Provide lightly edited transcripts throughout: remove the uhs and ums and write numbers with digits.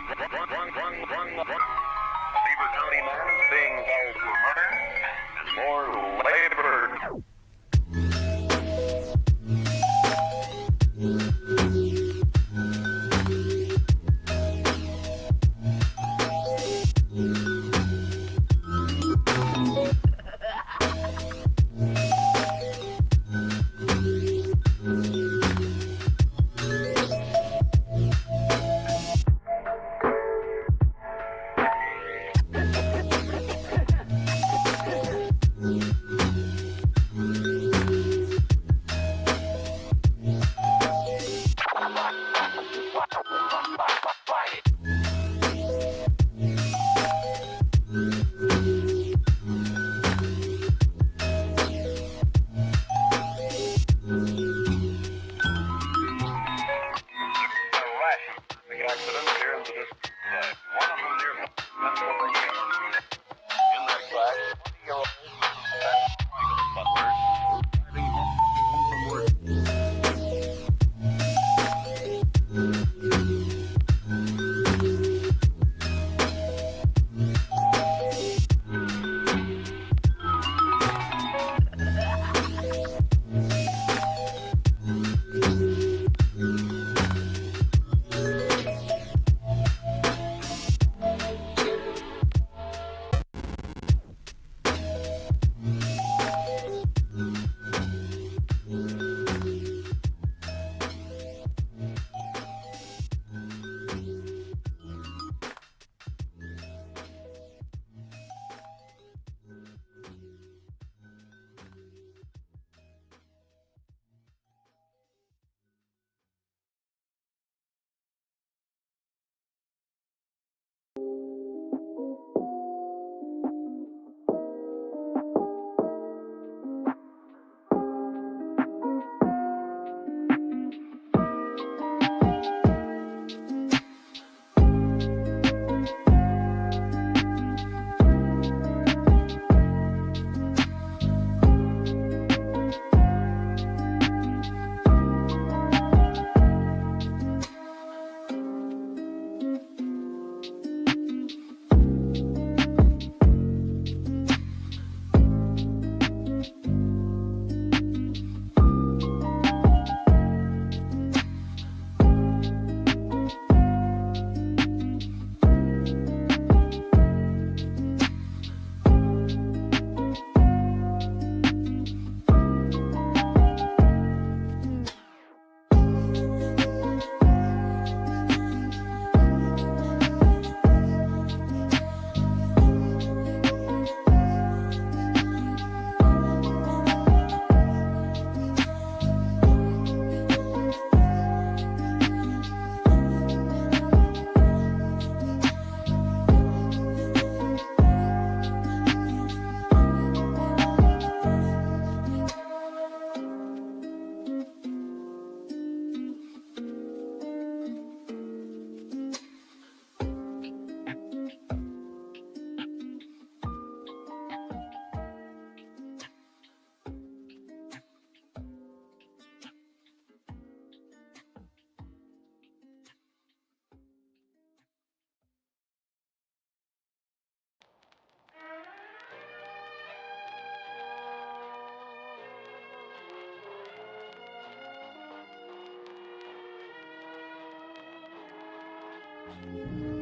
Beaver County man is being held for murder and more labor.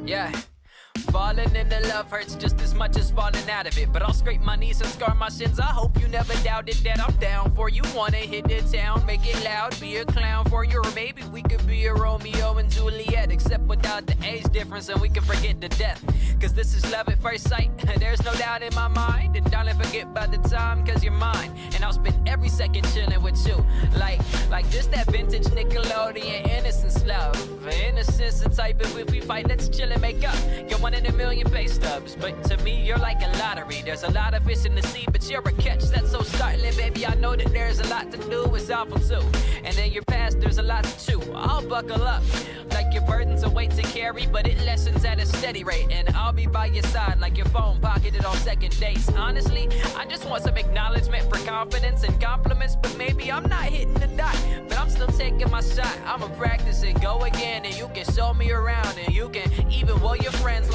Yeah. Falling into love hurts just as much as falling out of it. But I'll scrape my knees and scar my shins. I hope you never doubted that I'm down for you. Wanna hit the town, make it loud, be a clown for you. Or maybe we could be a Romeo and Juliet, except without the age difference, and we can forget the death. Cause this is love at first sight. There's no doubt in my mind. And darling, forget about the time, cause you're mine. And I'll spend every second chilling with you. Like this, that vintage Nickelodeon innocence love. Innocence the type of if we fight, let's chill and make up. You're one in a million pay stubs, but to me you're like a lottery. There's a lot of fish in the sea, but you're a catch that's so startling. Baby, I know that there's a lot to do, it's awful too. And in your past there's a lot to chew. I'll buckle up, like your burden's a weight to carry, but it lessens at a steady rate. And I'll be by your side like your phone pocketed on second dates. Honestly, I just want some acknowledgement for confidence and compliments, but maybe I'm not hitting the dot, but I'm still taking my shot. I'ma practice and go again, and you can show me around, and you can even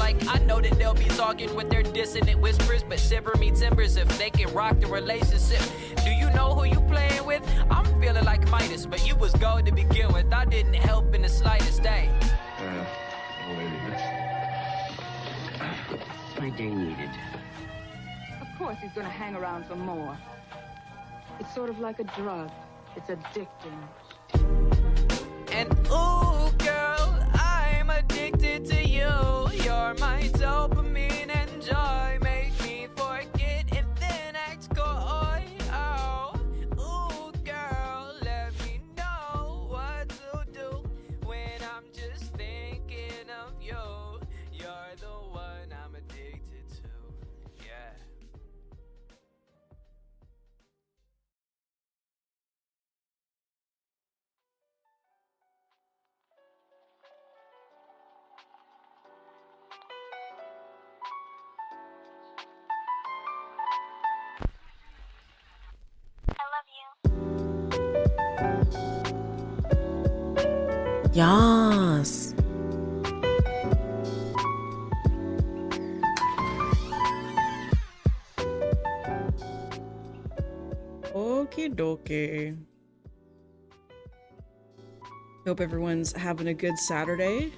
like I know that they'll be talking with their dissonant whispers, but shiver me timbers if they can rock the relationship. Do you know who you playing with? I'm feeling like Midas, but you was gold to begin with. I didn't help in the slightest day. My day needed. Of course he's gonna hang around for more. It's sort of like a drug. It's addicting. And ooh, girl, I'm addicted to you. You're my dopamine and joy. Make me forget and then act coy. Oh, ooh, girl, let me know what to do when I'm just thinking of you. You're the one I'm addicted to. Yeah. Yas. Okie dokie. Hope everyone's having a good Saturday.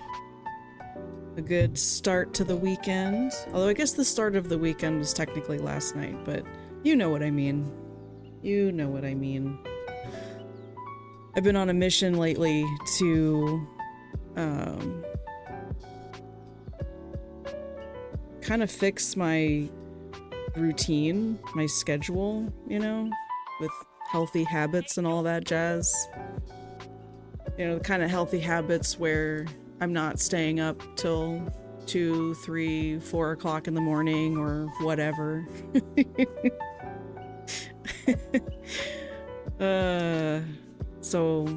A good start to the weekend. Although I guess the start of the weekend was technically last night, but you know what I mean. You know what I mean. I've been on a mission lately to kind of fix my routine, my schedule, you know, with healthy habits and all that jazz. You know, the kind of healthy habits where I'm not staying up till 2, 3, 4 o'clock in the morning or whatever. So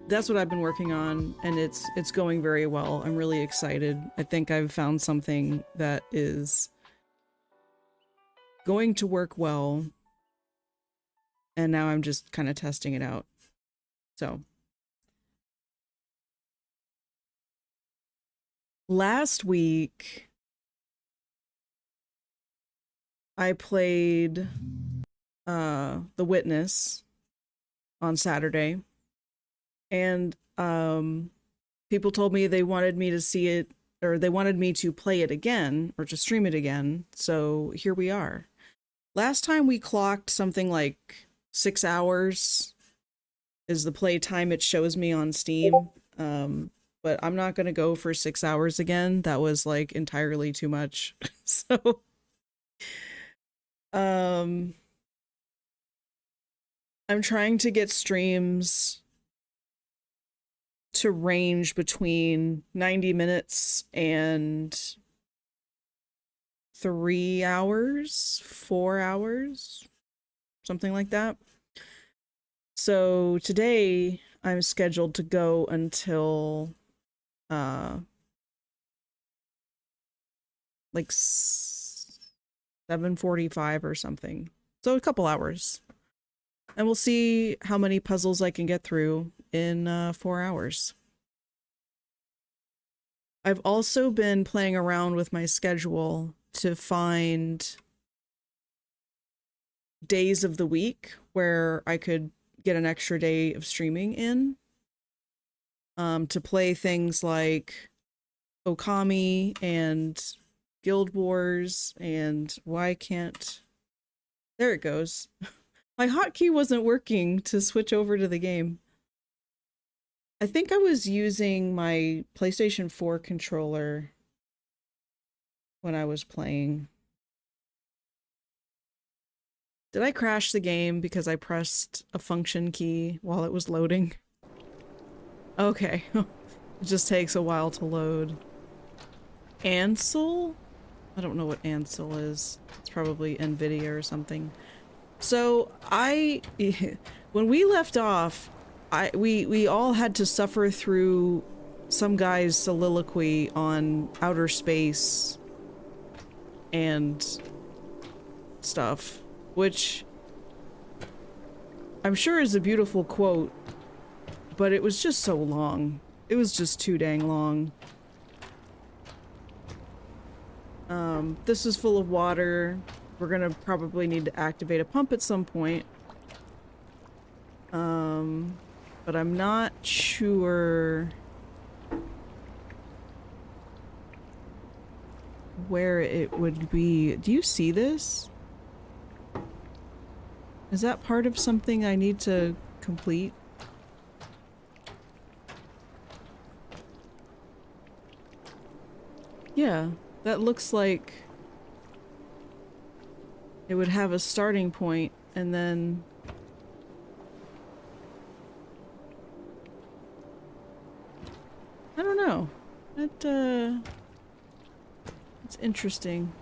that's what I've been working on, and it's going very well. I'm really excited. I think I've found something that is going to work well, and now I'm just kind of testing it out. So last week I played The Witness on Saturday, and people told me they wanted me to see it, or they wanted me to play it again or to stream it again, so here we are. Last time we clocked something like 6 hours is the play time it shows me on Steam, but I'm not gonna go for 6 hours again. That was like entirely too much. So I'm trying to get streams to range between 90 minutes and 3 hours, 4 hours, something like that. So today I'm scheduled to go until like 7:45 or something. So a couple hours. And we'll see how many puzzles I can get through in 4 hours. I've also been playing around with my schedule to find days of the week where I could get an extra day of streaming in, to play things like Okami and Guild Wars, and why can't... There it goes. My hotkey wasn't working to switch over to the game. I think I was using my PlayStation 4 controller when I was playing. Did I crash the game because I pressed a function key while it was loading? Okay. It just takes a while to load. Ansel? I don't know what Ansel is. It's probably NVIDIA or something. So when we left off, we all had to suffer through some guy's soliloquy on outer space and stuff, which I'm sure is a beautiful quote, but it was just so long. It was just too dang long. This is full of water. We're gonna probably need to activate a pump at some point. But I'm not sure where it would be. Do you see this? Is that part of something I need to complete? Yeah, that looks like it would have a starting point and then I don't know. It's interesting.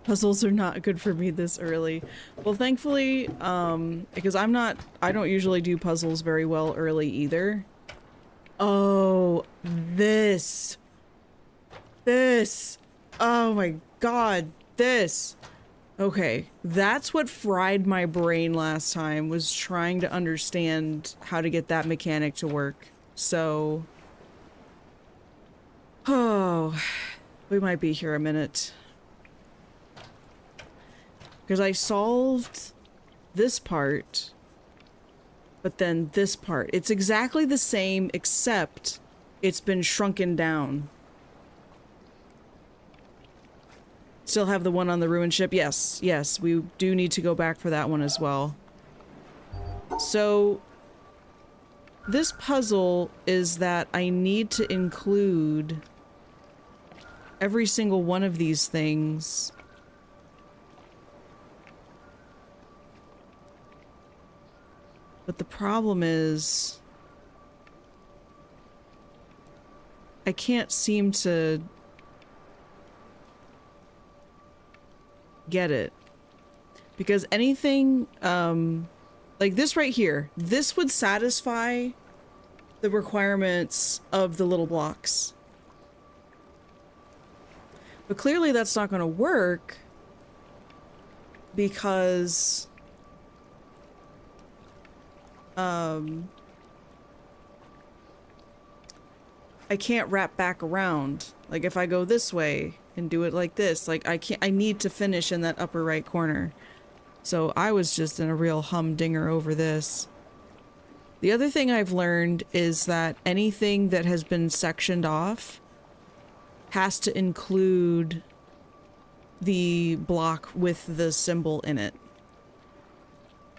Puzzles are not good for me this early. Well, thankfully, because I don't usually do puzzles very well early either. Oh, this. Oh my god, this. Okay, that's what fried my brain last time, was trying to understand how to get that mechanic to work. So... oh, we might be here a minute. Because I solved this part, but then this part. It's exactly the same, except it's been shrunken down. Still have the one on the ruined ship? Yes, yes, we do need to go back for that one as well. So, this puzzle is that I need to include every single one of these things. But the problem is, I can't seem to get it. Because anything, like this right here, this would satisfy the requirements of the little blocks. But clearly that's not going to work because I can't wrap back around. Like if I go this way and do it like this, like I need to finish in that upper right corner. So I was just in a real humdinger over this. The other thing I've learned is that anything that has been sectioned off has to include the block with the symbol in it.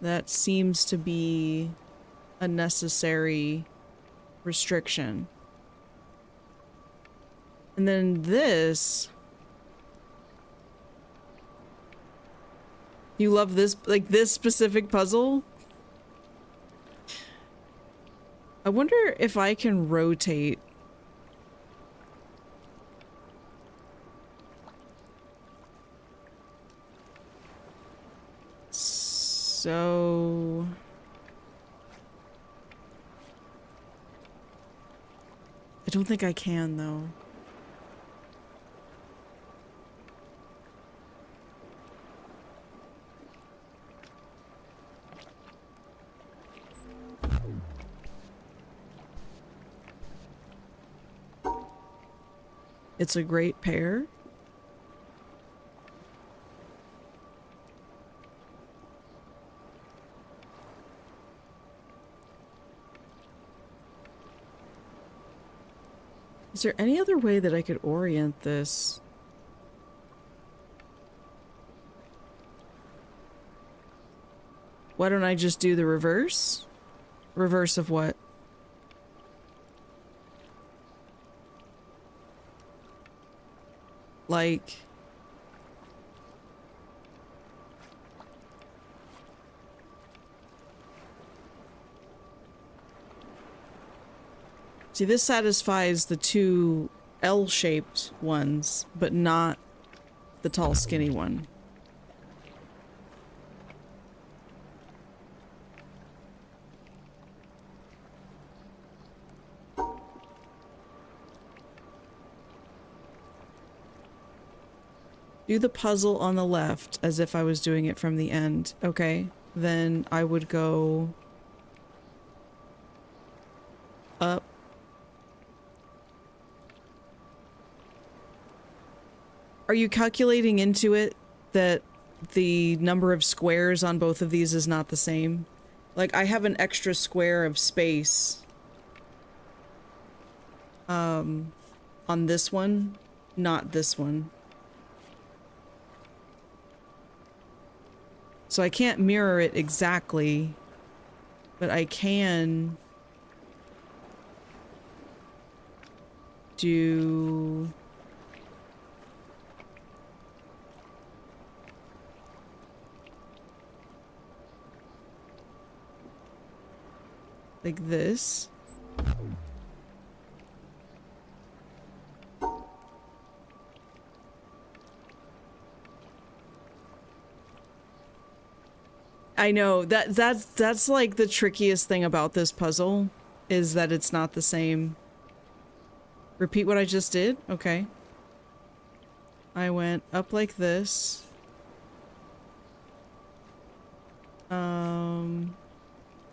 That seems to be a necessary restriction. And then this... You love this, like this specific puzzle? I wonder if I can rotate. So... I don't think I can, though. It's a great pair. Is there any other way that I could orient this? Why don't I just do the reverse? Reverse of what? Like... See, this satisfies the two L-shaped ones, but not the tall, skinny one. Do the puzzle on the left as if I was doing it from the end. Okay, then I would go up. Are you calculating into it that the number of squares on both of these is not the same? Like, I have an extra square of space on this one, not this one. So I can't mirror it exactly, but I can do... like this. I know that's like the trickiest thing about this puzzle, is that it's not the same. Repeat what I just did? Okay. I went up like this.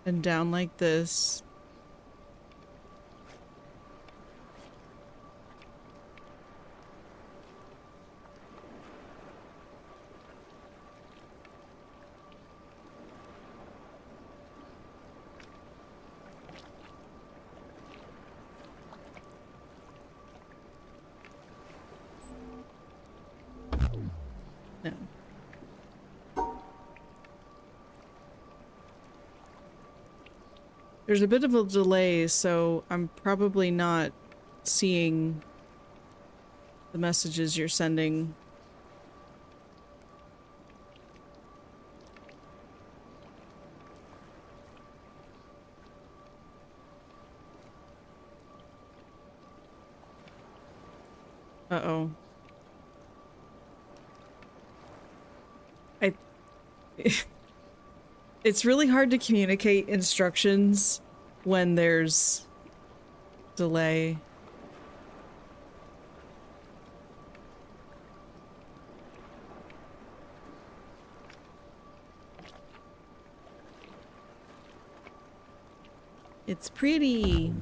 And down like this. No. There's a bit of a delay, so I'm probably not seeing the messages you're sending. Uh-oh. It's really hard to communicate instructions when there's delay. It's pretty.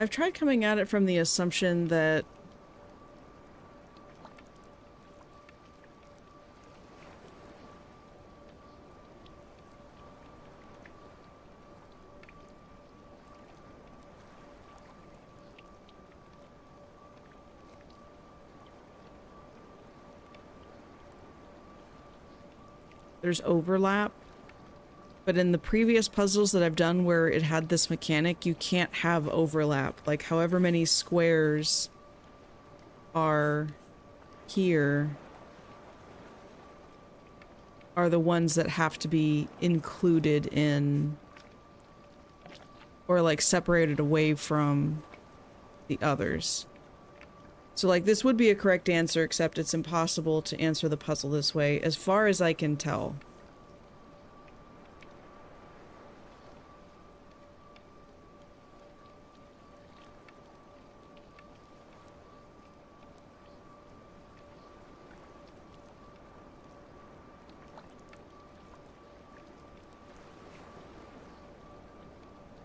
I've tried coming at it from the assumption that there's overlap. But in the previous puzzles that I've done where it had this mechanic, you can't have overlap. Like, however many squares are here are the ones that have to be included in, or like separated away from the others. So like, this would be a correct answer, except it's impossible to answer the puzzle this way, as far as I can tell.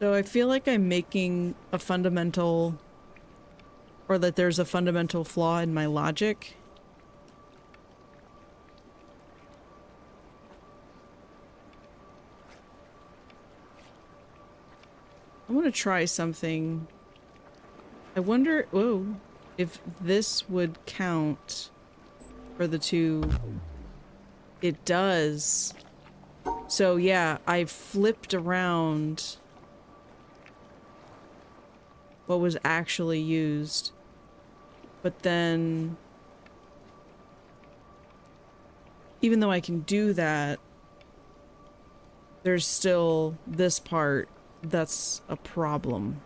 So I feel like I'm making a fundamental, or that there's a fundamental flaw in my logic. I want to try something. I wonder, whoa, if this would count for the two. It does. So yeah, I flipped around what was actually used. But then, even though I can do that, there's still this part that's a problem.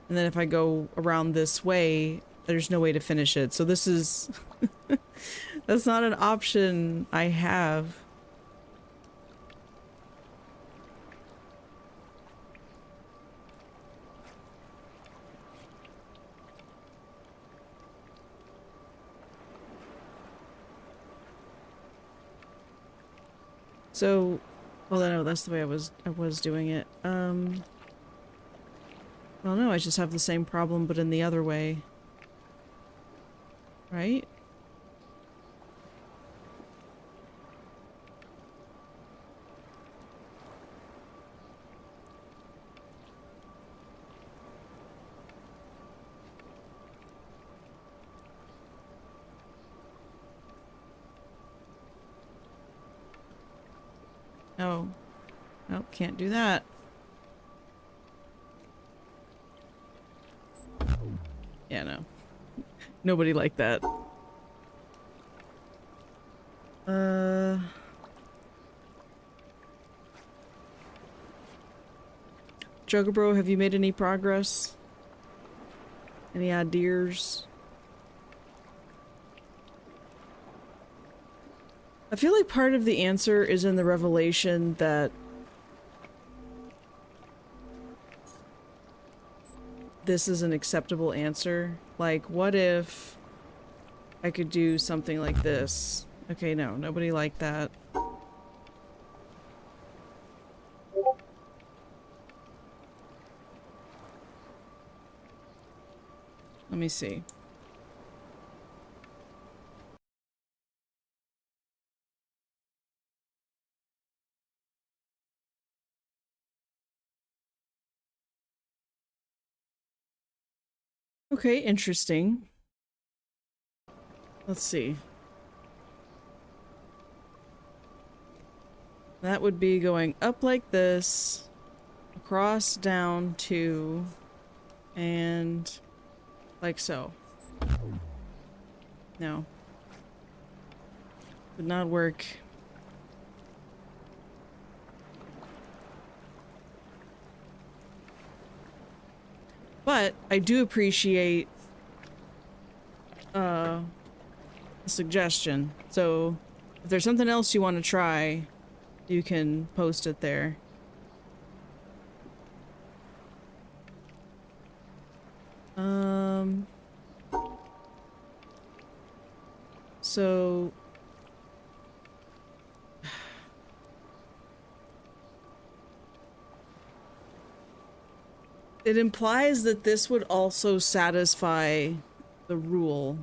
And then if I go around this way, there's no way to finish it. So this is... that's not an option I have. So, well, no, that's the way I was doing it. Well, no, I just have the same problem, but in the other way. Right? Oh. Nope, can't do that. Yeah, no. Nobody liked that. Jugabro, have you made any progress? Any ideas? I feel like part of the answer is in the revelation that this is an acceptable answer. Like, what if I could do something like this? Okay, no, nobody liked that. Let me see. Okay, interesting. Let's see. That would be going up like this, across, down, 2, and like so. No. Would not work. But I do appreciate the suggestion. So if there's something else you want to try, you can post it there. So it implies that this would also satisfy the rule.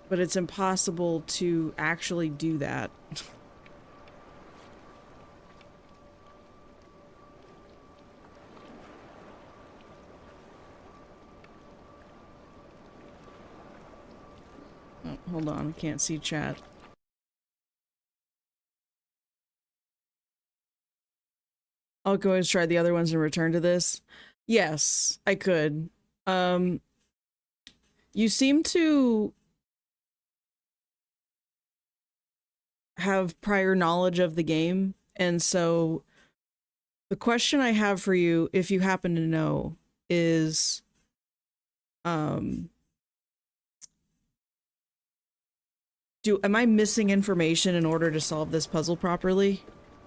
But it's impossible to actually do that. Oh, hold on, I can't see chat. I'll go and try the other ones and return to this. Yes, I could. You seem to have prior knowledge of the game, and so the question I have for you, if you happen to know, is am I missing information in order to solve this puzzle properly,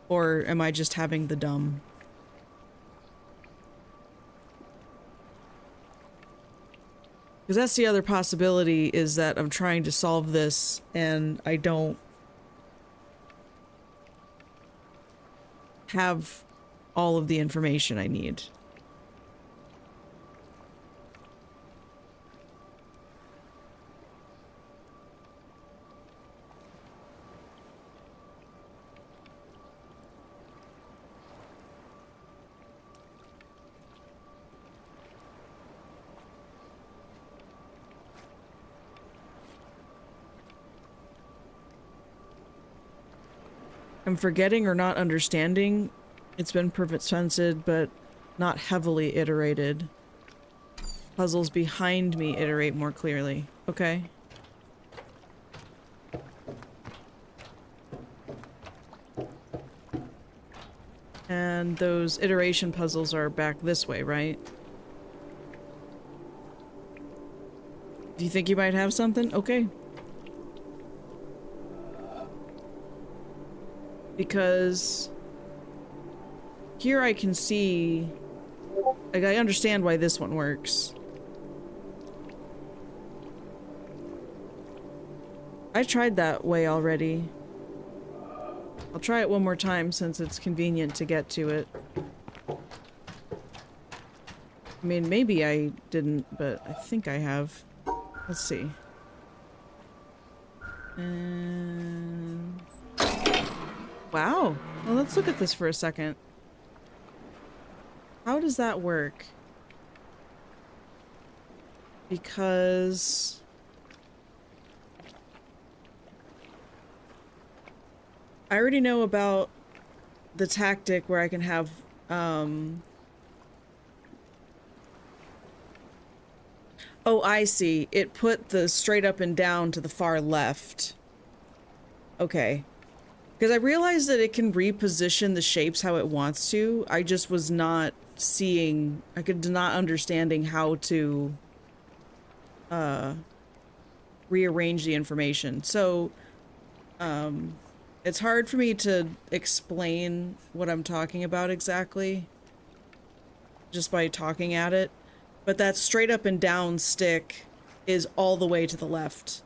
or am I just having the dumb? Because that's the other possibility, is that I'm trying to solve this and I don't have all of the information I need. I'm forgetting or not understanding. It's been presented, but not heavily iterated. Puzzles behind me iterate more clearly. Okay. And those iteration puzzles are back this way, right? Do you think you might have something? Okay. Because here I can see, like, I understand why this one works. I tried that way already. I'll try it one more time since it's convenient to get to it. I mean, maybe I didn't, but I think I have. Let's see. And... wow. Well, let's look at this for a second. How does that work? Because... I already know about the tactic where I can have, oh, I see. It put the straight up and down to the far left. Okay. Because I realized that it can reposition the shapes how it wants to. I just was not seeing, I could not understanding how to, rearrange the information. So, it's hard for me to explain what I'm talking about exactly just by talking at it, but that straight up and down stick is all the way to the left.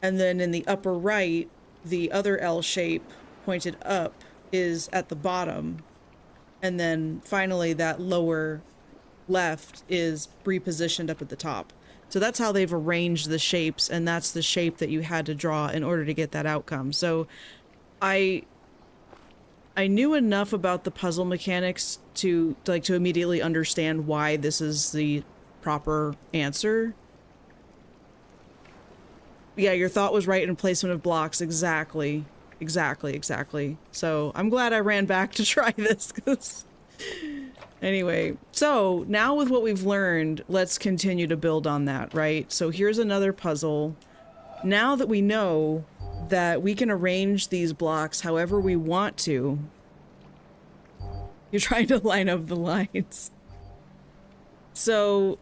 And then in the upper right, the other L shape pointed up is at the bottom. And then finally that lower left is repositioned up at the top. So that's how they've arranged the shapes, and that's the shape that you had to draw in order to get that outcome. So I knew enough about the puzzle mechanics to immediately understand why this is the proper answer. Yeah, your thought was right in placement of blocks. Exactly. So I'm glad I ran back to try this, 'cause... Anyway, so now with what we've learned, let's continue to build on that, right? So here's another puzzle. Now that we know that we can arrange these blocks however we want to. You're trying to line up the lines. So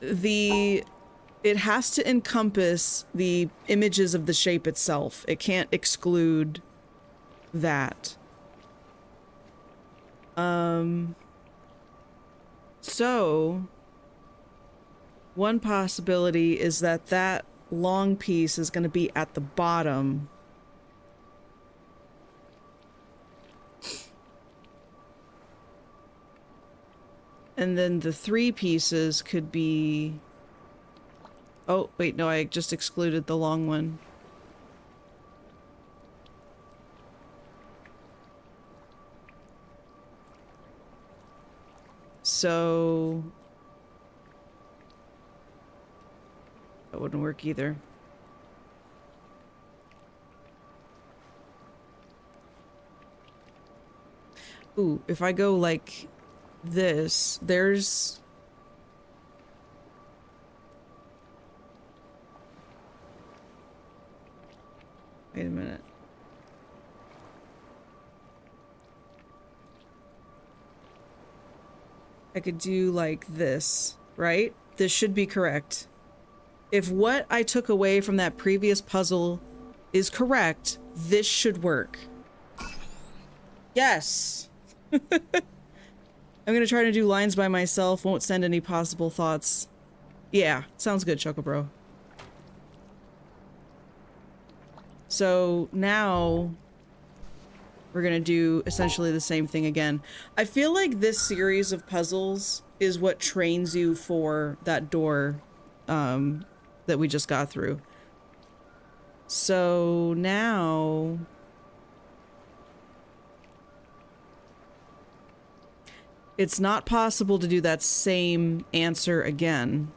it has to encompass the images of the shape itself. It can't exclude that. So one possibility is that that long piece is going to be at the bottom. And then the three pieces could be... oh, wait, no, I just excluded the long one. So... that wouldn't work either. Ooh, if I go like this, there's... wait a minute. I could do like this, right? This should be correct. If what I took away from that previous puzzle is correct, this should work. Yes! I'm gonna try to do lines by myself, won't send any possible thoughts. Yeah, sounds good, Chocobro. So now we're gonna do essentially the same thing again. I feel like this series of puzzles is what trains you for that door that we just got through. So now it's not possible to do that same answer again.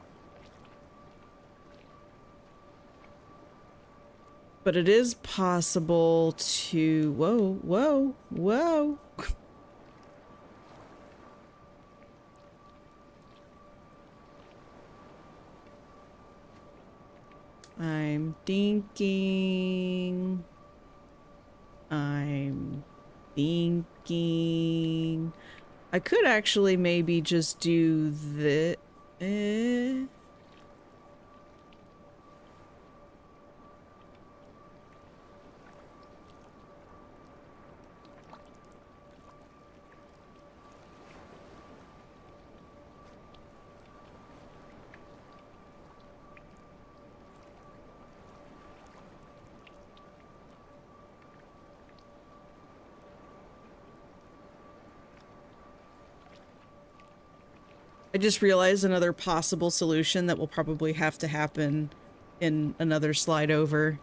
But it is possible to... Whoa, whoa, whoa. I'm thinking... I'm thinking... I could actually maybe just do this... I just realized another possible solution that will probably have to happen in another slide over.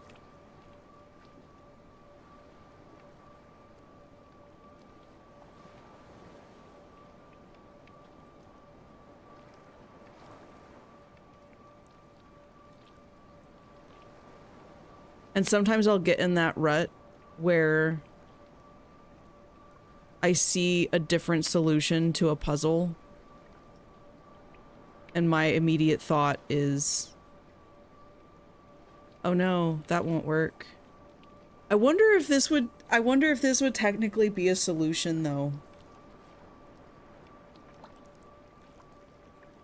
And sometimes I'll get in that rut where I see a different solution to a puzzle. And my immediate thought is, oh no, that won't work. I wonder if this would technically be a solution though.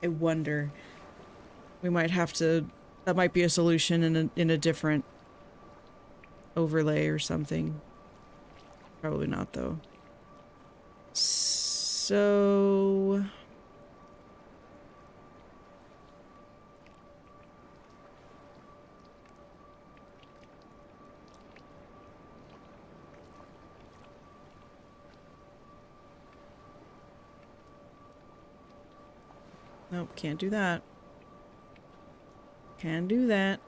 I wonder. We might have to, that might be a solution in a different overlay or something. Probably not though. So... Nope, can't do that. Can't do that.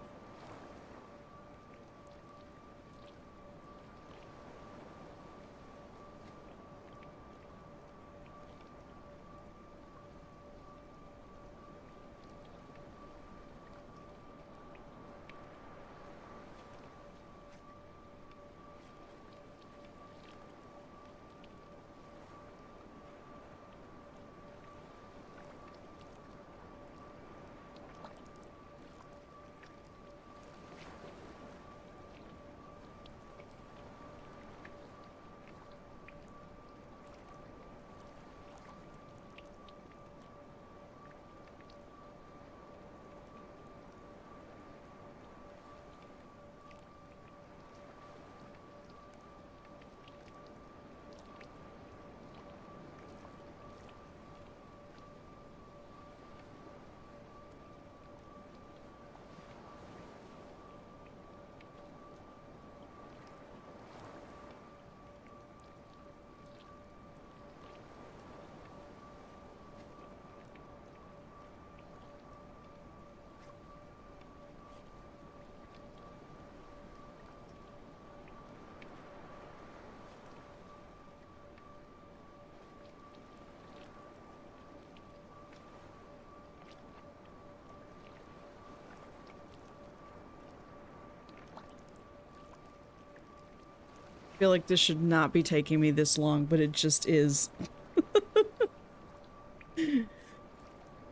I feel like this should not be taking me this long, but it just is.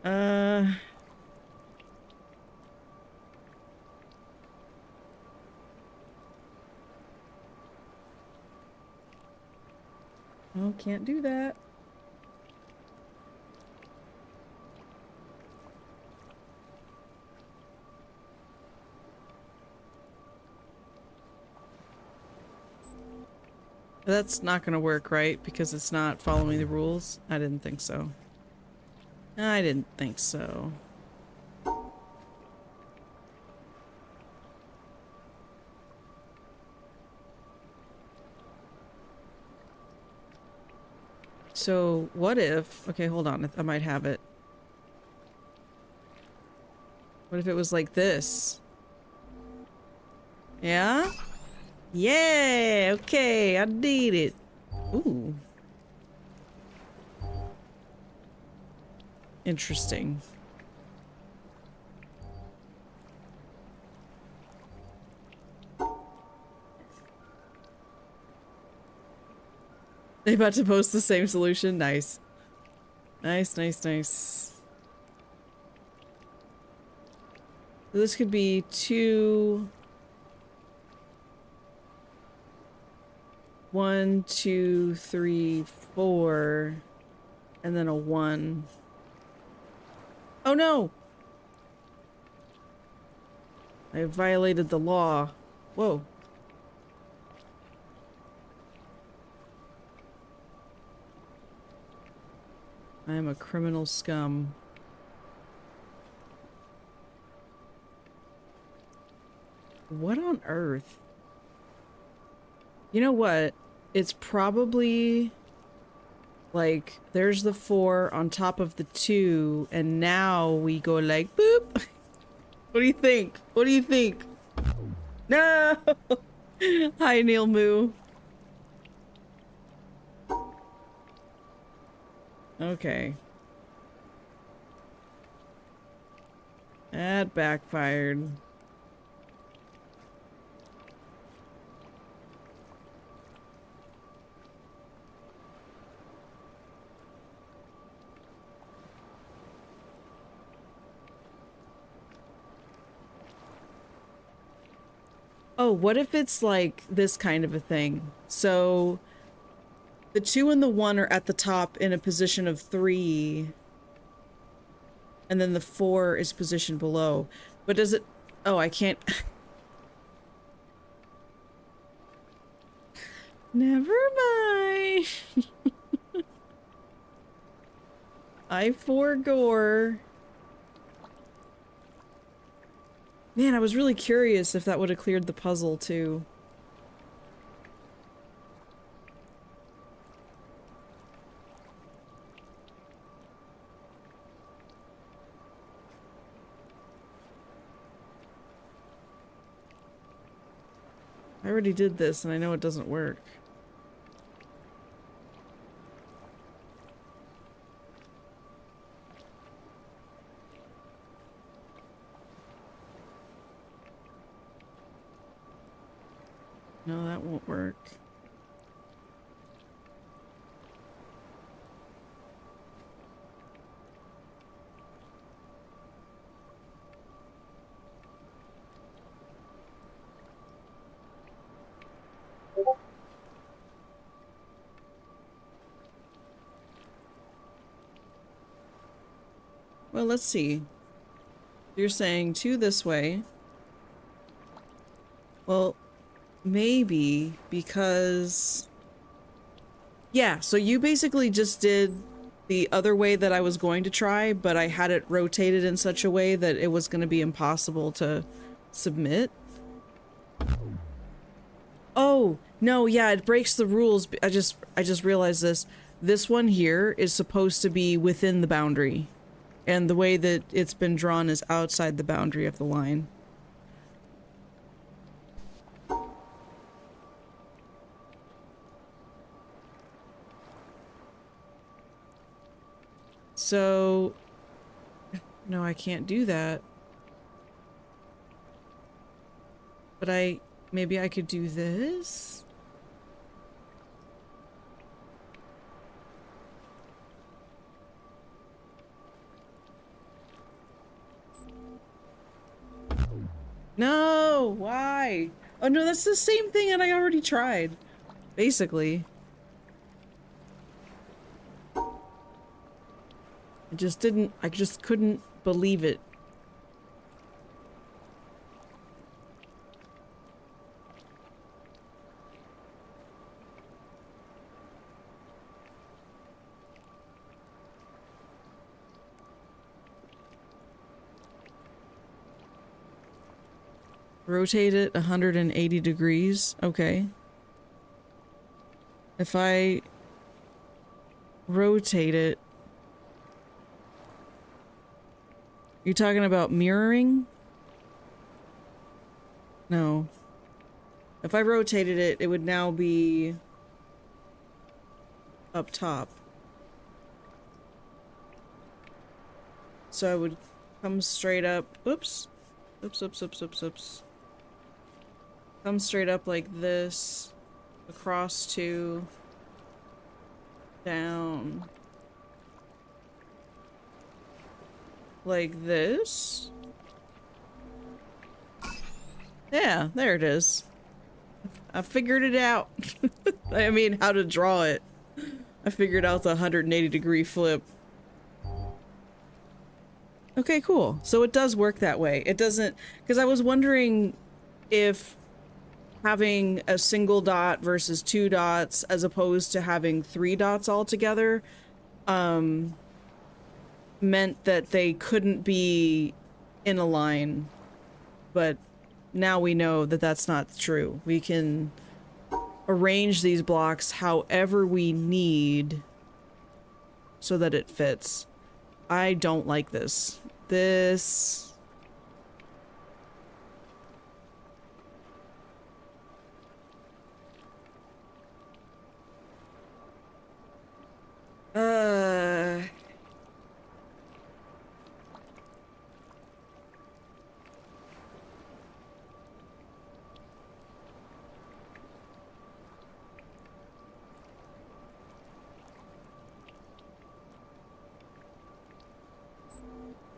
Oh, can't do that. That's not gonna work, right? Because it's not following the rules? I didn't think so. I didn't think so. So, what if... Okay, hold on. I might have it. What if it was like this? Yeah? Yeah! Okay, I did it. Ooh. Interesting. They about to post the same solution. Nice. Nice, nice, nice. So this could be 2... 1, 2, 3, 4, and then a 1. Oh no! I violated the law. Whoa. I am a criminal scum. What on earth? You know what? It's probably like there's the 4 on top of the 2, and now we go like boop. What do you think? What do you think? No! Hi, Neil Moo. Okay. That backfired. Oh, what if it's like this kind of a thing? So the 2 and the 1 are at the top in a position of 3, and then the 4 is positioned below. But does it... Oh, I can't... Never mind. I forgore. Man, I was really curious if that would have cleared the puzzle, too. I already did this, and I know it doesn't work. No, that won't work. Well, let's see. You're saying 2 this way. Well, maybe because... Yeah, so you basically just did the other way that I was going to try, but I had it rotated in such a way that it was going to be impossible to submit. Oh, no, yeah, it breaks the rules. I just realized this. This one here is supposed to be within the boundary. And the way that it's been drawn is outside the boundary of the line. So... No, I can't do that. But maybe I could do this? No! Why? Oh no, that's the same thing that I already tried. Basically. I just couldn't believe it. Rotate it 180 degrees. Okay. If I rotate it... You talking about mirroring? No. If I rotated it, it would now be up top. So I would come straight up. Oops. Oops, oops, oops, oops, oops. Come straight up like this. Across to... down like this. Yeah, there it is. I figured it out. I mean, how to draw it. I figured out the 180-degree flip. Okay, cool. So it does work that way. It doesn't, because I was wondering if having a single dot versus 2 dots as opposed to having 3 dots altogether meant that they couldn't be in a line. But now we know that that's not true. We can arrange these blocks however we need so that it fits. I don't like this. This...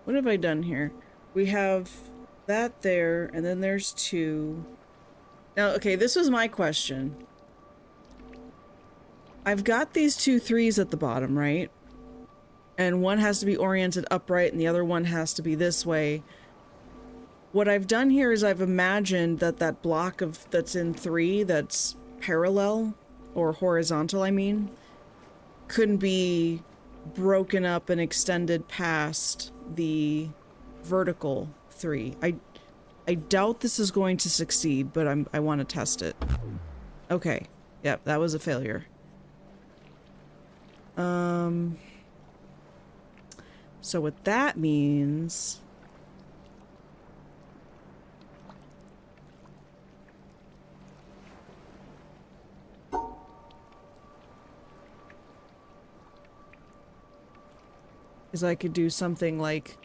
What have I done here? We have that there, and then there's 2. Now, okay, this was my question. I've got these 2 3s at the bottom, right? And one has to be oriented upright and the other one has to be this way. What I've done here is I've imagined that that block of that's in 3 that's parallel, or horizontal, I mean, couldn't be broken up and extended past the vertical 3. I doubt this is going to succeed, but I want to test it. Okay. Yep, that was a failure. So what that means is I could do something like...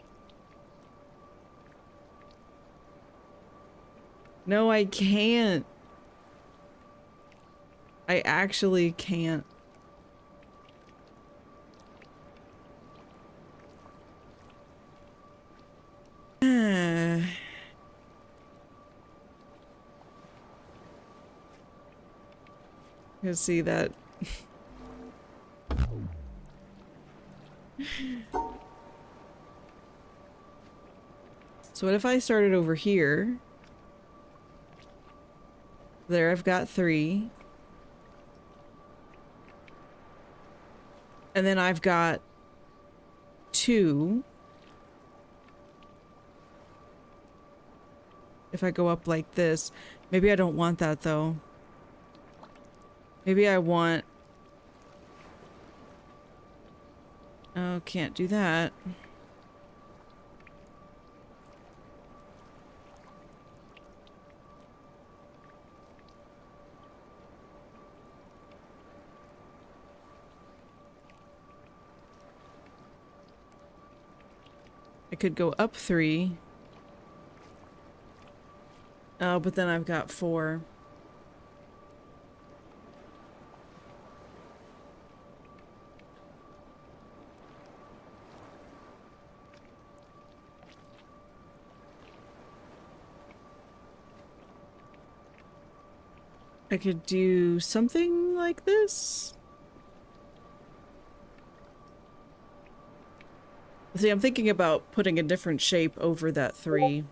No, I can't. I actually can't. You see that? So what if I started over here? There, I've got 3. And then I've got 2. If I go up like this. Maybe I don't want that though. Maybe I want... Oh, can't do that. I could go up 3. Oh, but then I've got 4. I could do something like this. See, I'm thinking about putting a different shape over that 3.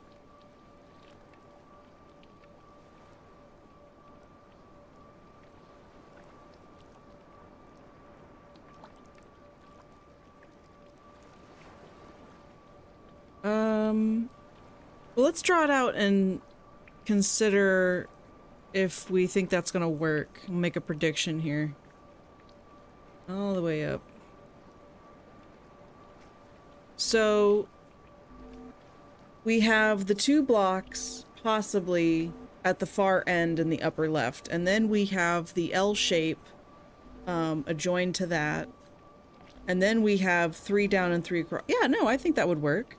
Well, let's draw it out and consider if we think that's gonna work. We'll make a prediction here. All the way up. So we have the 2 blocks possibly at the far end in the upper left, and then we have the L shape adjoined to that, and then we have 3 down and 3 across. Yeah, no, I think that would work.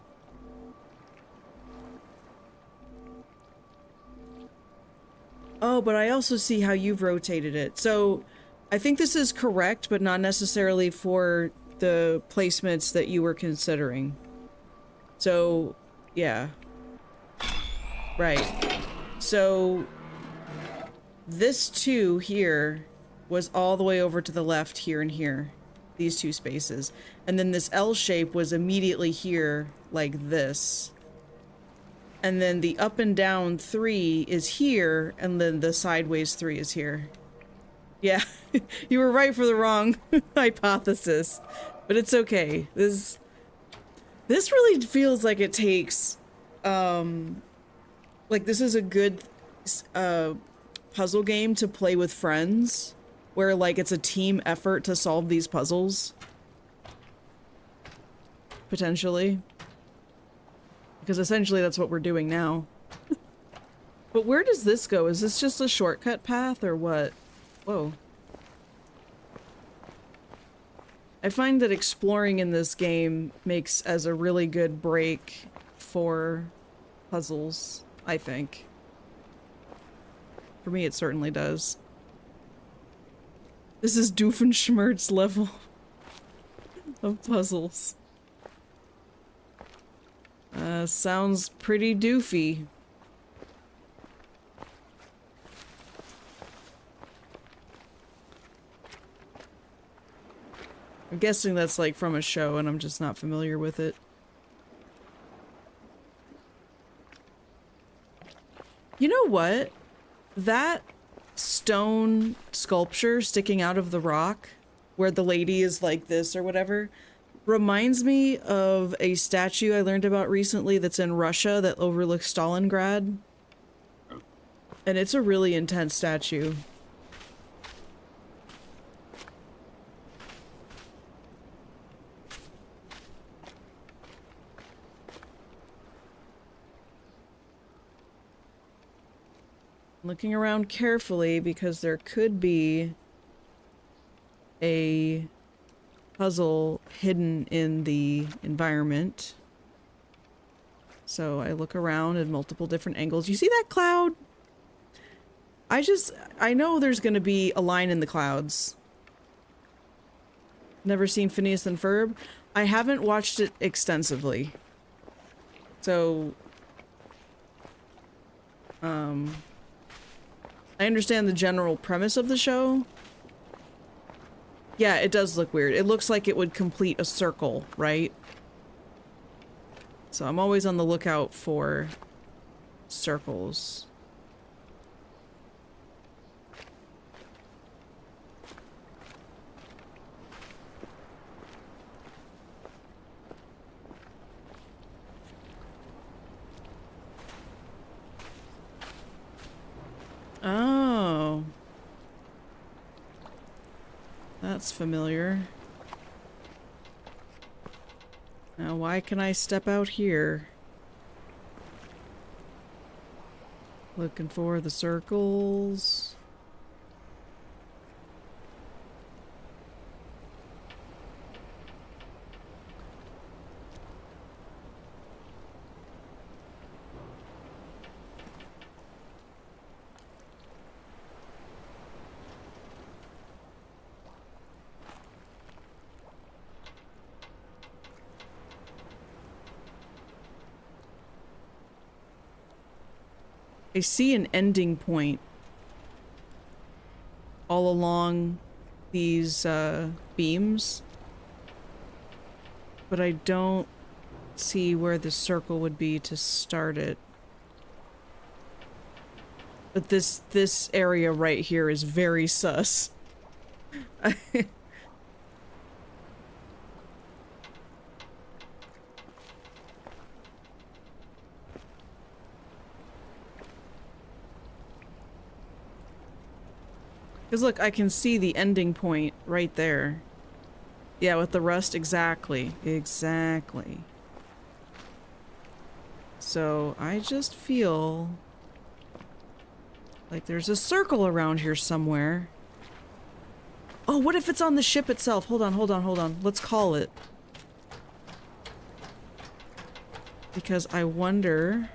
Oh, but I also see how you've rotated it. So I think this is correct, but not necessarily for the placements that you were considering. So, yeah. Right. So, this 2 here was all the way over to the left here and here. These 2 spaces. And then this L shape was immediately here, like this. And then the up and down 3 is here, and then the sideways 3 is here. Yeah, you were right for the wrong hypothesis. But it's okay. This really feels like it takes, like this is a good, puzzle game to play with friends, where like it's a team effort to solve these puzzles. Potentially. Because essentially that's what we're doing now. But where does this go? Is this just a shortcut path or what? Whoa. I find that exploring in this game makes as a really good break for puzzles, I think. For me, it certainly does. This is Doofenshmirtz level of puzzles. Sounds pretty doofy. I'm guessing that's like from a show and I'm just not familiar with it. You know what? That stone sculpture sticking out of the rock, where the lady is like this or whatever, reminds me of a statue I learned about recently that's in Russia that overlooks Stalingrad. And it's a really intense statue. Looking around carefully because there could be a puzzle hidden in the environment. So I look around at multiple different angles. You see that cloud? I know there's gonna be a line in the clouds. Never seen Phineas and Ferb? I haven't watched it extensively. So, I understand the general premise of the show. Yeah, it does look weird. It looks like it would complete a circle, right? So I'm always on the lookout for circles. Oh. That's familiar. Now, why can I step out here? Looking for the circles. I see an ending point all along these beams, but I don't see where the circle would be to start it. But this area right here is very sus. Because look, I can see the ending point right there. Yeah, with the rust, exactly. Exactly. So, I just feel like there's a circle around here somewhere. Oh, what if it's on the ship itself? Hold on, hold on, hold on. Let's call it. Because I wonder...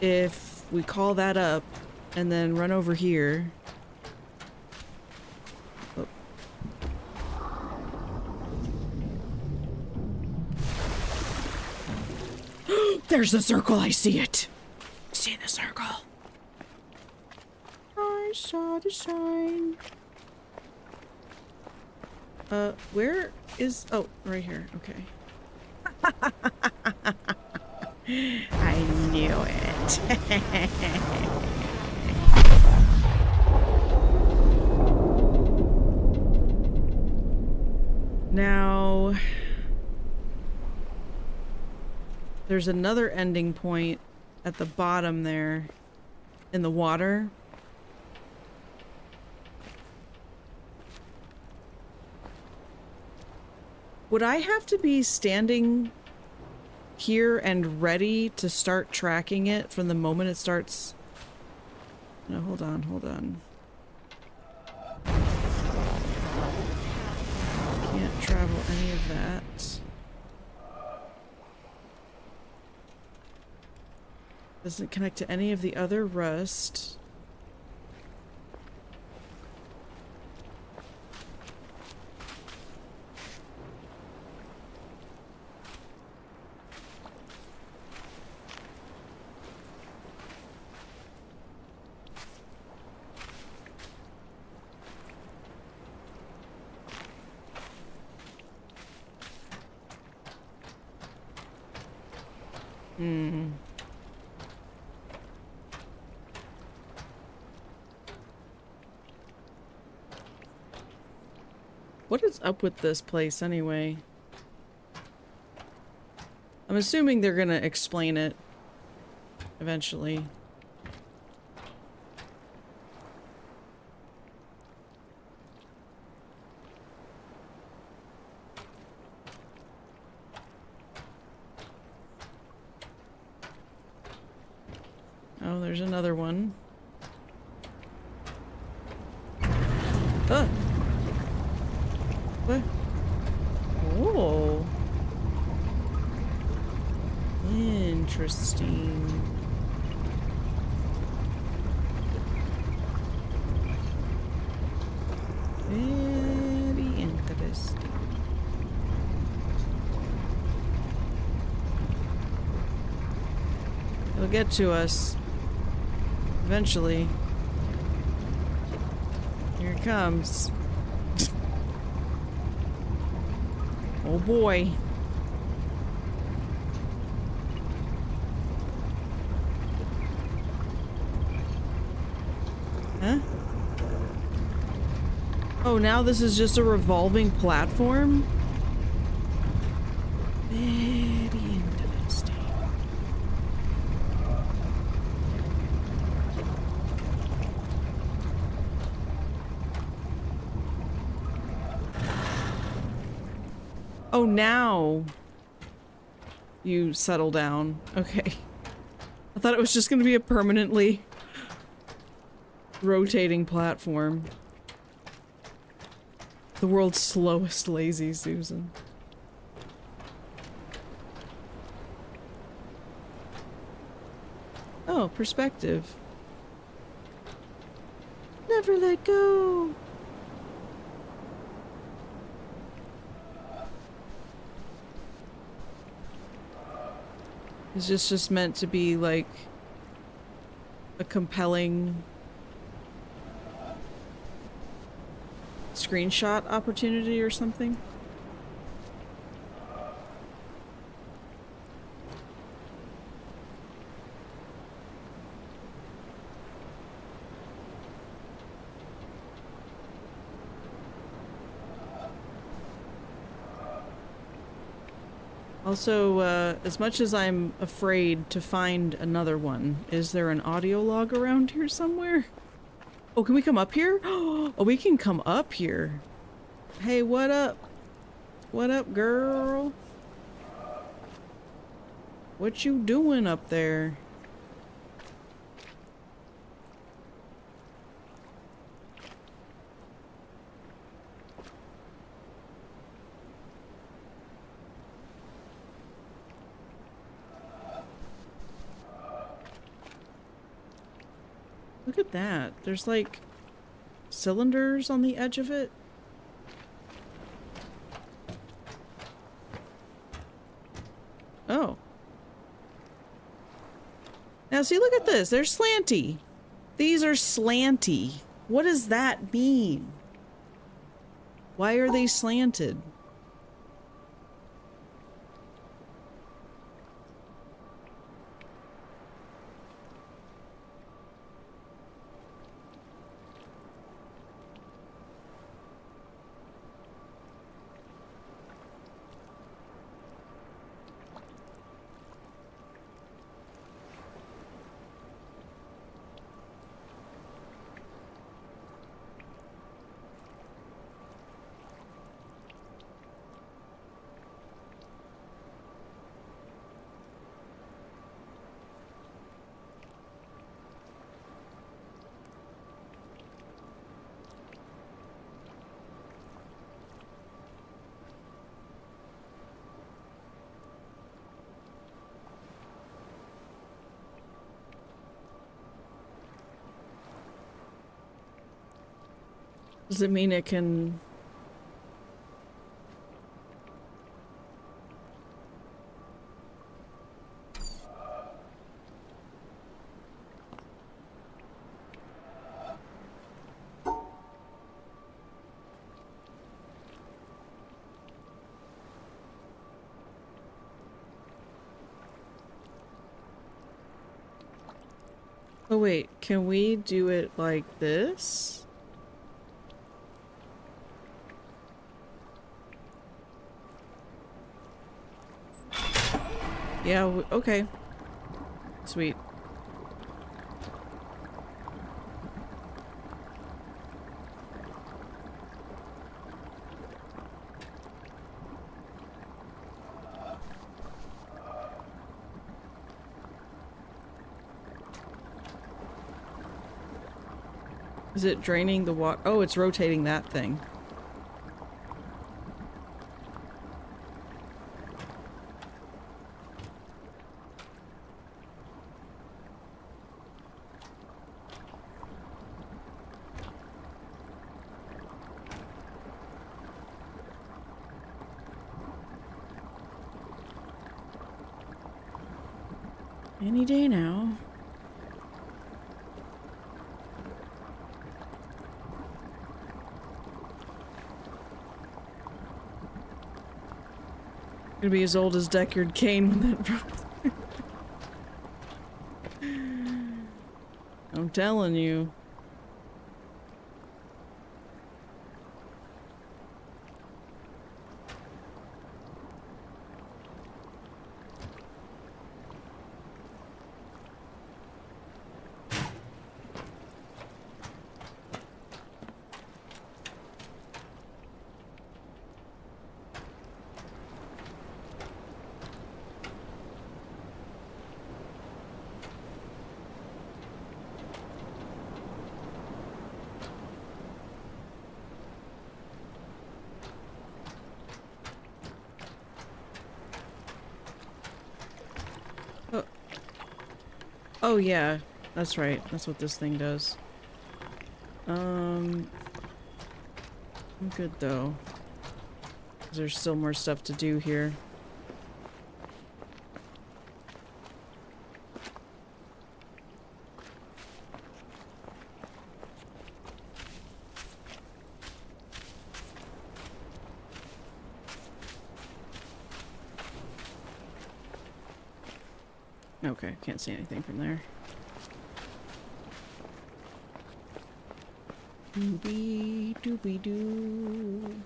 if we call that up and then run over here. Oh. There's the circle, I see it. See the circle. I saw the sign. Where is... Oh, right here. Okay. I knew it. Now... There's another ending point at the bottom there in the water. Would I have to be standing here and ready to start tracking it from the moment it starts? No, hold on, hold on. Can't travel any of that. Doesn't connect to any of the other rust. What is up with this place anyway? I'm assuming they're gonna explain it eventually. Oh, there's another one. Ah! What? Oh. Interesting. Very interesting. It'll get to us. Eventually. Here it comes. Oh boy. Huh? Oh, now this is just a revolving platform? Very interesting. Oh, now you settle down. Okay. I thought it was just gonna be a permanently rotating platform. The world's slowest lazy Susan. Oh, perspective. Never let go. Is this just meant to be like a compelling screenshot opportunity or something? Also, as much as I'm afraid to find another one, is there an audio log around here somewhere? Oh, can we come up here? Oh, we can come up here. Hey, what up? What up, girl? What you doing up there? Look at that. There's like cylinders on the edge of it. Oh. Now see, look at this. They're slanty. These are slanty. What does that mean? Why are they slanted? Does it mean it can... Oh wait, can we do it like this? Yeah, okay. Sweet. Is it draining the water? Oh, it's rotating that thing. Any day now. Gonna be as old as Deckard Cain when that broke. I'm telling you. Oh yeah, that's right. That's what this thing does. I'm good though. 'Cause there's still more stuff to do here. Okay, can't see anything from there. Doobie doobie doo.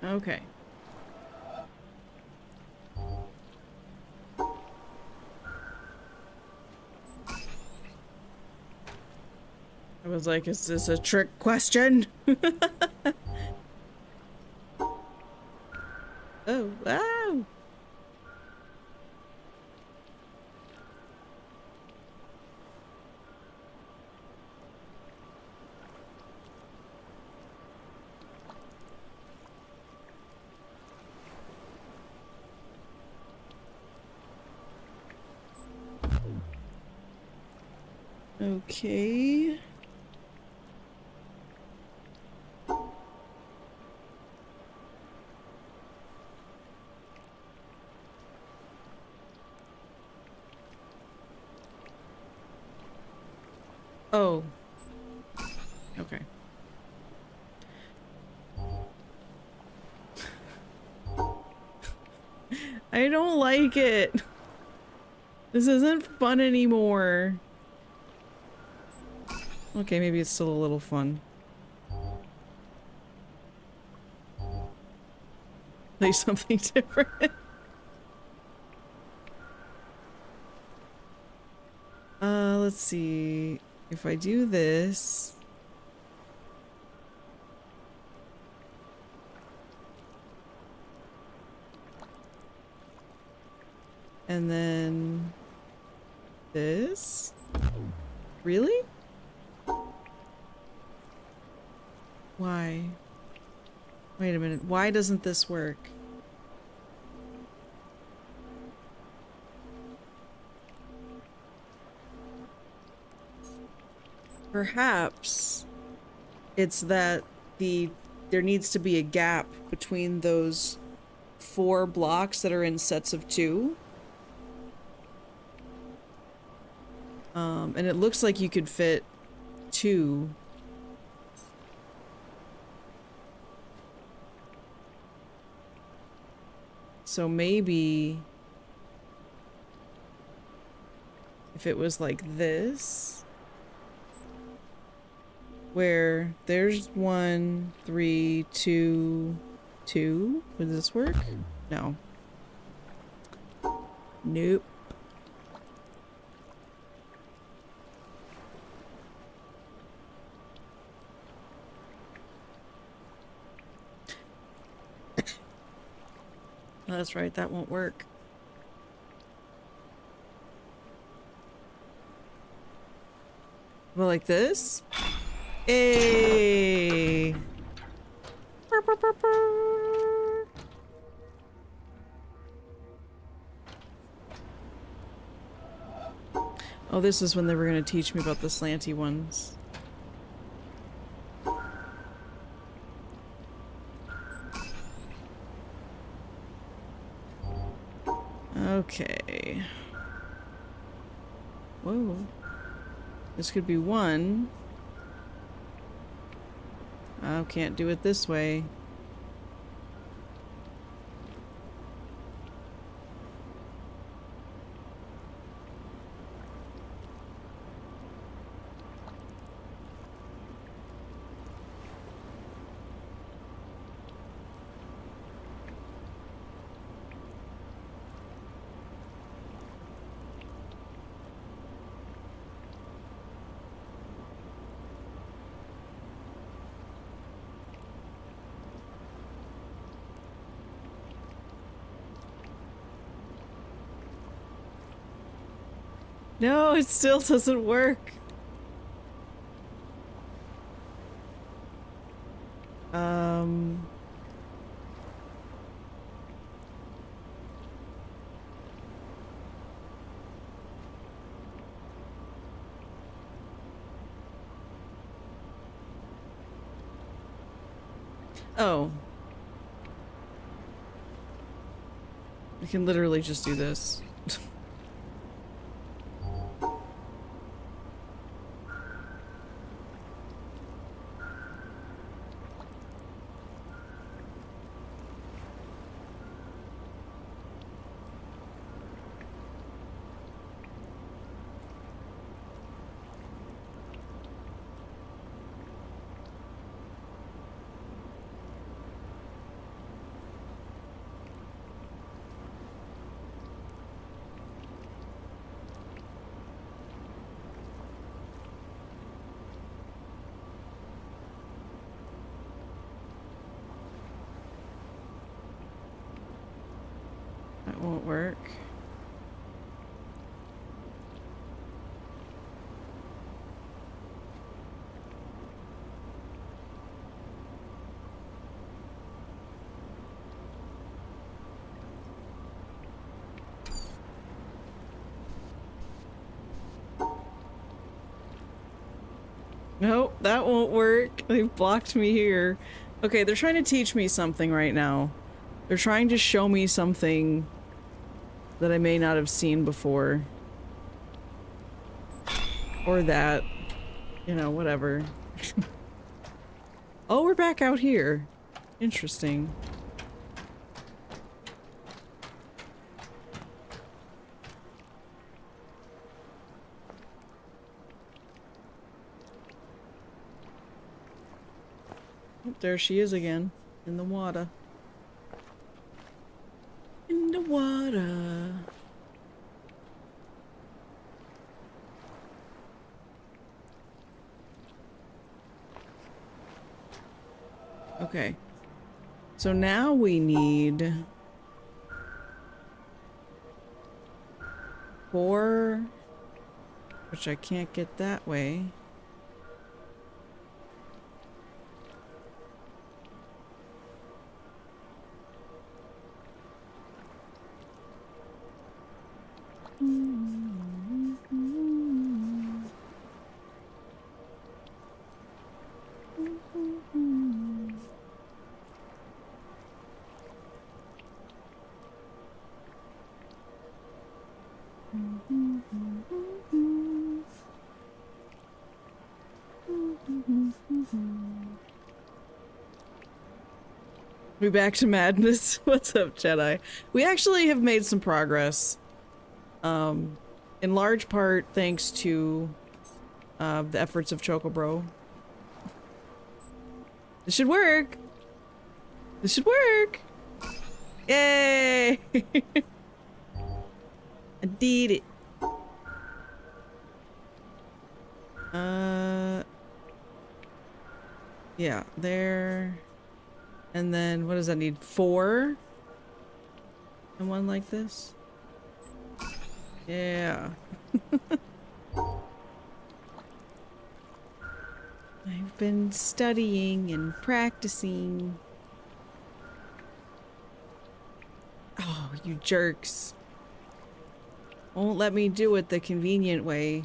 Okay. I was like, is this a trick question? Oh, oh. Okay. Oh. Okay. I don't like it. This isn't fun anymore. Okay, maybe it's still a little fun. Play something different. Let's see. If I do this... And then... This? Really? Why? Wait a minute. Why doesn't this work? Perhaps it's that there needs to be a gap between those 4 blocks that are in sets of 2. And it looks like you could fit 2. So maybe if it was like this, where there's 1, 3, 2, 2. Would this work? No. Nope. That's right, that won't work. Well, like this? Hey! Burr, burr, burr, burr. Oh, this is when they were going to teach me about the slanty ones. Okay. Whoa. This could be 1. I can't do it this way. No, it still doesn't work. Oh. I can literally just do this. work? Nope, that won't work. They've blocked me here. Okay, they're trying to teach me something right now. They're trying to show me something that I may not have seen before. Or that. You know, whatever. Oh, we're back out here. Interesting. Oh, there she is again. In the water. In the water. Okay. So now we need 4, which I can't get that way. We back to madness. What's up, Jedi? We actually have made some progress. In large part thanks to the efforts of Chocobro. This should work. This should work. Yay! I did it. Yeah, there. And then, what does that need? 4? And one like this? Yeah. I've been studying and practicing. Oh, you jerks. Won't let me do it the convenient way.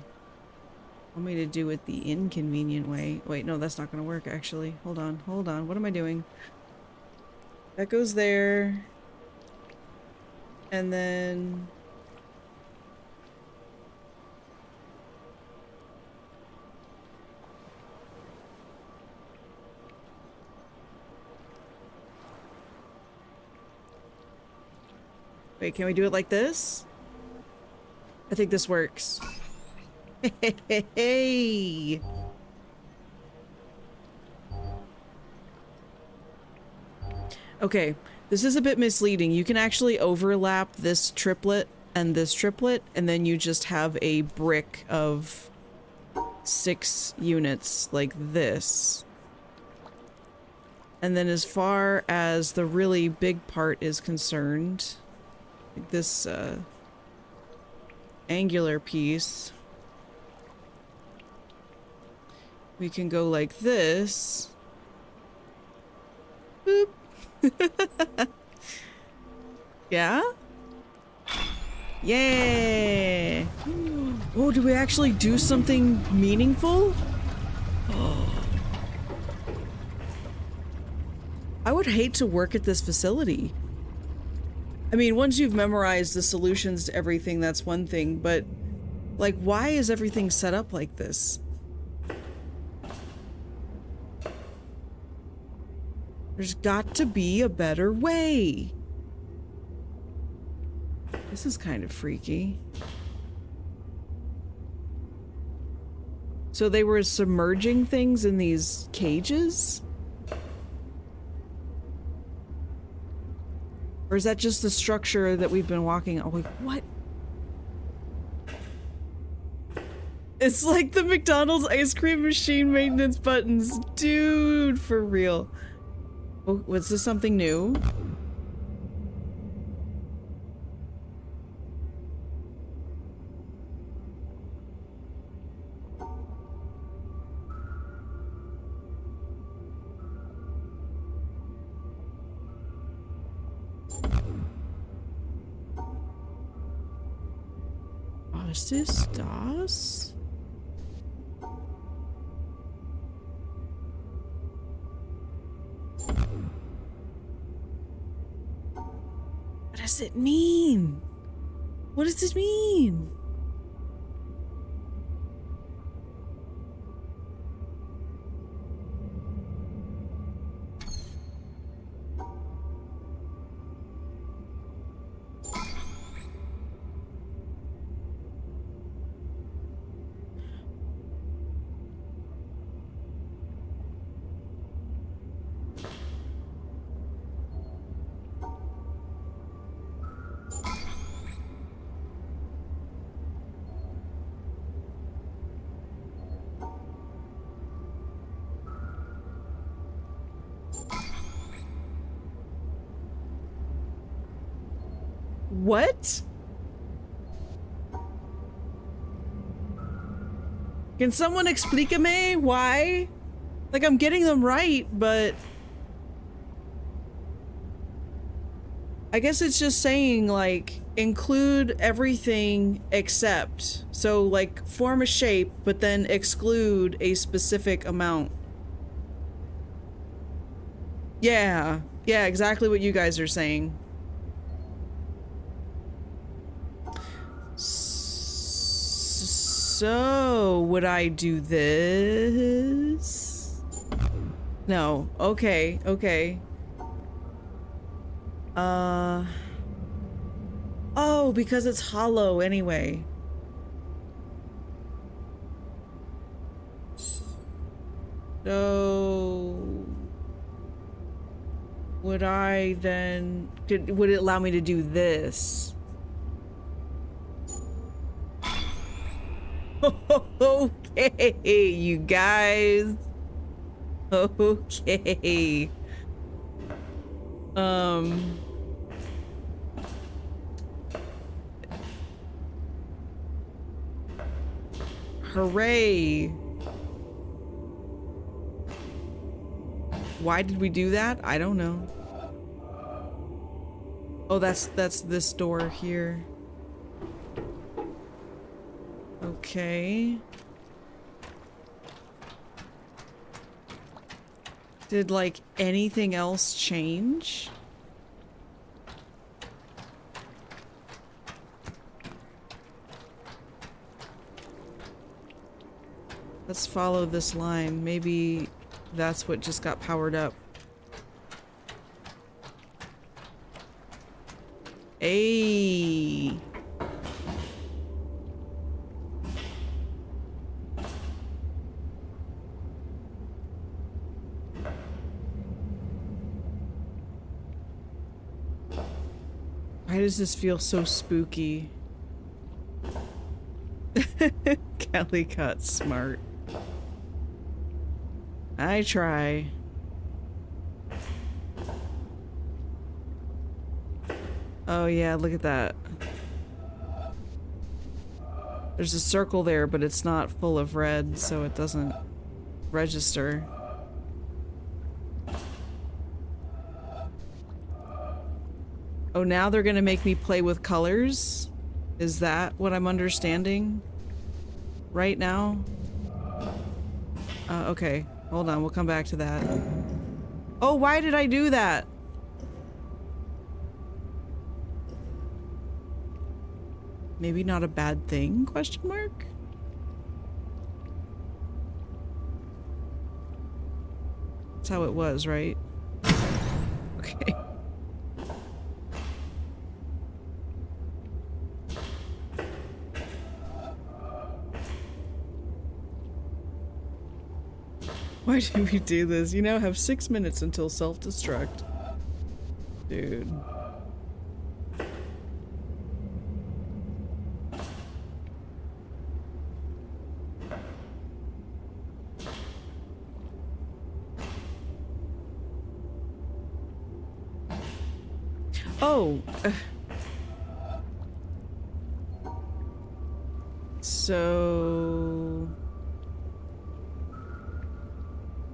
Want me to do it the inconvenient way. Wait, no, that's not gonna work, actually. Hold on, hold on. What am I doing? That goes there. And then... Wait, can we do it like this? I think this works. Hey! Okay, this is a bit misleading. You can actually overlap this triplet, and then you just have a brick of 6 units like this. And then as far as the really big part is concerned, like this angular piece, we can go like this. Boop. Yeah? Yeah! Oh, do we actually do something meaningful? I would hate to work at this facility. I mean, once you've memorized the solutions to everything, that's one thing, but like, why is everything set up like this? There's got to be a better way. This is kind of freaky. So they were submerging things in these cages? Or is that just the structure that we've been walking on? Like, what? It's like the McDonald's ice cream machine maintenance buttons. Dude, for real. Oh, was this something new? Was this das? What does it mean? What does this mean? What? Can someone explica me why? Like, I'm getting them right, but I guess it's just saying, like, include everything except. So, like, form a shape, but then exclude a specific amount. Yeah. Yeah, exactly what you guys are saying. So, would I do this? No. Okay, okay. Oh, because it's hollow anyway. So, would I then... would it allow me to do this? Okay, you guys. Okay. Hooray. Why did we do that? I don't know. Oh, that's this door here. Okay. Did, like, anything else change? Let's follow this line. Maybe that's what just got powered up. Ayy. Why does this feel so spooky? Cali got smart. I try. Oh yeah, look at that. There's a circle there, but it's not full of red, so it doesn't register. Oh, now they're gonna make me play with colors? Is that what I'm understanding right now? Okay. Hold on, we'll come back to that. Oh, why did I do that? Maybe not a bad thing? Question mark? That's how it was, right? Okay. Why did we do this? You now have 6 minutes until self-destruct. Dude. Oh. So...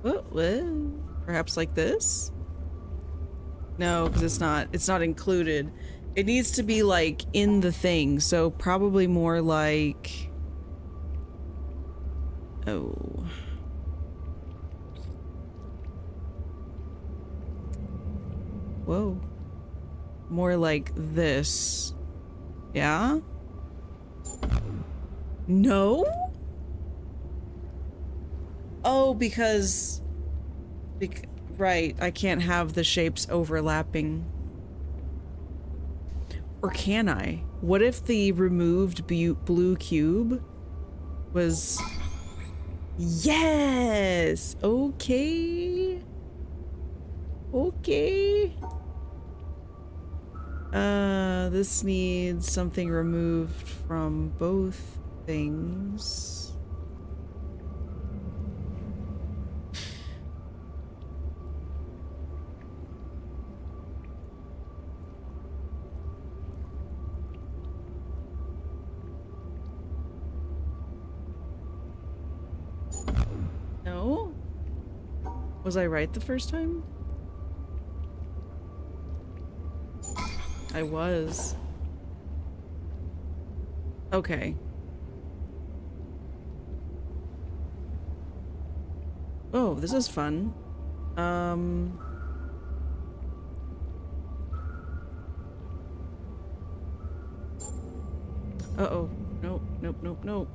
What? Perhaps like this? No, because it's not included. It needs to be like in the thing, so probably more like... Oh. Whoa. More like this. Yeah? No? Oh, because... right, I can't have the shapes overlapping. Or can I? What if the removed blue cube was... Yes! Okay. Okay. This needs something removed from both things. No? Was I right the first time? I was. Okay. Oh, this is fun. Uh-oh. Nope, nope, nope, nope.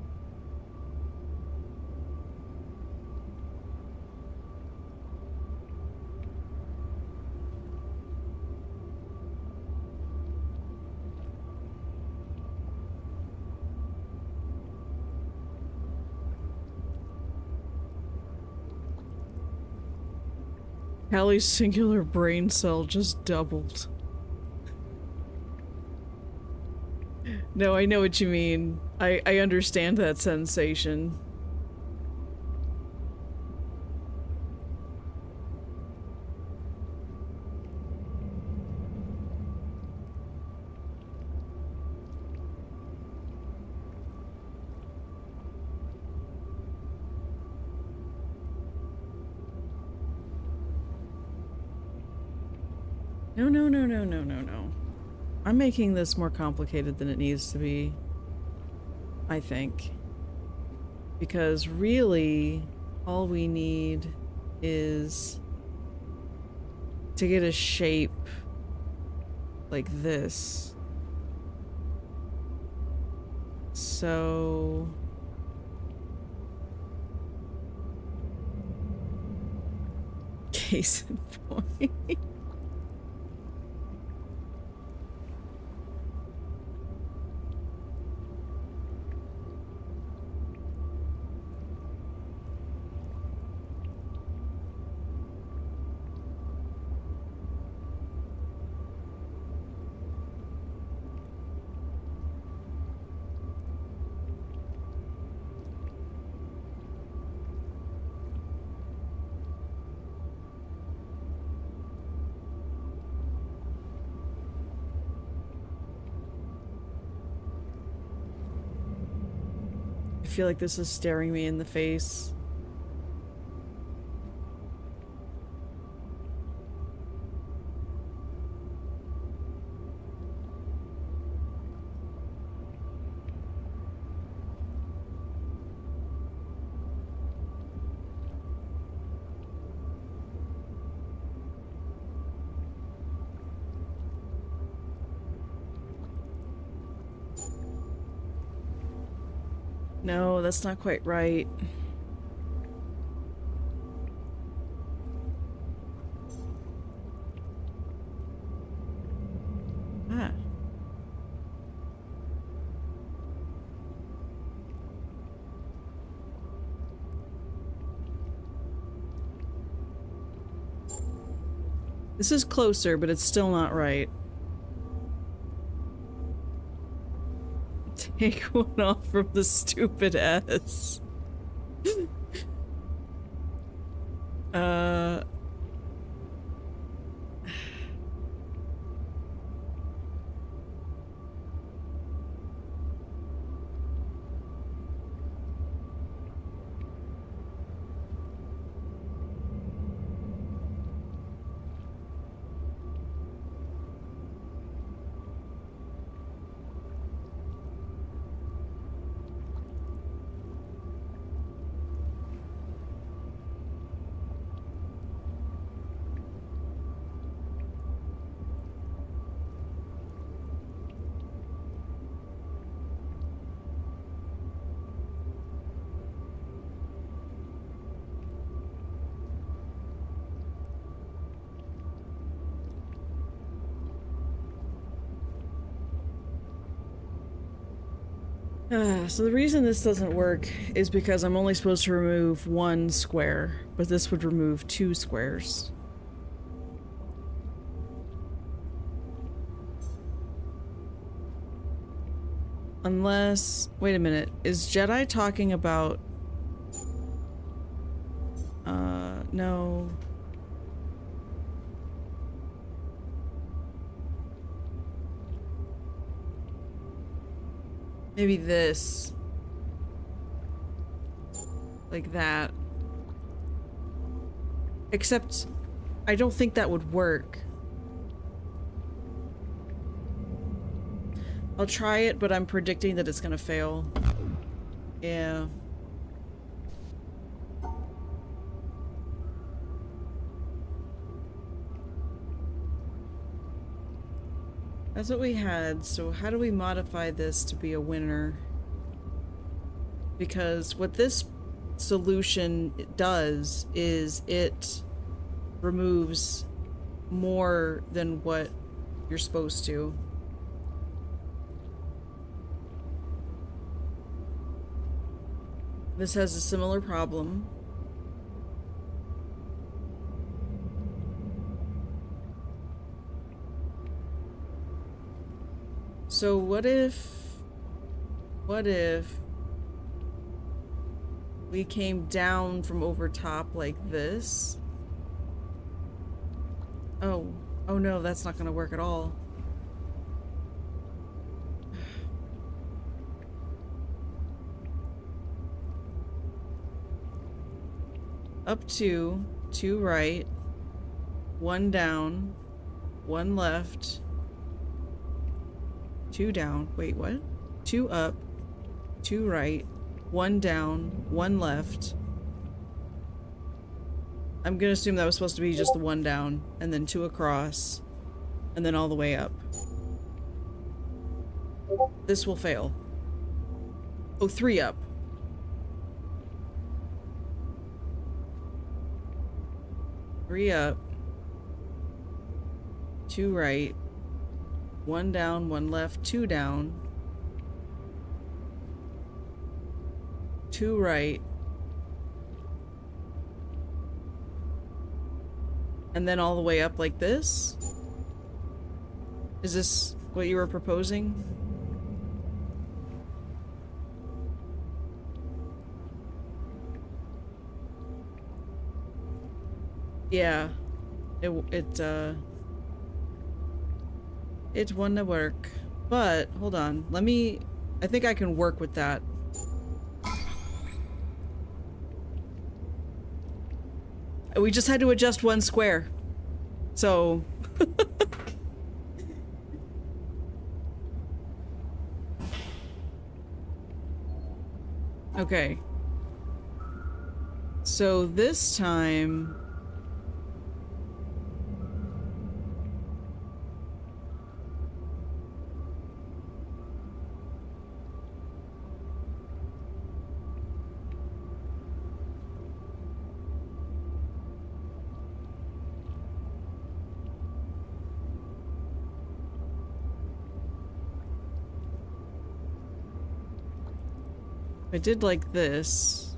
Cali's singular brain cell just doubled. No, I know what you mean. I understand that sensation. No, no, no, no, no, no, no. I'm making this more complicated than it needs to be, I think. Because really, all we need is to get a shape like this. So... Case in point. I feel like this is staring me in the face. No, that's not quite right. Ah. This is closer, but it's still not right. Take one off from the stupid S. So the reason this doesn't work is because I'm only supposed to remove one square, but this would remove 2 squares. Unless... wait a minute. Is Jedi talking about... no. Maybe this. Like that. Except, I don't think that would work. I'll try it, but I'm predicting that it's gonna fail. Yeah. That's what we had, so how do we modify this to be a winner? Because what this solution does is it removes more than what you're supposed to. This has a similar problem. So what if we came down from over top like this? Oh no, that's not gonna work at all. Up 2, 2 right, 1 down, 1 left, 2 down. Wait, what? 2 up, 2 right, 1 down, 1 left. I'm gonna assume that was supposed to be just the 1 down, and then 2 across, and then all the way up. This will fail. Oh, 3 up. Three up, 2 right, 1 down, 1 left, 2 down, 2 right, and then all the way up like this? Is this what you were proposing? Yeah, it wouldn't work. But hold on, I think I can work with that. We just had to adjust 1 square. So okay. So this time I did like this.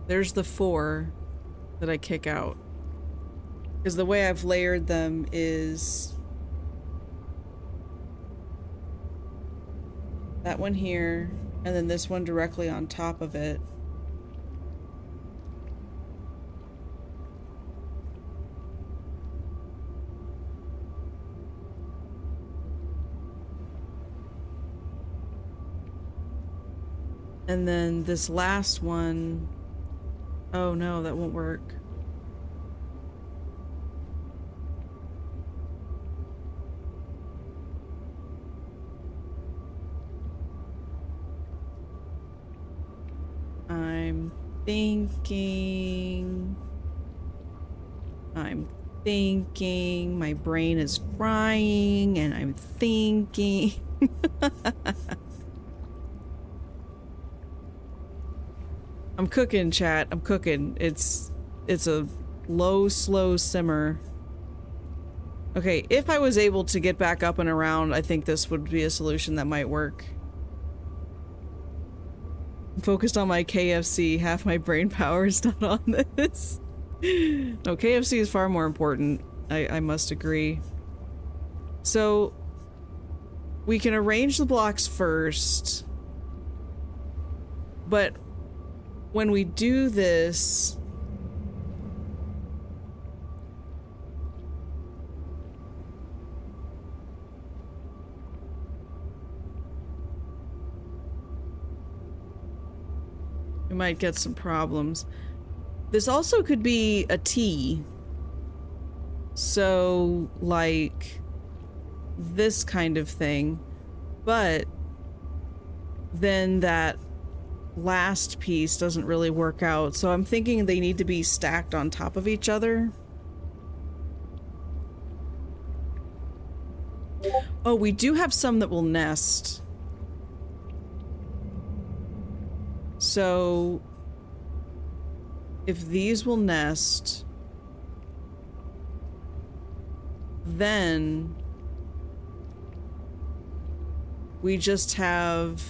There's the 4 that I kick out. Because the way I've layered them is that one here, and then this one directly on top of it. And then this last one, oh no, that won't work. I'm thinking, my brain is frying, and I'm thinking. I'm cooking, chat. I'm cooking. It's a low, slow simmer. Okay, if I was able to get back up and around, I think this would be a solution that might work. I'm focused on my KFC, half my brain power is not on this. No, KFC is far more important. I must agree. So, we can arrange the blocks first, but when we do this, we might get some problems. This also could be a T. So, like, this kind of thing. But then that last piece doesn't really work out. So I'm thinking they need to be stacked on top of each other. Oh, we do have some that will nest. So if these will nest, then we just have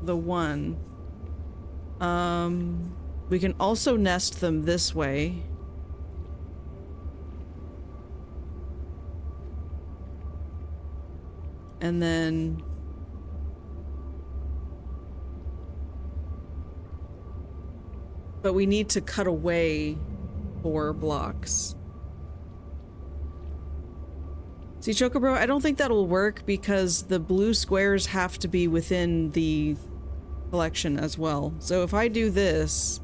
the one. We can also nest them this way. And then but we need to cut away 4 blocks. See, Chocobro, I don't think that'll work because the blue squares have to be within the collection as well. So if I do this,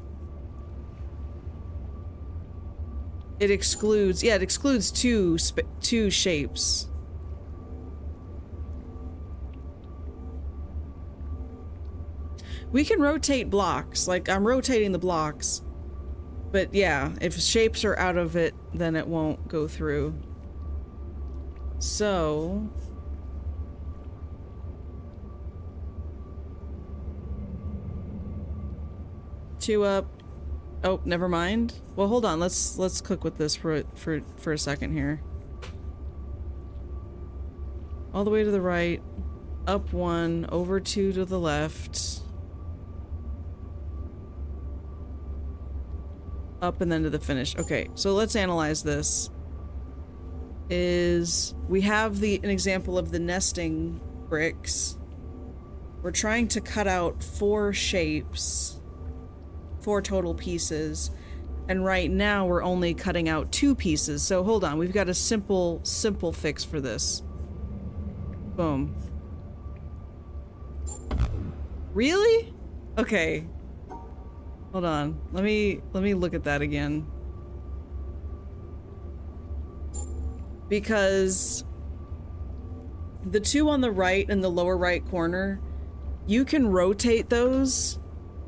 it excludes, yeah, it excludes two shapes. We can rotate blocks, like I'm rotating the blocks, but yeah, if shapes are out of it, then it won't go through. So, two up. Oh, never mind. Well, hold on. Let's cook with this for a second here. All the way to the right, up 1, over 2 to the left, up and then to the finish. Okay, so let's analyze this. We have an example of the nesting bricks. We're trying to cut out 4 shapes, 4 total pieces, and right now we're only cutting out 2 pieces. So hold on, we've got a simple fix for this. Boom. Really? Okay. Hold on. Let me look at that again. Because the 2 on the right in the lower right corner, you can rotate those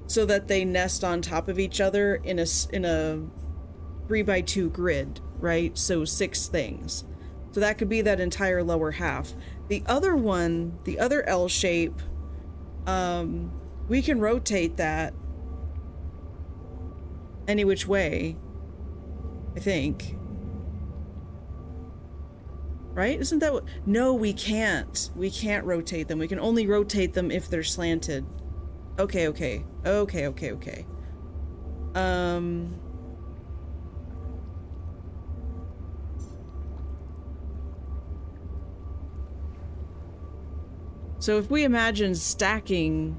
so that they nest on top of each other in a 3x2 grid, right? So 6 things. So that could be that entire lower half. The other one, the other L shape, we can rotate that any which way, I think. Right? Isn't that what? No, we can't. We can't rotate them. We can only rotate them if they're slanted. Okay, okay. Okay, okay, okay. So if we imagine stacking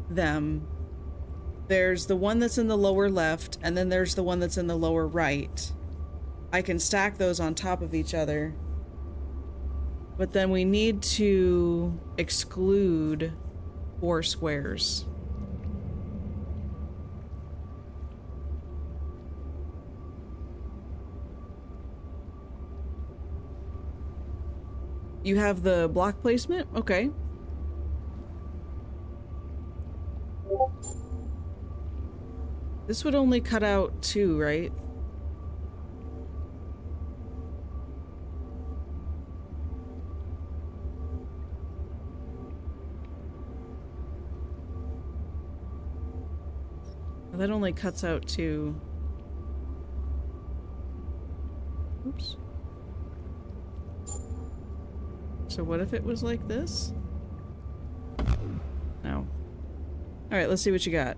them, there's the one that's in the lower left, and then there's the one that's in the lower right. I can stack those on top of each other. But then we need to exclude 4 squares. You have the block placement? Okay. This would only cut out 2, right? that only cuts out to... Oops. So what if it was like this? No. Alright, let's see what you got.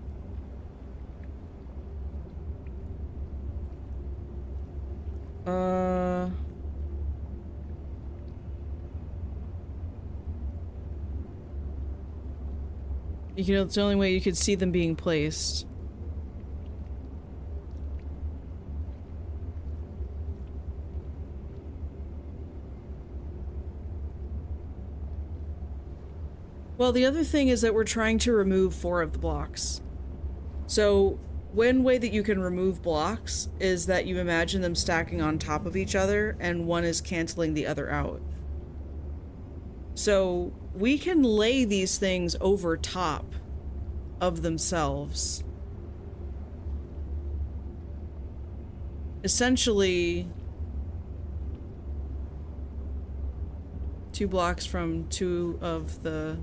You know, it's the only way you could see them being placed. Well, the other thing is that we're trying to remove 4 of the blocks. So, one way that you can remove blocks is that you imagine them stacking on top of each other and one is canceling the other out. So, we can lay these things over top of themselves. Essentially, 2 blocks from 2 of the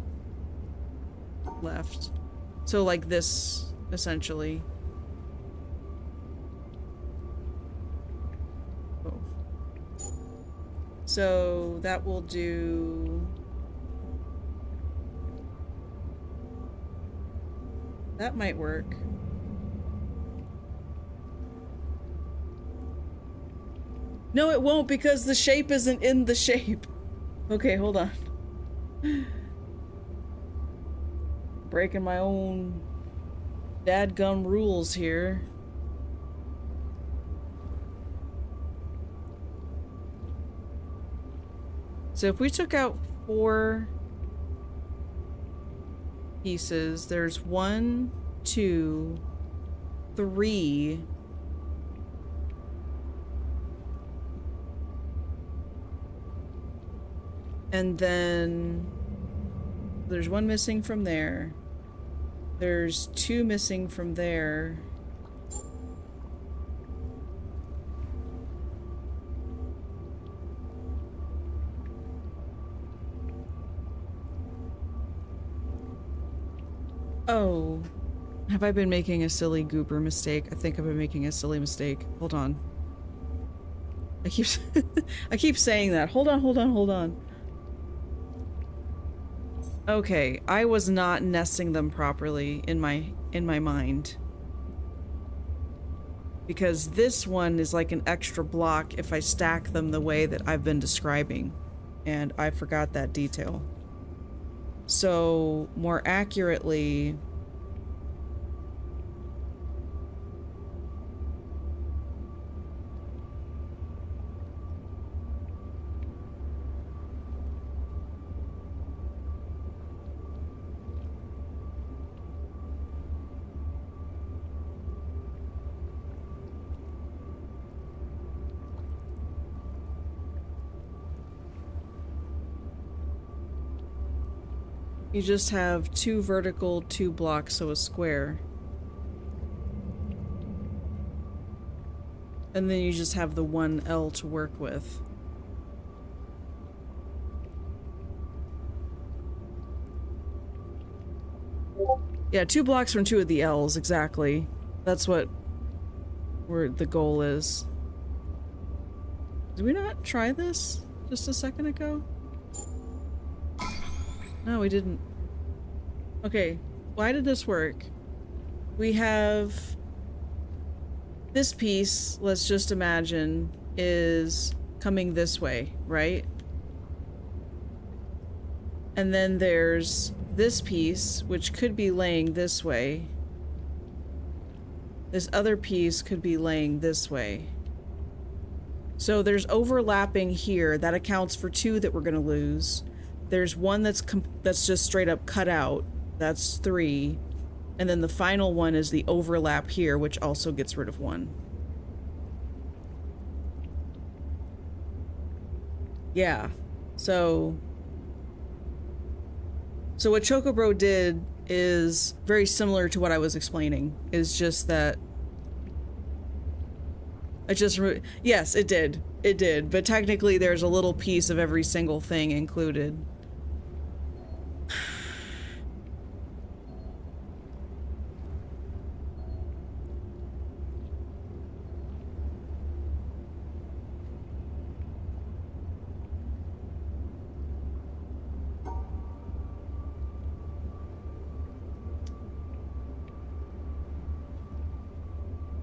left. So like this, essentially. Oh. So that will do... That might work. No, it won't because the shape isn't in the shape. Okay, hold on. Breaking my own dadgum rules here. So if we took out 4 pieces, there's 1, 2, 3. And then there's 1 missing from there. There's 2 missing from there. Oh, have I been making a silly goober mistake? I think I've been making a silly mistake. Hold on. I keep I keep saying that. Hold on. Okay, I was not nesting them properly in my mind. Because this one is like an extra block if I stack them the way that I've been describing. And I forgot that detail. So, more accurately... You just have 2 vertical, 2 blocks, so a square. And then you just have the 1 L to work with. Yeah, 2 blocks from 2 of the L's, exactly. That's what the goal is. Did we not try this just a second ago? No, we didn't. Okay, why did this work? We have this piece, let's just imagine, is coming this way, right? And then there's this piece, which could be laying this way. This other piece could be laying this way. So there's overlapping here. That accounts for 2 that we're gonna lose. There's 1 that's just straight up cut out. That's 3. And then the final one is the overlap here, which also gets rid of 1. Yeah. So what Chocobro did is very similar to what I was explaining. Is just that it just yes, it did. It did. But technically there's a little piece of every single thing included.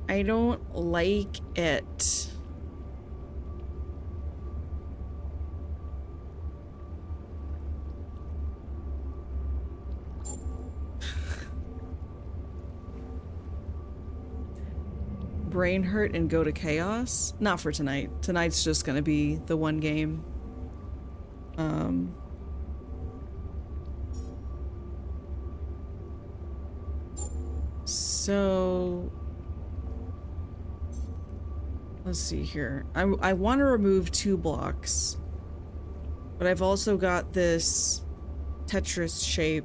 I don't like it. Brain hurt and go to chaos? Not for tonight. Tonight's just gonna be the one game. So let's see here. I want to remove 2 blocks, but I've also got this Tetris shape.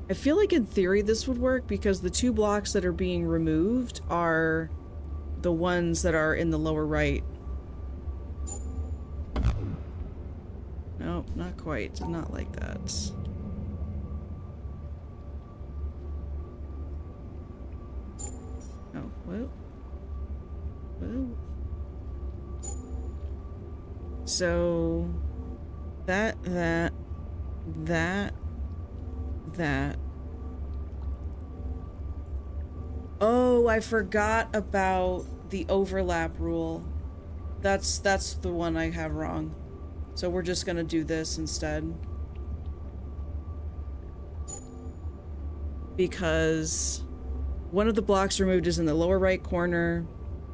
I feel like in theory this would work because the 2 blocks that are being removed are the ones that are in the lower right. Nope, not quite. Did not like that. Oh, whoa. Whoa. So that. Oh, I forgot about the overlap rule. That's the one I have wrong. So we're just gonna do this instead. Because one of the blocks removed is in the lower right corner,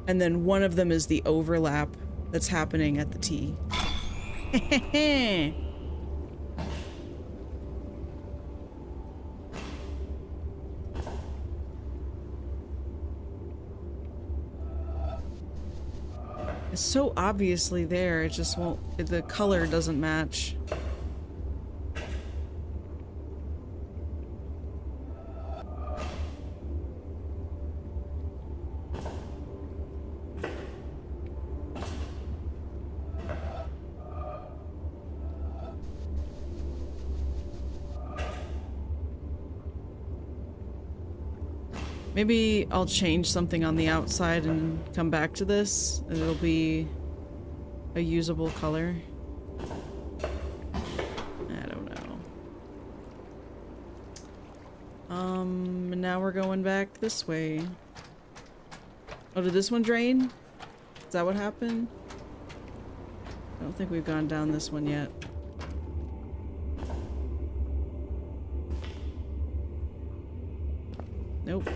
and then one of them is the overlap that's happening at the T. It's so obviously there, it just won't, the color doesn't match. Maybe I'll change something on the outside and come back to this, and it'll be a usable color. I don't know. And now we're going back this way. Oh, did this one drain? Is that what happened? I don't think we've gone down this one yet. Nope.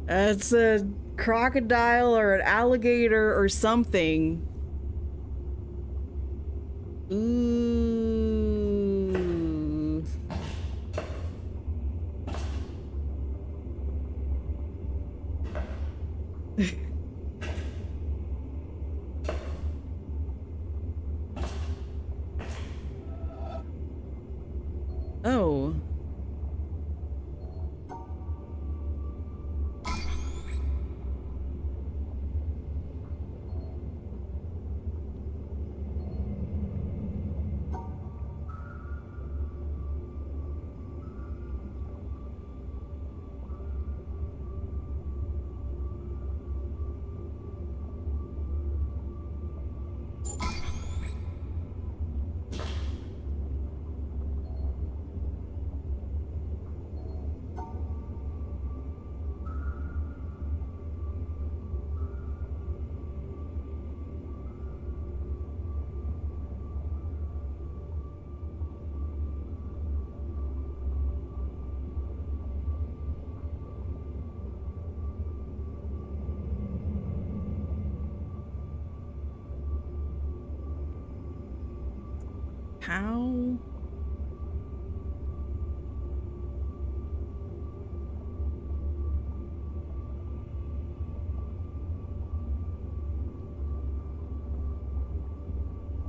It's a crocodile or an alligator or something. Ooh. Oh. How?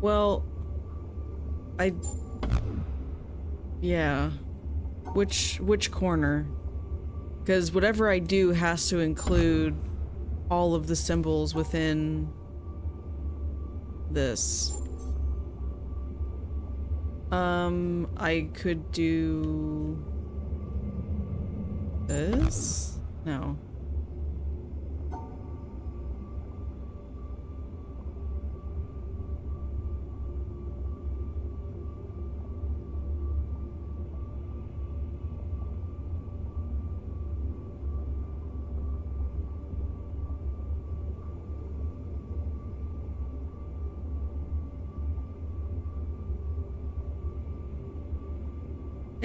Well, yeah. Which corner? Because whatever I do has to include all of the symbols within this. I could do this? No.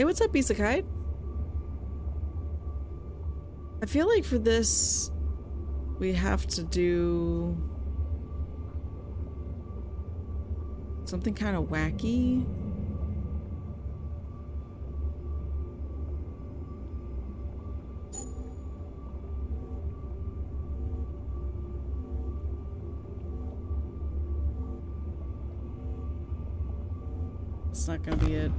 Hey, what's up, Isekai? I feel like for this, we have to do something kind of wacky. It's not gonna be it.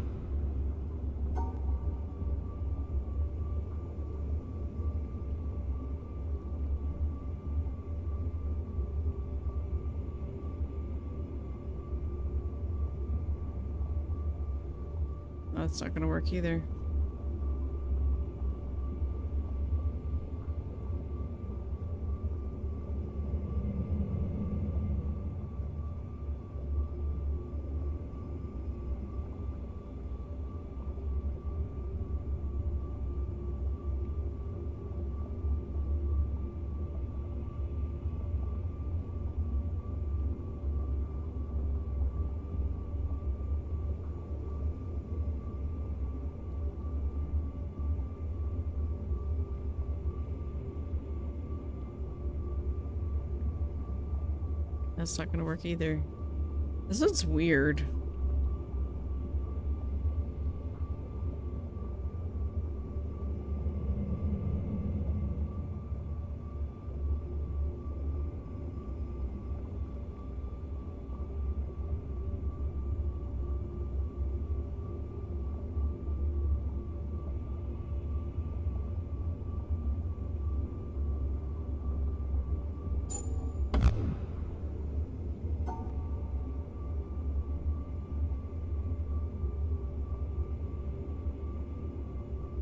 That's not gonna work either. That's not gonna work either. This looks weird.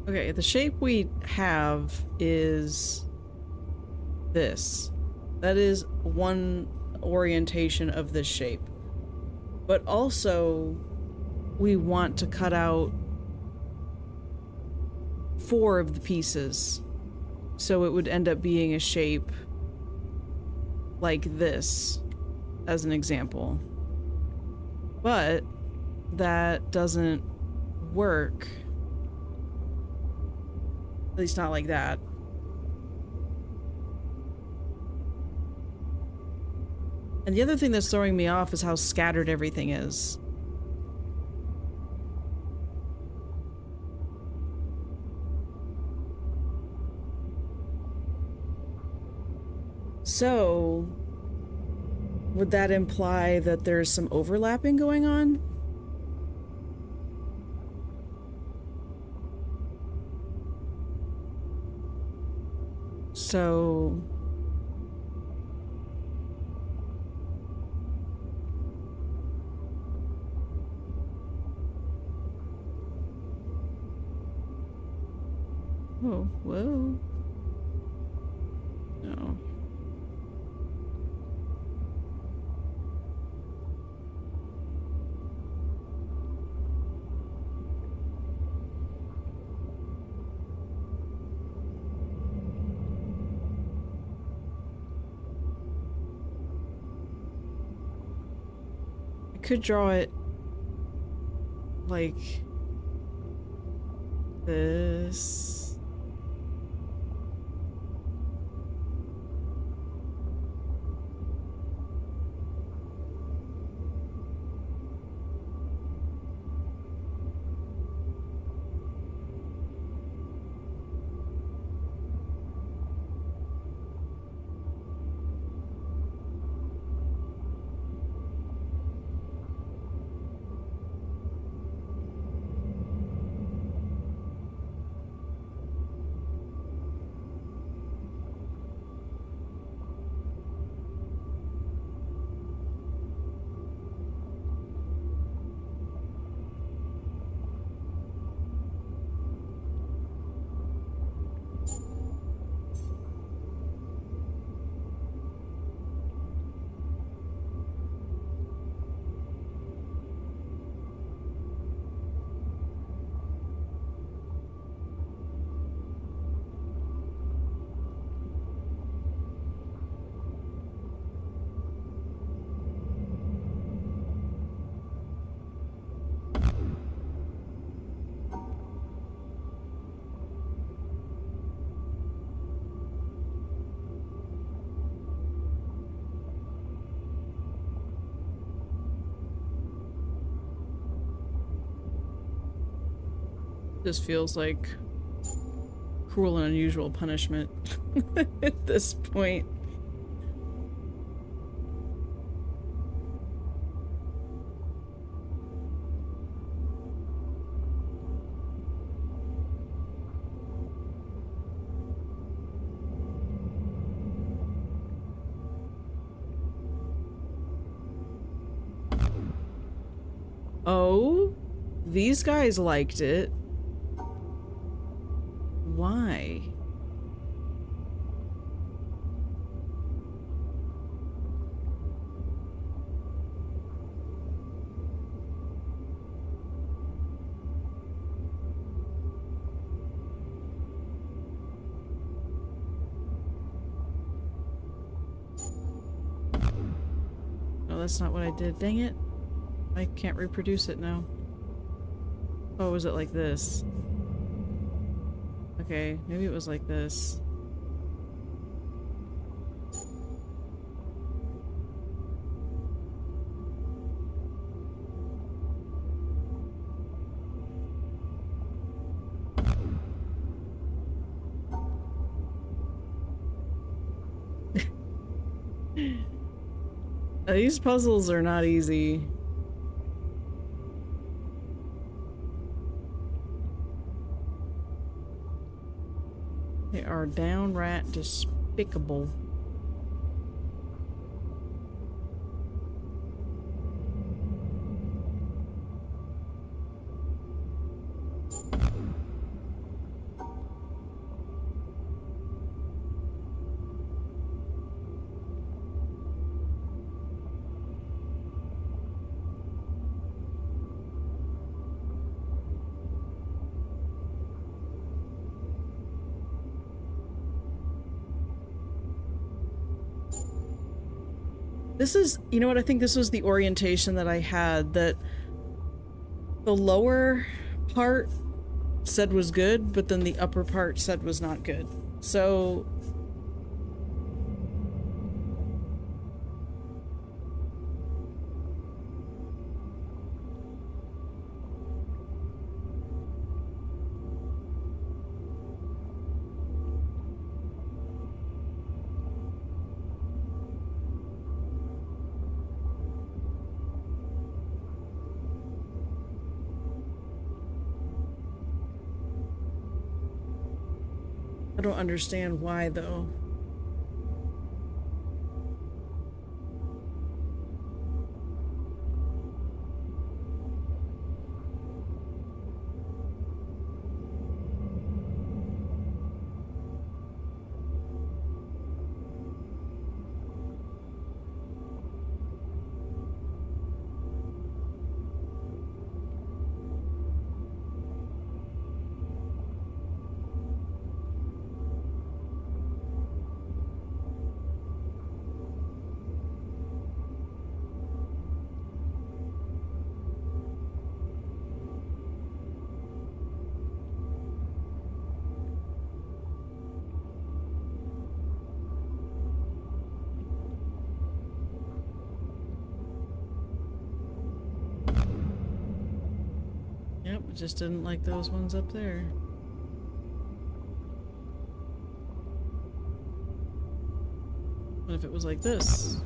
Okay, the shape we have is this. That is one orientation of this shape. But also, we want to cut out 4 of the pieces. So it would end up being a shape like this, as an example. But that doesn't work. At least not like that. And the other thing that's throwing me off is how scattered everything is. So, would that imply that there's some overlapping going on? So... Oh, whoa. No. I could draw it like this. This feels like cruel and unusual punishment at this point. Oh, these guys liked it. Why? No, that's not what I did. Dang it. I can't reproduce it now. Oh, was it like this? Okay, maybe it was like this. These puzzles are not easy. They are downright despicable. This is, you know what, I think this was the orientation that I had, that the lower part said was good, but then the upper part said was not good. So I don't understand why, though. Yep, just didn't like those ones up there. What if it was like this?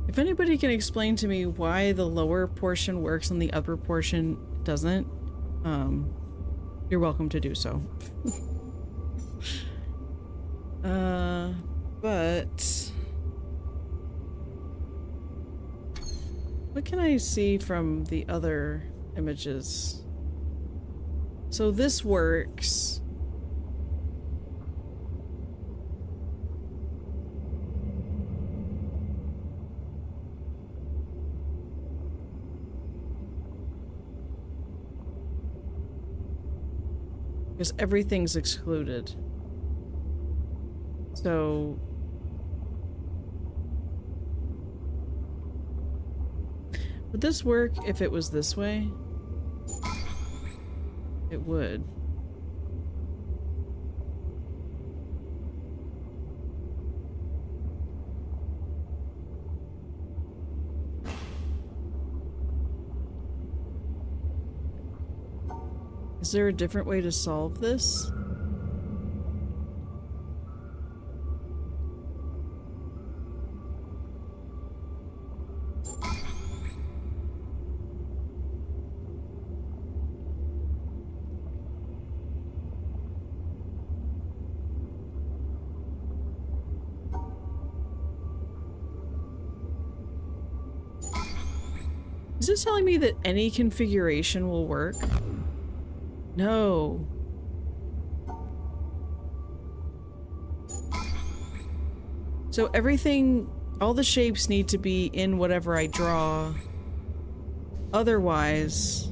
If anybody can explain to me why the lower portion works and the upper portion doesn't, you're welcome to do so. But what can I see from the other images? So this works. Because everything's excluded. So... would this work if it was this way? It would. Is there a different way to solve this? Is this telling me that any configuration will work? No. So everything, all the shapes need to be in whatever I draw. Otherwise,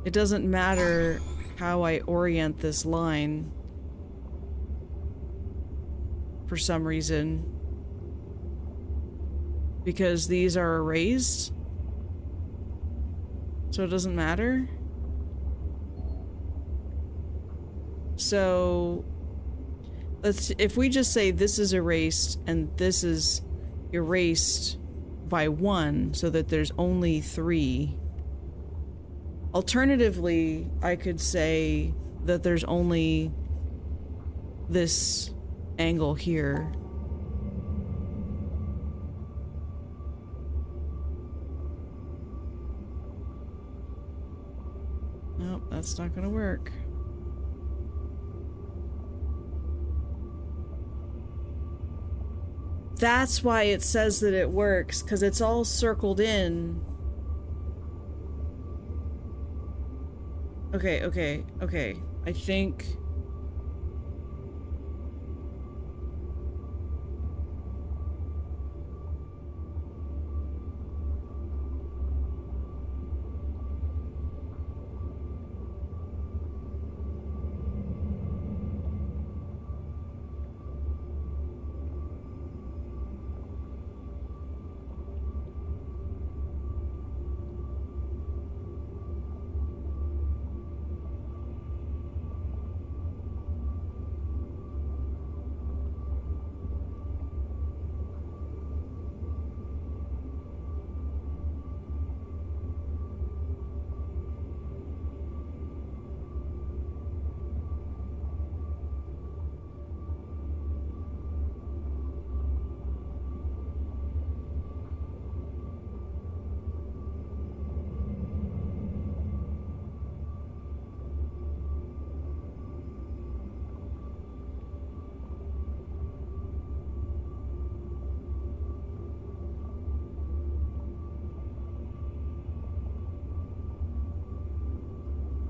it doesn't matter how I orient this line for some reason. Because these are erased. So it doesn't matter. So if we just say this is erased and this is erased by 1 so that there's only 3. Alternatively, I could say that there's only this angle here. Nope, that's not gonna work. That's why it says that it works, because it's all circled in. Okay. I think...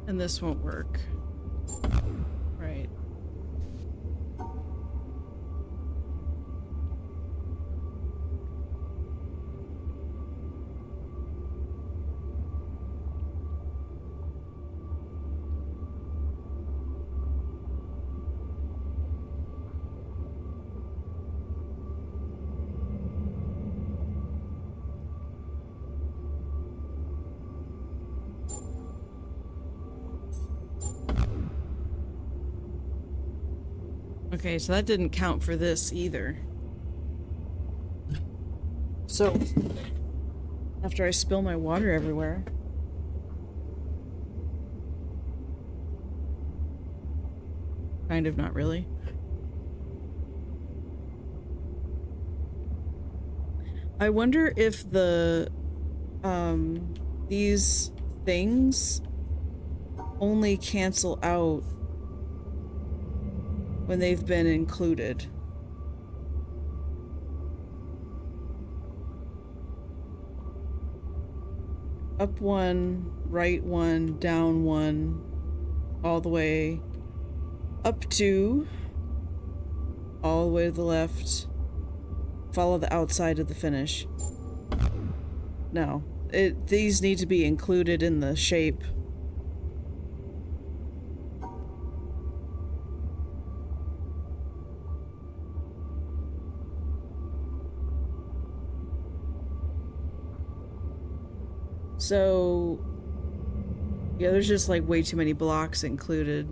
and this won't work. Right. Okay, so that didn't count for this either. So, after I spill my water everywhere... Kind of, not really. I wonder if the, these things only cancel out when they've been included. Up 1, right 1, down 1, all the way up 2, all the way to the left, follow the outside of the finish. No, these need to be included in the shape. So, yeah, there's just like way too many blocks included.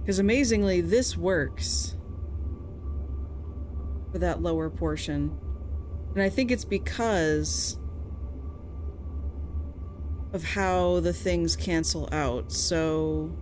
Because amazingly, this works for that lower portion. And I think it's because of how the things cancel out. So,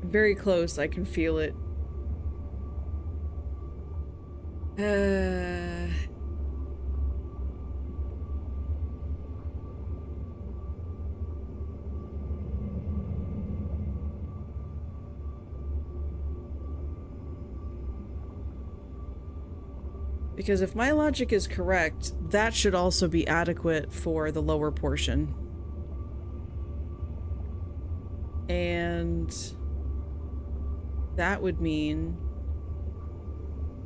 very close, I can feel it. Because if my logic is correct, that should also be adequate for the lower portion. And that would mean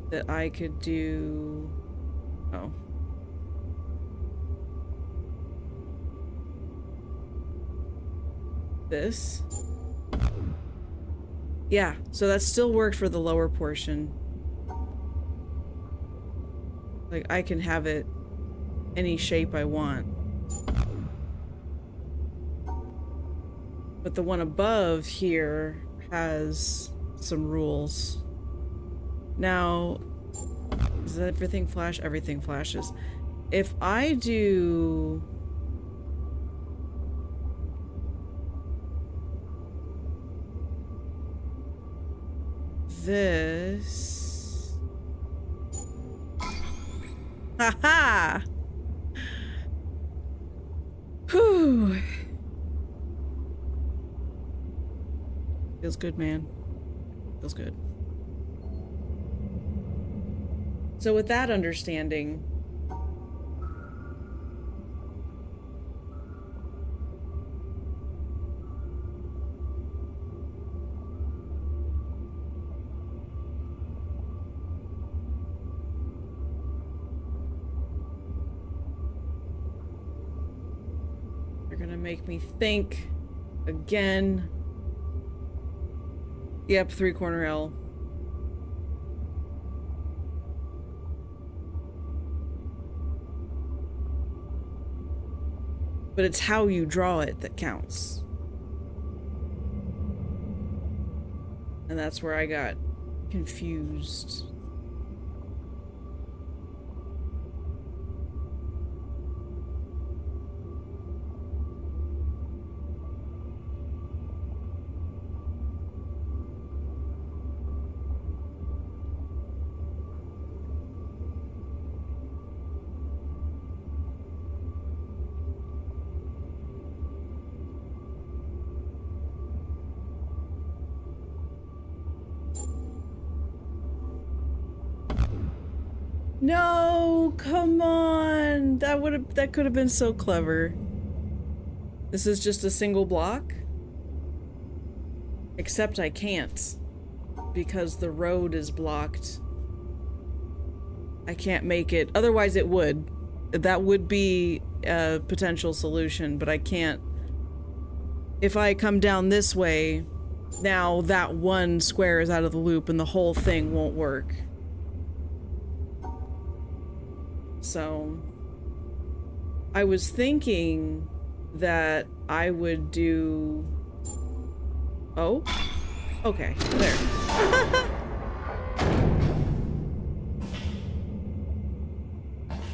that I could do... Oh. This. Yeah, so that still worked for the lower portion. Like, I can have it any shape I want. But the one above here has some rules. Now, does everything flash? Everything flashes. If I do... this... Haha! Whew. Feels good, man. Feels good. So with that understanding, you're gonna make me think again. Yep, 3-corner L. But it's how you draw it that counts. And that's where I got confused. No, come on. That could have been so clever. This is just a single block? Except I can't. Because the road is blocked. I can't make it. Otherwise it would. That would be a potential solution, but I can't. If I come down this way, now that one square is out of the loop and the whole thing won't work. So, I was thinking that I would do... Oh? Okay, there.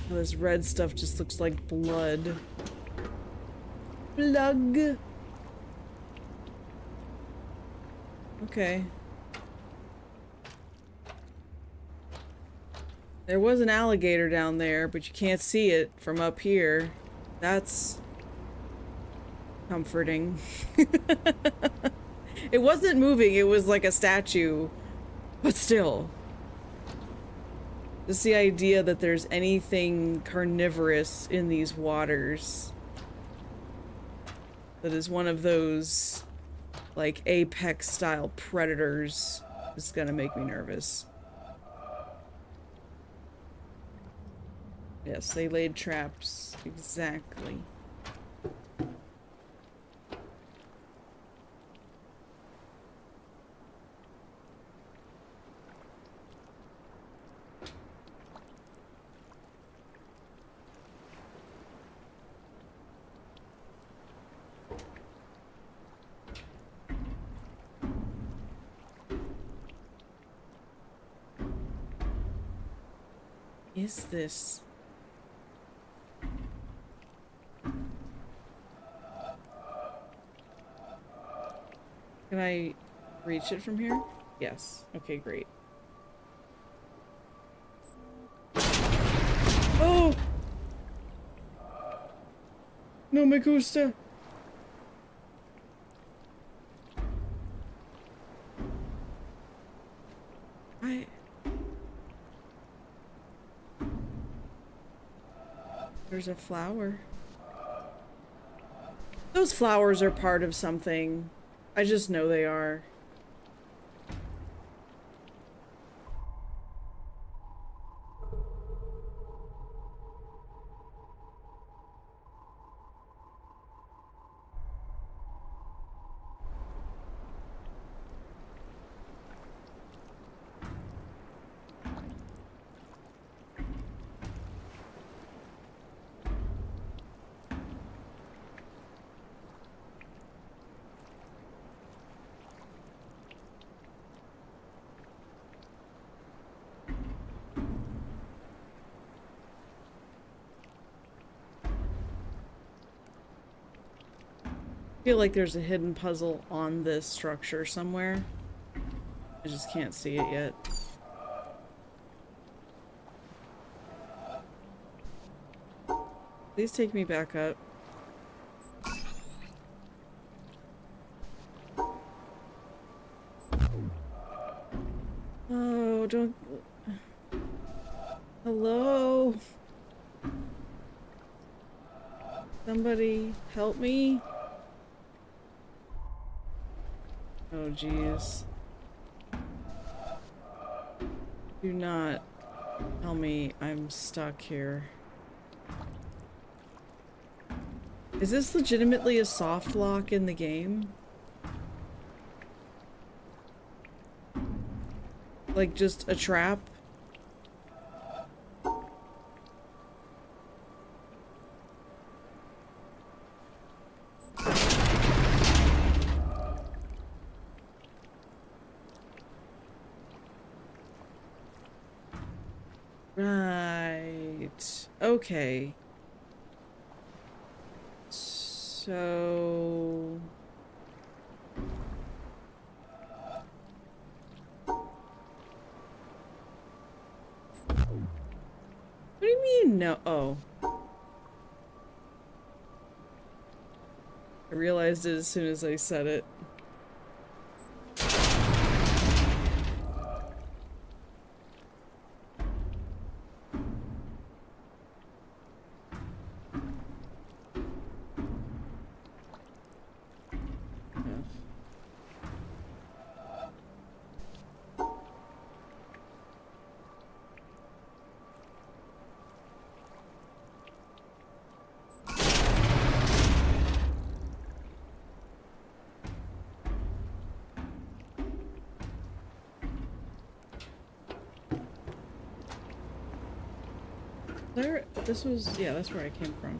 This red stuff just looks like blood. Plug. Okay. There was an alligator down there, but you can't see it from up here. That's comforting. It wasn't moving, it was like a statue, but still. Just the idea that there's anything carnivorous in these waters that is one of those, like, apex-style predators is gonna make me nervous. Yes, they laid traps. Exactly. Is this? Can I reach it from here? Yes. Okay, great. Oh! No me gusta. There's a flower. Those flowers are part of something. I just know they are. I feel like there's a hidden puzzle on this structure somewhere. I just can't see it yet. Please take me back up. Oh, don't... Hello? Somebody help me? Oh, jeez. Do not tell me I'm stuck here. Is this legitimately a soft lock in the game? Like just a trap? Right. Okay. So... What do you mean no? Oh. I realized it as soon as I said it. There, this was, yeah, that's where I came from.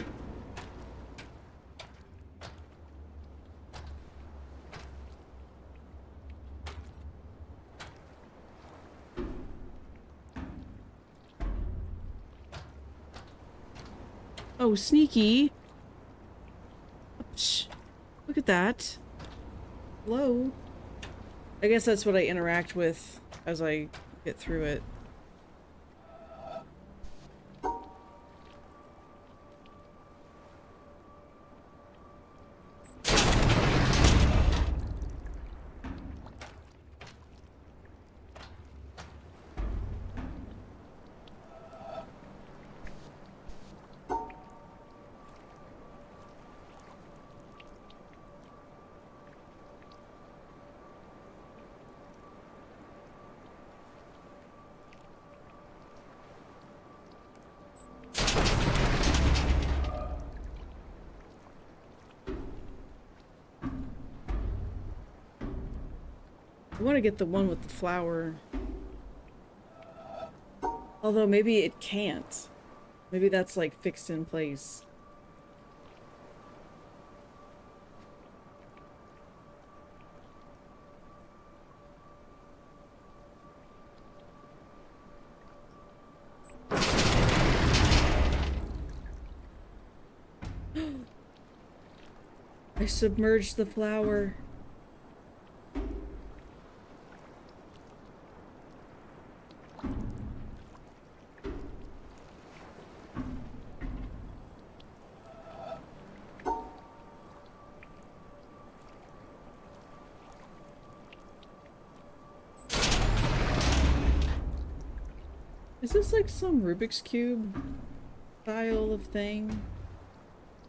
Oh, sneaky. Shh. Look at that. Hello. I guess that's what I interact with as I get through it. I want to get the one with the flower. Although maybe it can't. Maybe that's like fixed in place. I submerged the flower. Is this like some Rubik's Cube style of thing?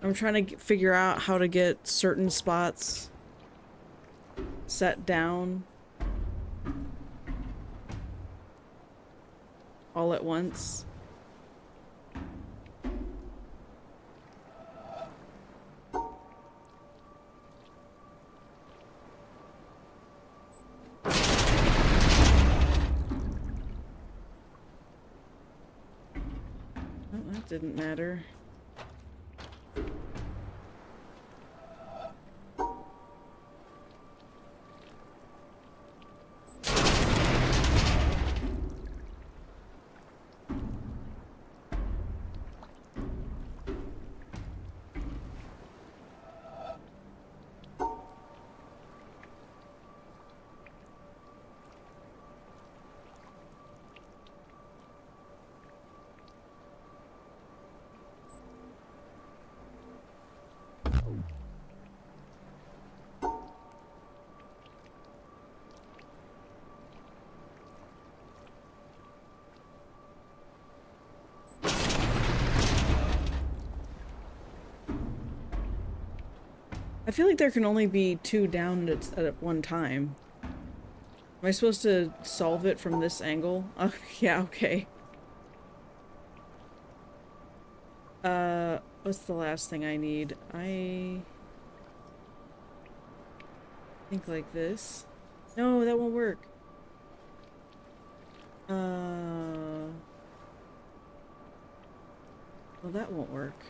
I'm trying to figure out how to get certain spots set down all at once. Oh, that didn't matter. I feel like there can only be 2 down at one time. Am I supposed to solve it from this angle? Oh, yeah, okay. What's the last thing I need? I think like this. No, that won't work. Well, that won't work.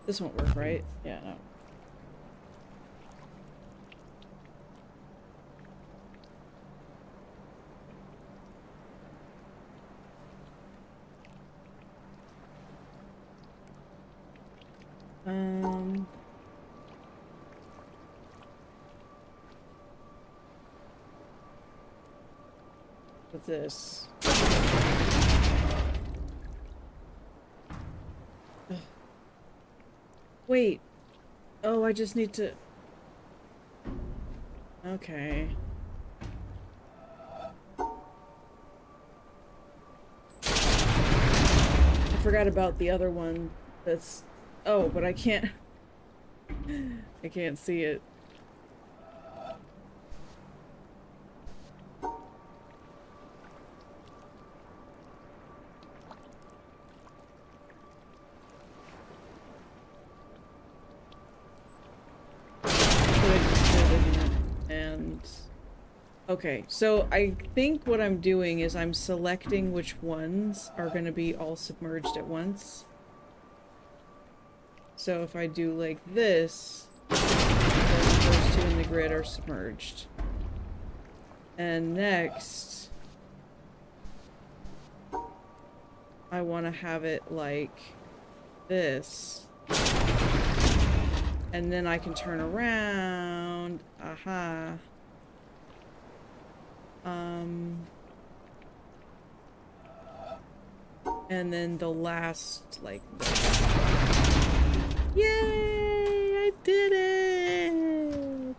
This won't work, right? Yeah, no. What's this? Ugh. Wait. Oh, I just need to... Okay. I forgot about the other one that's... Oh, but I can't... I can't see it. Okay, so I think what I'm doing is I'm selecting which ones are going to be all submerged at once. So if I do like this, then the first 2 in the grid are submerged. And next, I want to have it like this. And then I can turn around. Aha. And then the last, like this. Yay! I did it!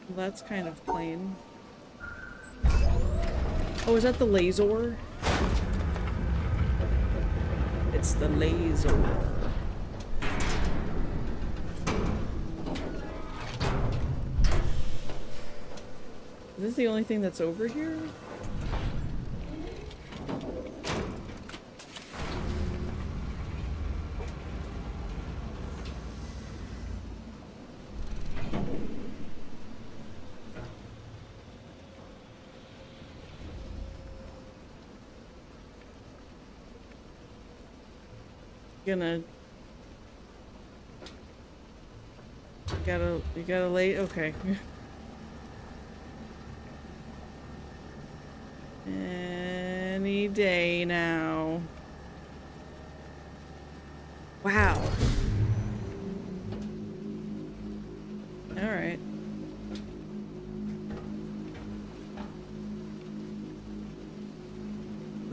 Well, that's kind of plain. Oh, is that the laser? It's the laser. this the only thing that's over here? Gonna you gotta lay okay. Any day now. Wow. All right.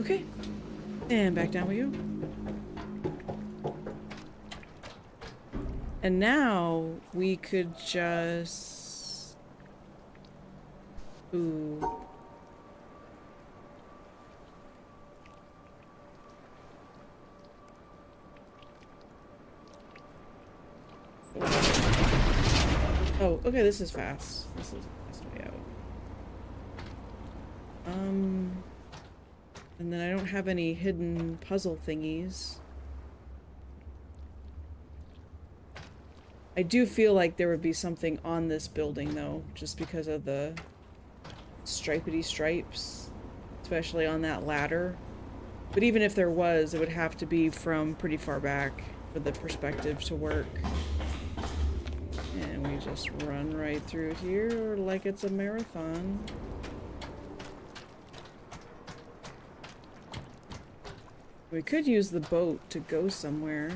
Okay. And back down we go. And now we could just... Ooh. Oh, okay, this is fast. This is fast way out. And then I don't have any hidden puzzle thingies. I do feel like there would be something on this building, though, just because of the stripedy stripes, especially on that ladder. But even if there was, it would have to be from pretty far back for the perspective to work. And we just run right through here like it's a marathon. We could use the boat to go somewhere.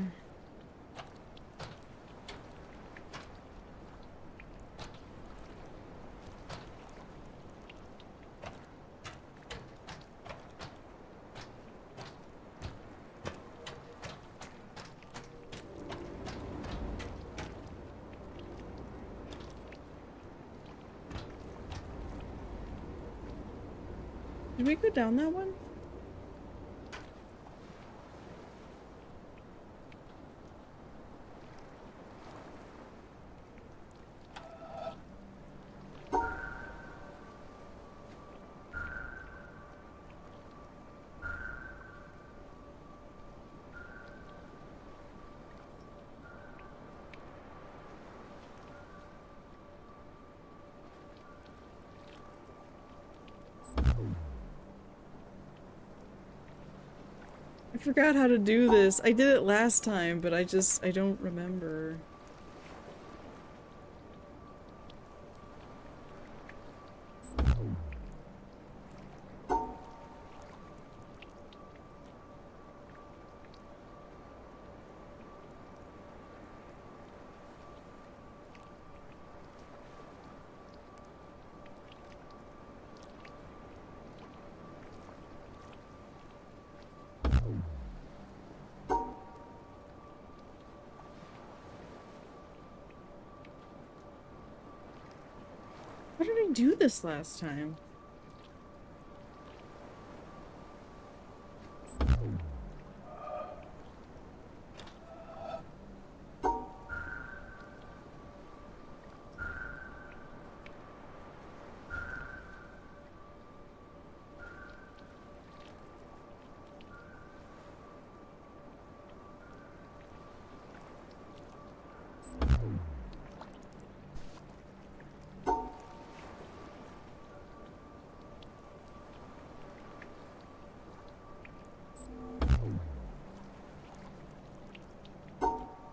Did we go down that one? I forgot how to do this. I did it last time, but I don't remember. Why did I do this last time?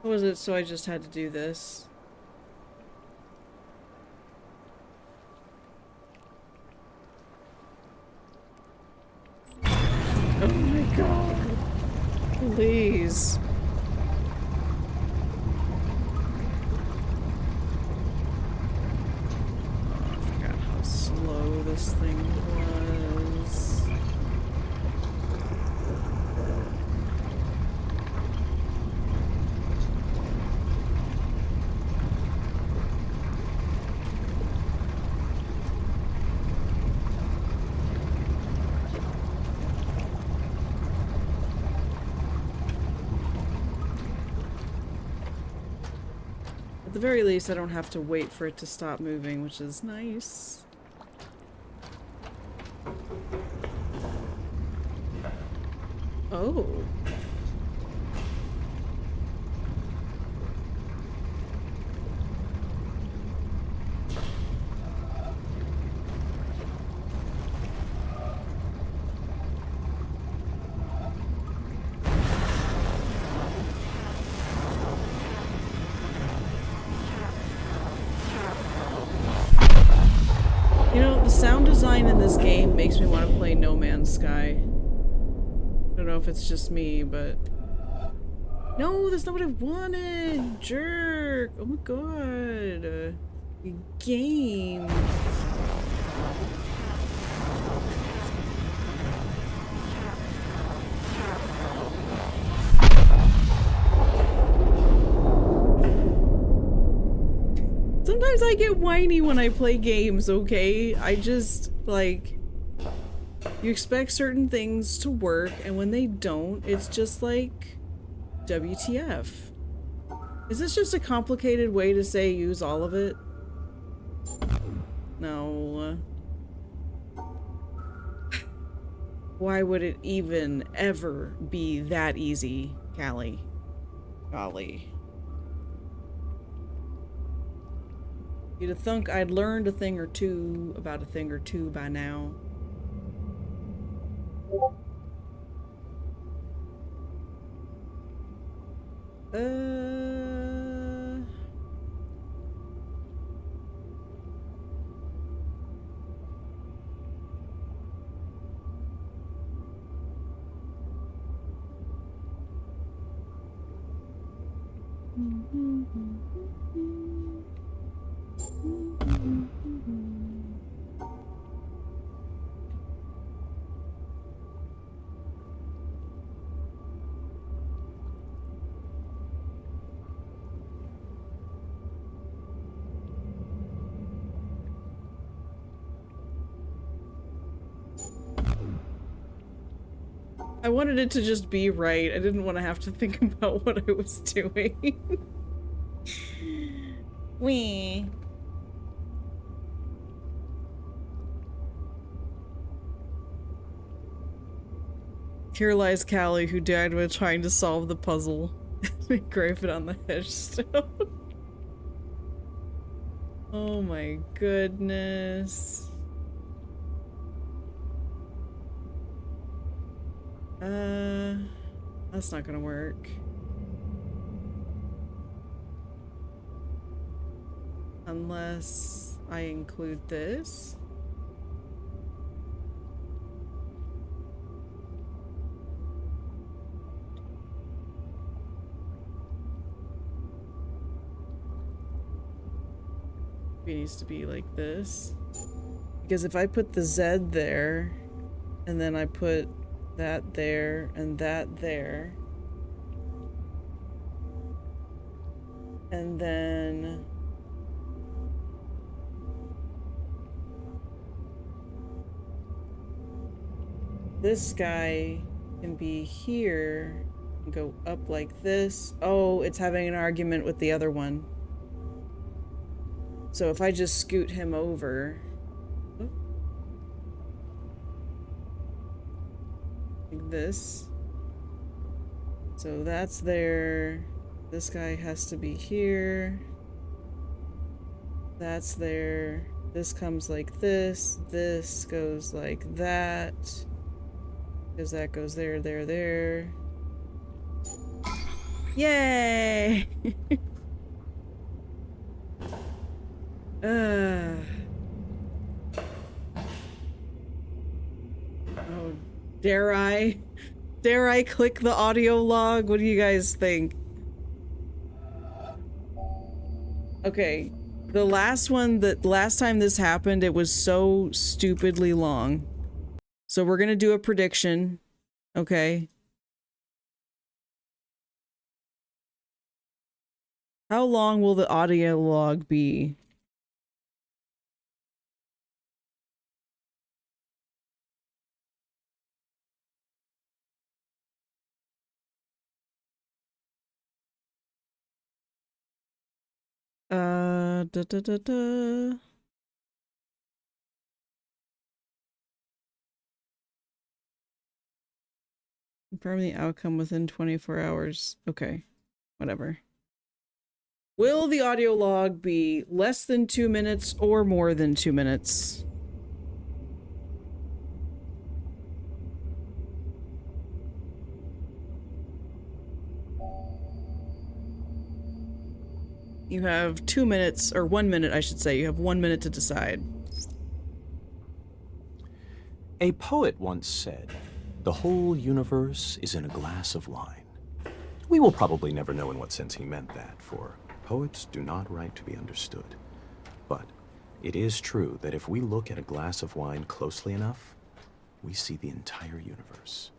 What was it? So I just had to do this. Oh my god. Please. Oh, I forgot how slow this thing was. At the very least, I don't have to wait for it to stop moving, which is nice. Oh. You know, the sound design in this game makes me want to play No Man's Sky. I don't know if it's just me, but... No, that's not what I wanted! You jerk! Oh my god! You game! Sometimes I get whiny when I play games, okay? I just, like... You expect certain things to work, and when they don't, it's just like... WTF. Is this just a complicated way to say use all of it? No. Why would it even ever be that easy, Cali? Golly. You'd have thunk I'd learned a thing or two about a thing or two by now. I wanted it to just be right. I didn't want to have to think about what I was doing. Wee. Here lies Callie, who died while trying to solve the puzzle. Engrave it on the headstone. Oh my goodness. That's not gonna work. Unless I include this. It needs to be like this. Because if I put the Z there, and then I put that there, and that there, and then this guy can be here and go up like this. Oh, it's having an argument with the other one. So if I just scoot him over, like this. So that's there. This guy has to be here. That's there. This comes like this. This goes like that. Because that goes there, there, there. Yay! Oh, dare I? Dare I click the audio log? What do you guys think? Okay, the last time this happened, it was so stupidly long. So we're gonna do a prediction, okay? How long will the audio log be? Da da da da. Confirm the outcome within 24 hours. Okay, whatever. Will the audio log be less than 2 minutes or more than 2 minutes? You have 2 minutes, or 1 minute, I should say. You have 1 minute to decide. A poet once said, "The whole universe is in a glass of wine." We will probably never know in what sense he meant that, for poets do not write to be understood. But it is true that if we look at a glass of wine closely enough, we see the entire universe.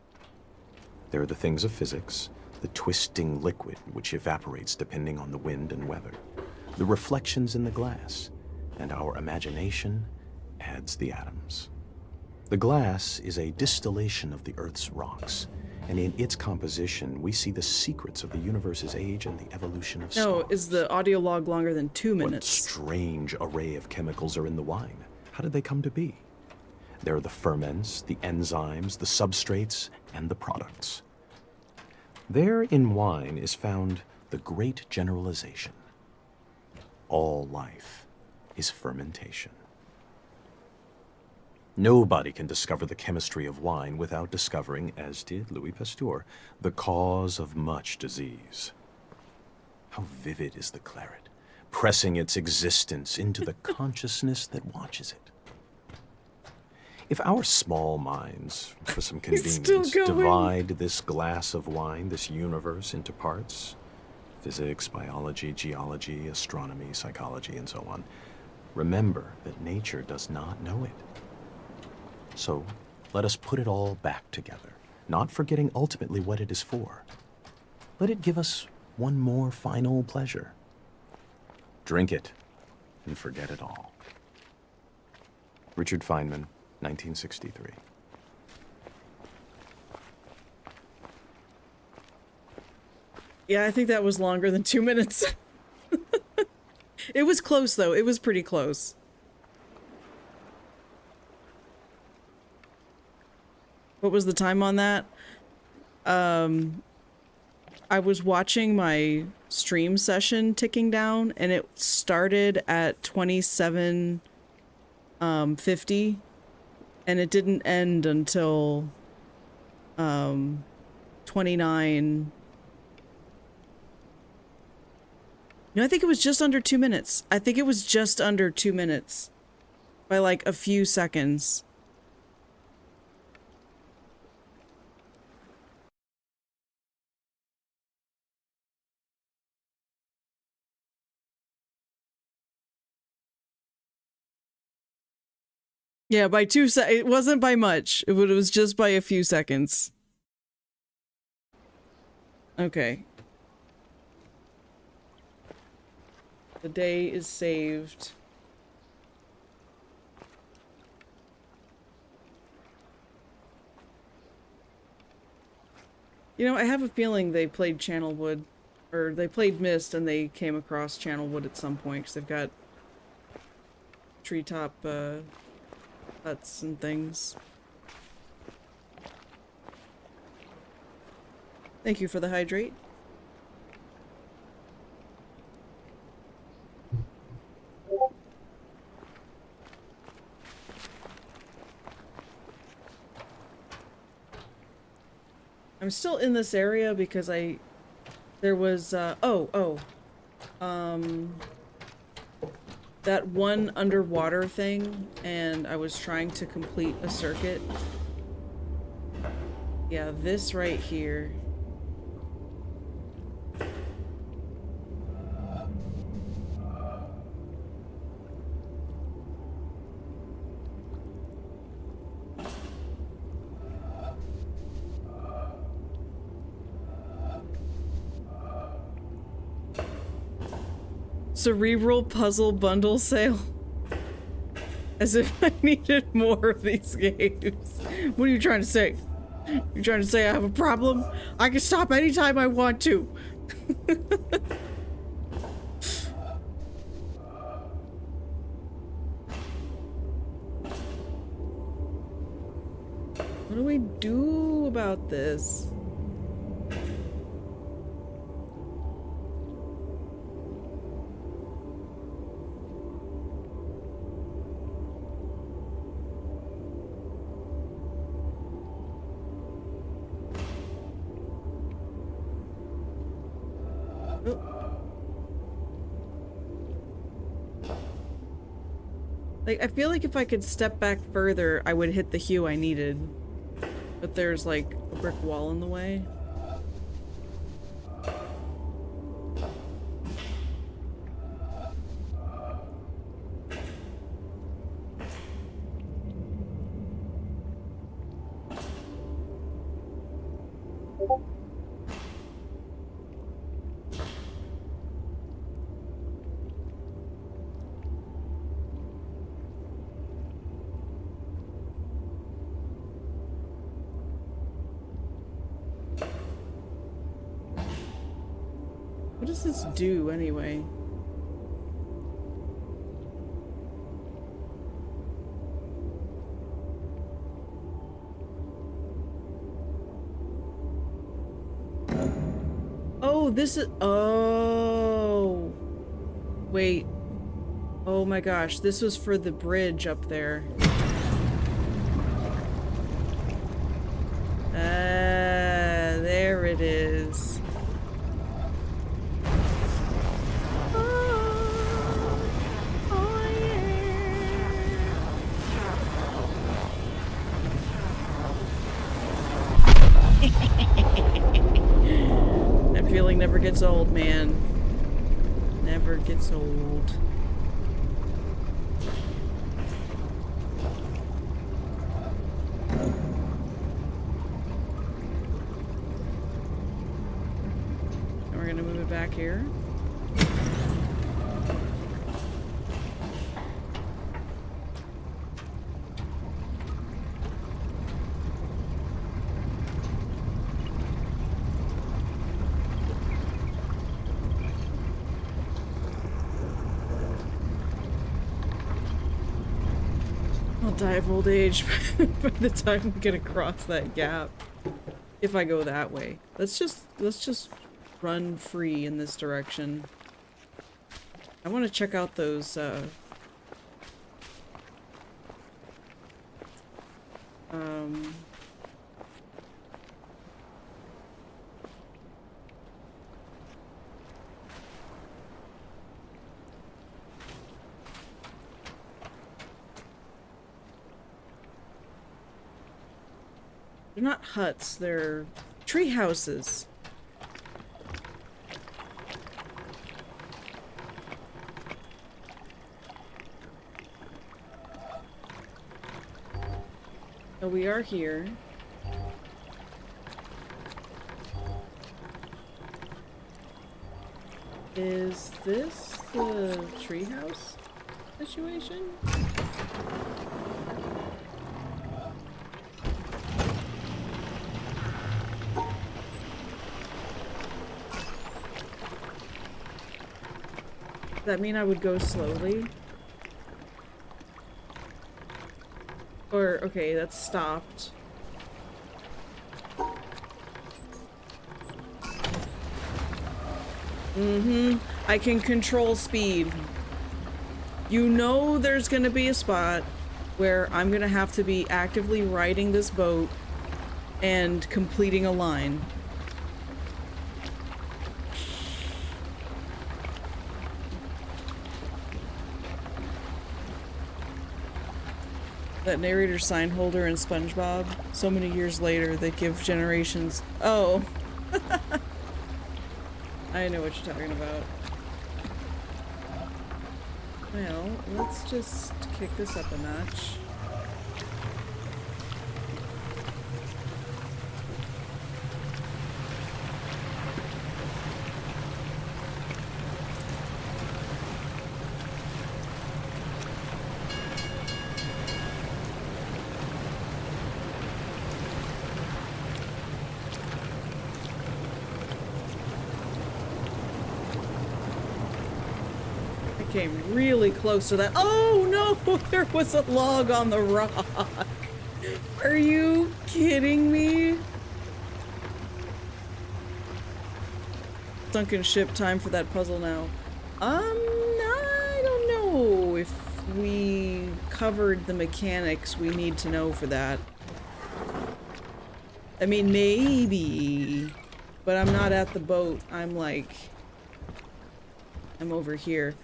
There are the things of physics, the twisting liquid which evaporates depending on the wind and weather, the reflections in the glass, and our imagination adds the atoms. The glass is a distillation of the Earth's rocks, and in its composition, we see the secrets of the universe's age and the evolution of stars. No, is the audio log longer than 2 minutes? What strange array of chemicals are in the wine? How did they come to be? There are the ferments, the enzymes, the substrates, and the products. There in wine is found the great generalization. All life is fermentation. Nobody can discover the chemistry of wine without discovering, as did Louis Pasteur, the cause of much disease. How vivid is the claret, pressing its existence into the consciousness that watches it. If our small minds, for some convenience, divide this glass of wine, this universe, into parts, physics, biology, geology, astronomy, psychology, and so on, remember that nature does not know it. So let us put it all back together, not forgetting ultimately what it is for. Let it give us one more final pleasure. Drink it and forget it all. Richard Feynman, 1963. Yeah, I think that was longer than 2 minutes. It was close, though. It was pretty close. What was the time on that? I was watching my stream session ticking down, and it started at 27:50, and it didn't end until 29. No, I think it was just under 2 minutes. I think it was just under 2 minutes by like a few seconds. Yeah, by it wasn't by much. It was just by a few seconds. Okay. The day is saved. You know, I have a feeling they played Channelwood, or they played Mist and they came across Channelwood at some point, because they've got treetop, huts and things. Thank you for the hydrate. I'm still in this area because there was, that one underwater thing, and I was trying to complete a circuit. Yeah, this right here. Cerebral puzzle bundle sale. As if I needed more of these games. What are you trying to say? You trying to say I have a problem? I can stop anytime I want to. What do we do about this? Oh. Like, I feel like if I could step back further, I would hit the hue I needed. But there's, like, a brick wall in the way. What does this do, anyway? Oh, this is... Oh. Wait. Oh my gosh, this was for the bridge up there. There it is. That feeling never gets old, man. Never gets old. And we're gonna move it back here. Die of old age by the time we get across that gap. If I go that way. Let's just run free in this direction. I want to check out those they're not huts, they're tree houses. Oh, we are here. Is this the treehouse situation? Does that mean I would go slowly? Or, okay, that's stopped. I can control speed. You know there's gonna be a spot where I'm gonna have to be actively riding this boat and completing a line. That narrator sign holder in SpongeBob, so many years later they give generations. Oh. I know what you're talking about. Well, let's just kick this up a notch. Came really close to that. Oh no, there was a log on the rock. Are you kidding me? Sunken ship, time for that puzzle now. I don't know if we covered the mechanics we need to know for that. I mean, maybe, but I'm not at the boat. I'm like I'm over here.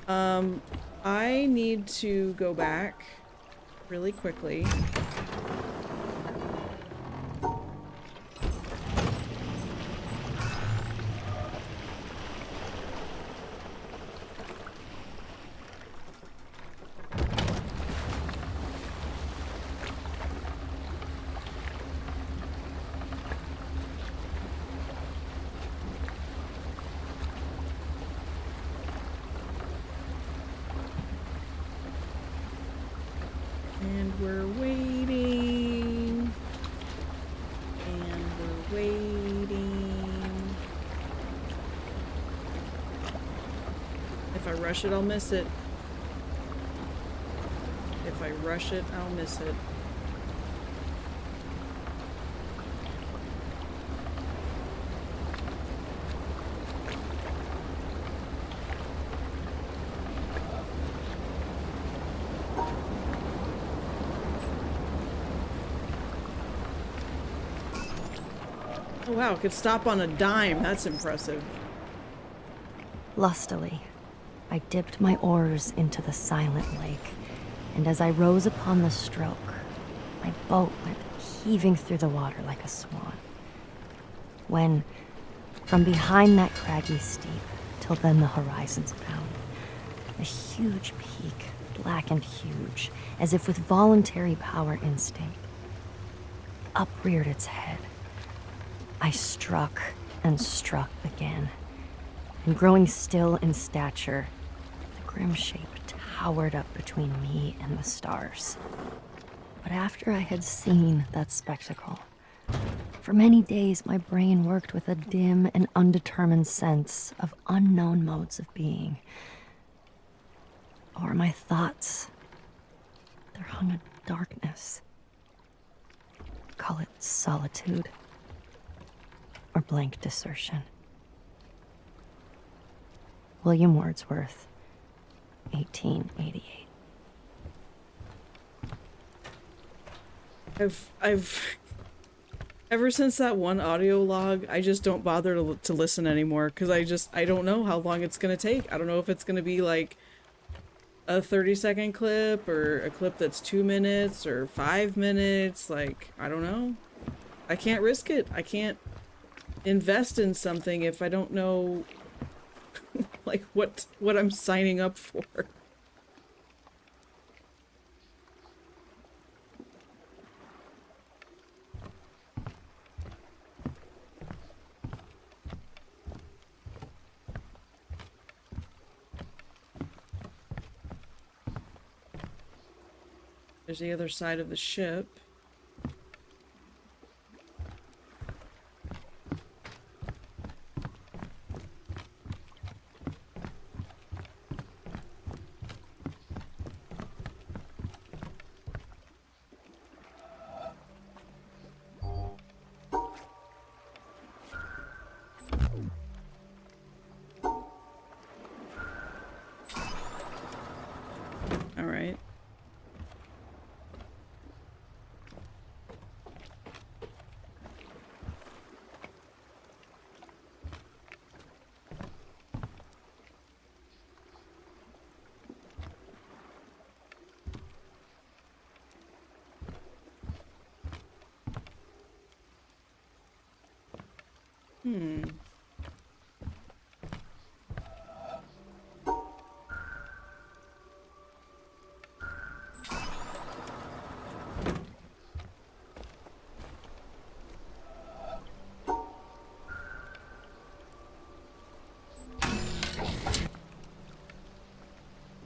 I need to go back really quickly. And we're waiting. And we're waiting. If I rush it, I'll miss it. If I rush it, I'll miss it. Oh wow, it could stop on a dime. That's impressive. Lustily, I dipped my oars into the silent lake, and as I rose upon the stroke, my boat went heaving through the water like a swan. When, from behind that craggy steep, till then the horizon's bound, a huge peak, black and huge, as if with voluntary power instinct, upreared its head. I struck and struck again, and growing still in stature, the grim shape towered up between me and the stars. But after I had seen that spectacle, for many days my brain worked with a dim and undetermined sense of unknown modes of being. O'er my thoughts, there hung a darkness. Call it solitude or blank desertion. William Wordsworth, 1888. I've ever since that one audio log, I just don't bother to listen anymore because I don't know how long it's gonna take. I don't know if it's gonna be like a 30-second clip or a clip that's 2 minutes or 5 minutes. Like, I don't know. I can't risk it. I can't invest in something if I don't know like what I'm signing up for. There's the other side of the ship. All right.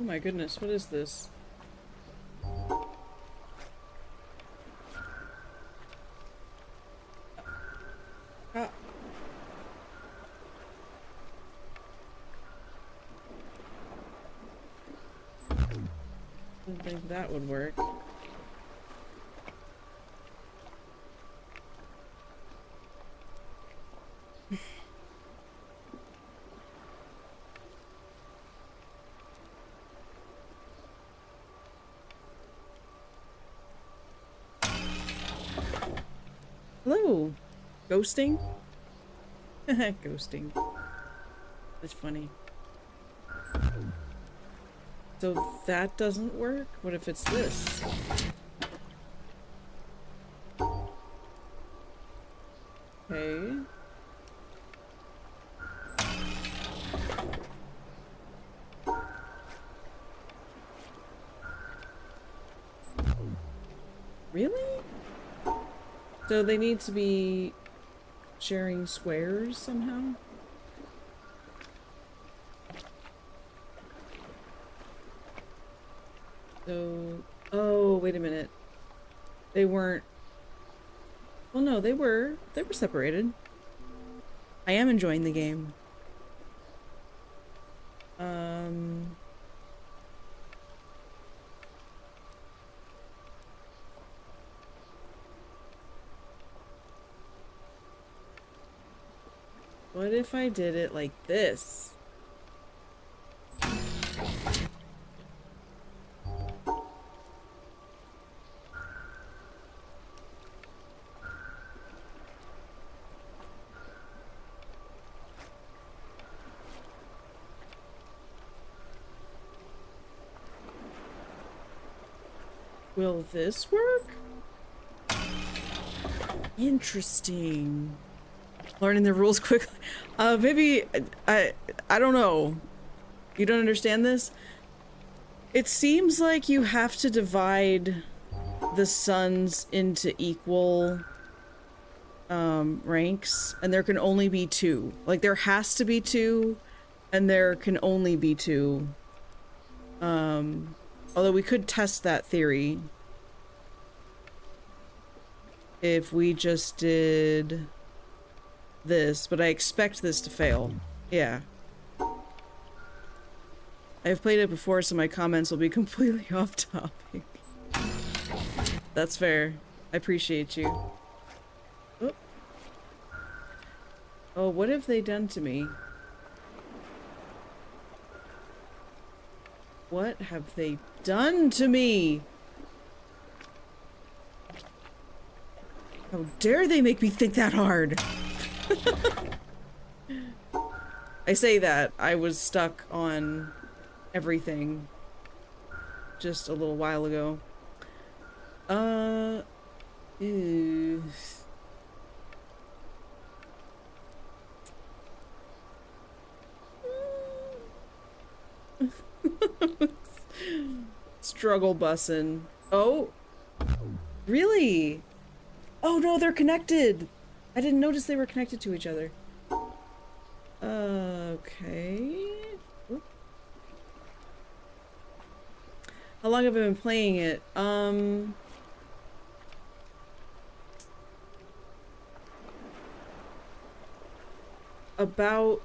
Oh my goodness, what is this? Ah. Didn't think that would work. Hello! Ghosting? Ghosting. It's funny. So that doesn't work? What if it's this? Okay. Really? So they need to be sharing squares somehow? So, oh, wait a minute. They weren't, well, no, they were separated. I am enjoying the game. What if I did it like this? Will this work? Interesting. Learning the rules quickly. Maybe I don't know. You don't understand this? It seems like you have to divide the suns into equal ranks, and there can only be two. Like, there has to be two, and there can only be two. Although we could test that theory if we just did this, but I expect this to fail. Yeah. I've played it before, so my comments will be completely off topic. That's fair. I appreciate you. Oh. Oh, what have they done to me? What have they done to me? How dare they make me think that hard? I say that. I was stuck on everything just a little while ago. Ew. Struggle bussin'. Oh, really? Oh no, they're connected. I didn't notice they were connected to each other. Okay. Oop. How long have I been playing it? About...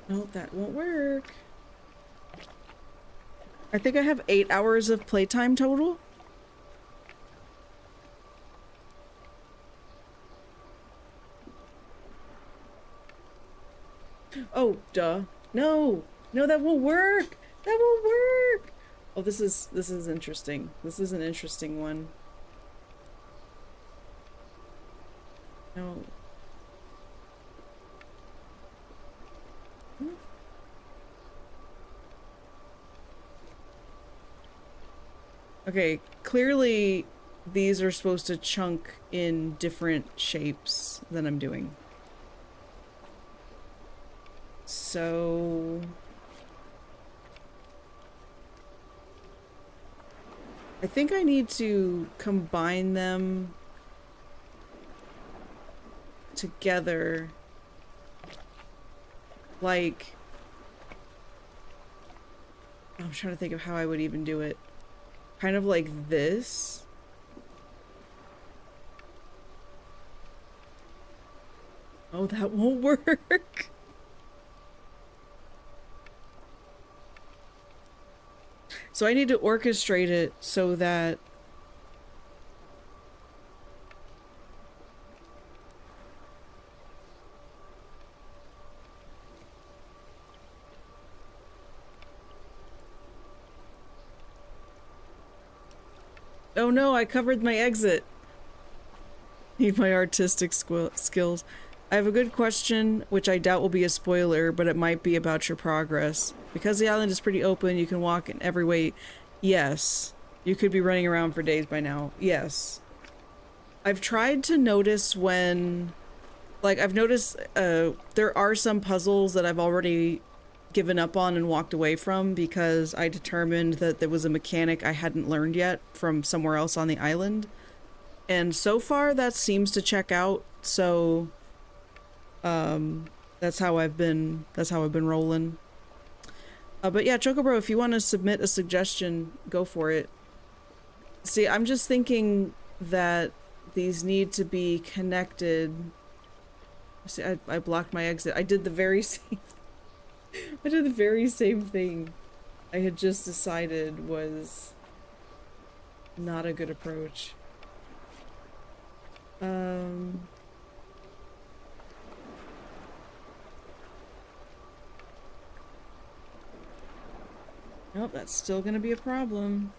No, that won't work. I think I have 8 hours of playtime total. Oh, duh. No! No, that won't work! That won't work! Oh, this is interesting. This is an interesting one. No. Okay, clearly these are supposed to chunk in different shapes than I'm doing. So... I think I need to combine them together. Like... I'm trying to think of how I would even do it. Kind of like this. Oh, that won't work. So I need to orchestrate it so that oh no, I covered my exit. Need my artistic skills. I have a good question, which I doubt will be a spoiler, but it might be about your progress. Because the island is pretty open, you can walk in every way. Yes. You could be running around for days by now. Yes. I've tried to notice when... Like, I've noticed there are some puzzles that I've already given up on and walked away from because I determined that there was a mechanic I hadn't learned yet from somewhere else on the island. And so far, that seems to check out, so... that's how I've been rolling. But yeah, Chocobro, if you want to submit a suggestion, go for it. See, I'm just thinking that these need to be connected. See, I blocked my exit. I did the very same I did the very same thing I had just decided was not a good approach. Nope, that's still gonna be a problem.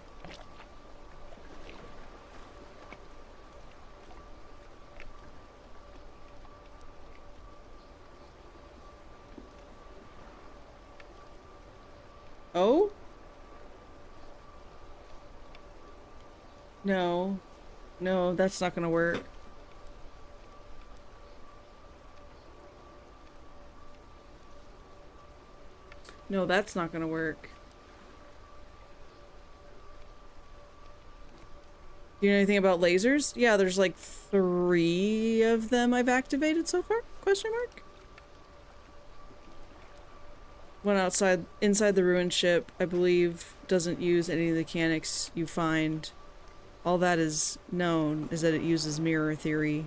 Oh? No. No, that's not gonna work. No, that's not gonna work. Do you know anything about lasers? Yeah, there's like 3 of them I've activated so far? Question mark? One inside the ruined ship, I believe, doesn't use any of the mechanics you find. All that is known is that it uses mirror theory.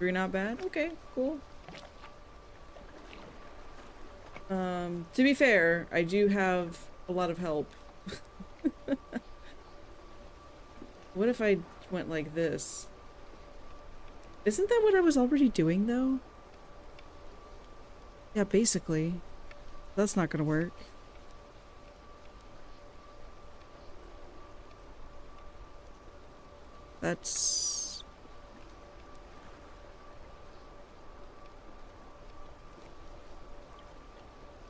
3 not bad? Okay, cool. To be fair, I do have a lot of help. What if I went like this? Isn't that what I was already doing, though? Yeah, basically. That's not gonna work. That's...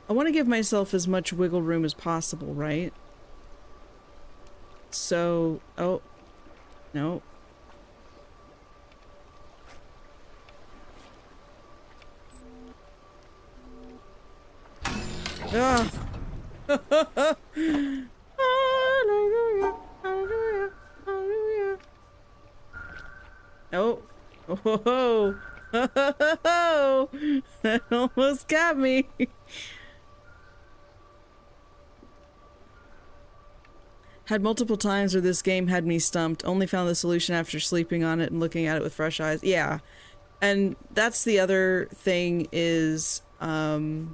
I want to give myself as much wiggle room as possible, right? So... Oh. No. Ah! Hallelujah, hallelujah, hallelujah. Oh. Oh. Oh. That almost got me. Had multiple times where this game had me stumped. Only found the solution after sleeping on it and looking at it with fresh eyes. Yeah. And that's the other thing is, I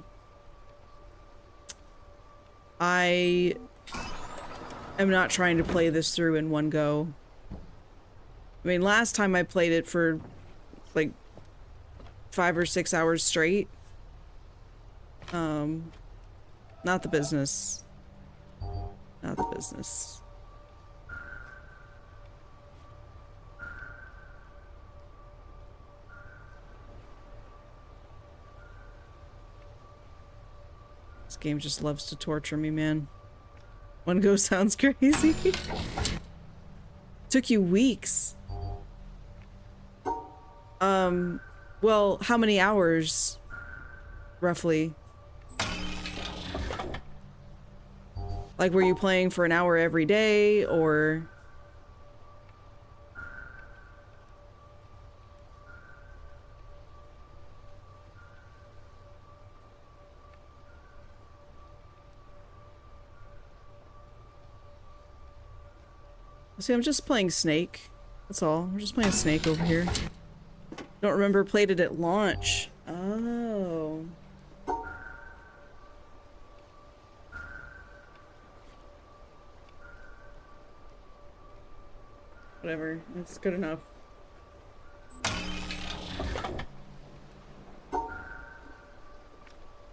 am not trying to play this through in one go. I mean, last time I played it for like 5 or 6 hours straight. Not the business. Not the business. This game just loves to torture me, man. One go sounds crazy. Took you weeks. Well, how many hours, roughly? Like, were you playing for an hour every day, or... See, I'm just playing Snake. That's all. I'm just playing Snake over here. Don't remember played it at launch. Oh. Whatever. It's good enough.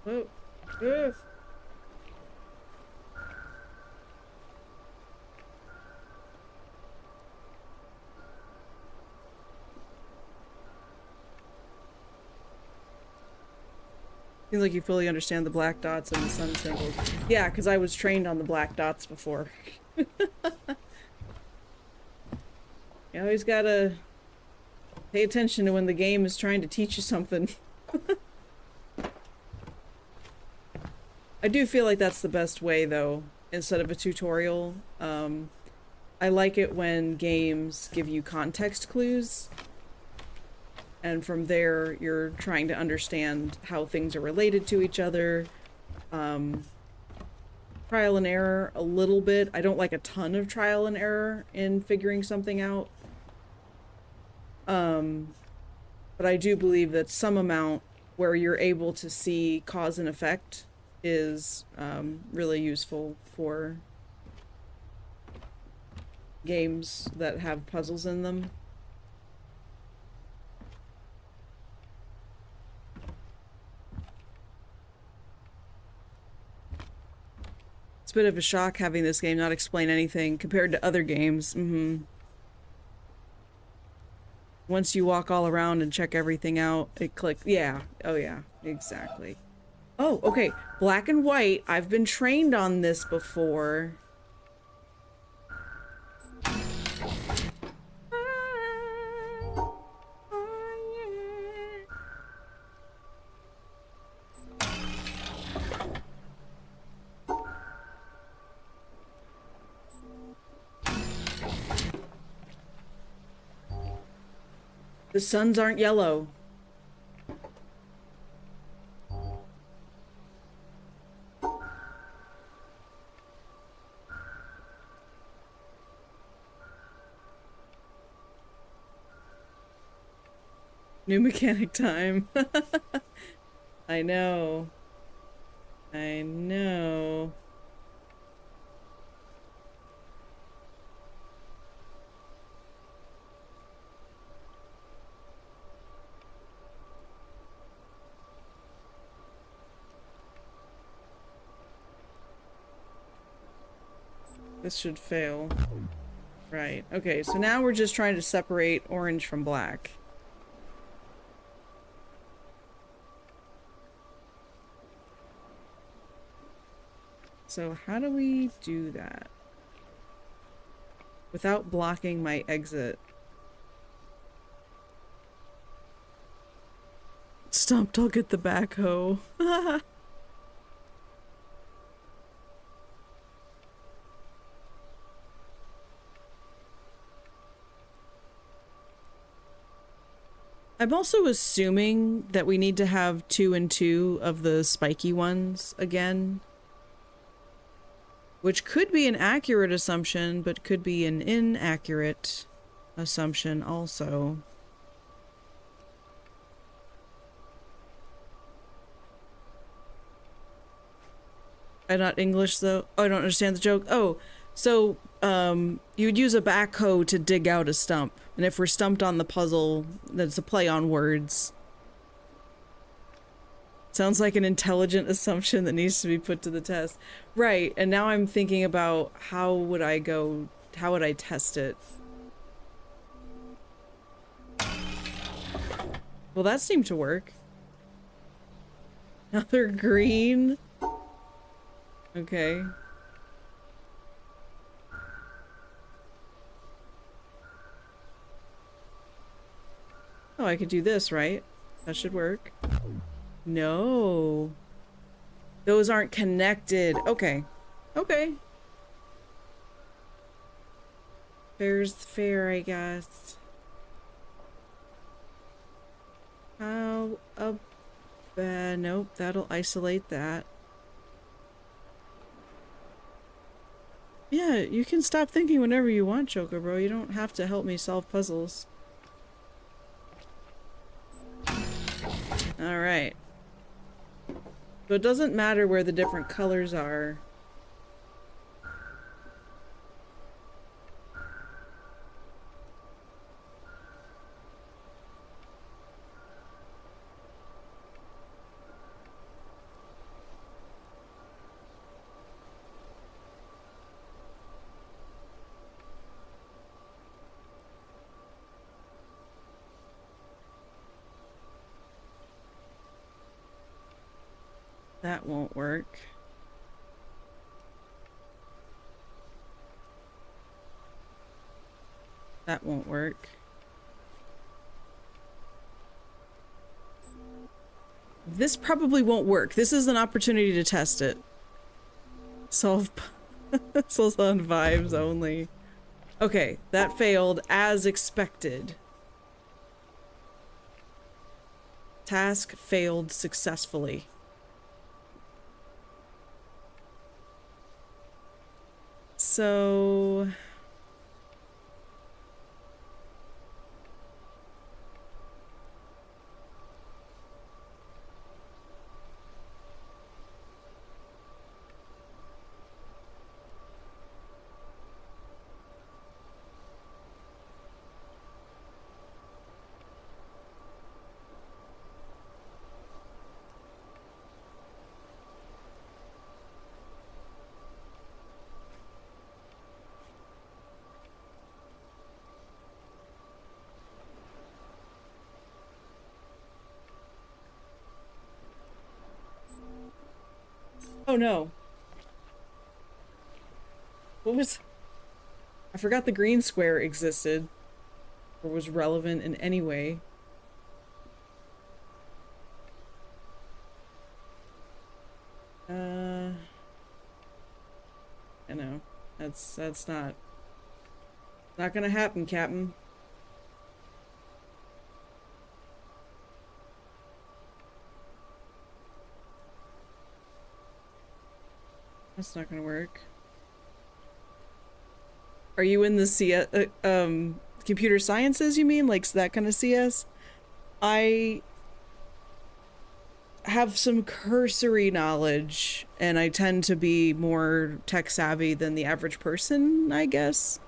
Whoa. Ugh. Seems like you fully understand the black dots and the sun symbols. Yeah, because I was trained on the black dots before. You always gotta pay attention to when the game is trying to teach you something. I do feel like that's the best way, though, instead of a tutorial. I like it when games give you context clues, and from there you're trying to understand how things are related to each other. Trial and error a little bit. I don't like a ton of trial and error in figuring something out. But I do believe that some amount where you're able to see cause and effect is really useful for games that have puzzles in them. It's a bit of a shock having this game not explain anything compared to other games. Once you walk all around and check everything out, it clicks. Yeah. Oh yeah, exactly. Oh, okay. Black and white. I've been trained on this before. The suns aren't yellow. New mechanic time. I know. I know. This should fail. Right. Okay, so now we're just trying to separate orange from black. So how do we do that? Without blocking my exit. Stumped, I'll get the backhoe. I'm also assuming that we need to have 2 and 2 of the spiky ones again. Which could be an accurate assumption, but could be an inaccurate assumption also. I'm not English though. Oh, I don't understand the joke. Oh, so you'd use a backhoe to dig out a stump. And if we're stumped on the puzzle, that's a play on words. Sounds like an intelligent assumption that needs to be put to the test. Right, and now I'm thinking about how would I test it? Well, that seemed to work. Now they're green. Okay. Oh, I could do this, right? That should work. No. Those aren't connected. Okay. Okay. Fair's fair, I guess. How nope, that'll isolate that. Yeah, you can stop thinking whenever you want, Choco Bro. You don't have to help me solve puzzles. Alright. So it doesn't matter where the different colors are. That won't work. That won't work. This probably won't work. This is an opportunity to test it. Solve puzzles on vibes only. Okay, that failed as expected. Task failed successfully. So... Oh no. What was... I forgot the green square existed. Or was relevant in any way. I know. That's not gonna happen, Captain. That's not gonna work. Are you in the CS, computer sciences, you mean? Like that kind of CS? I have some cursory knowledge, and I tend to be more tech savvy than the average person, I guess.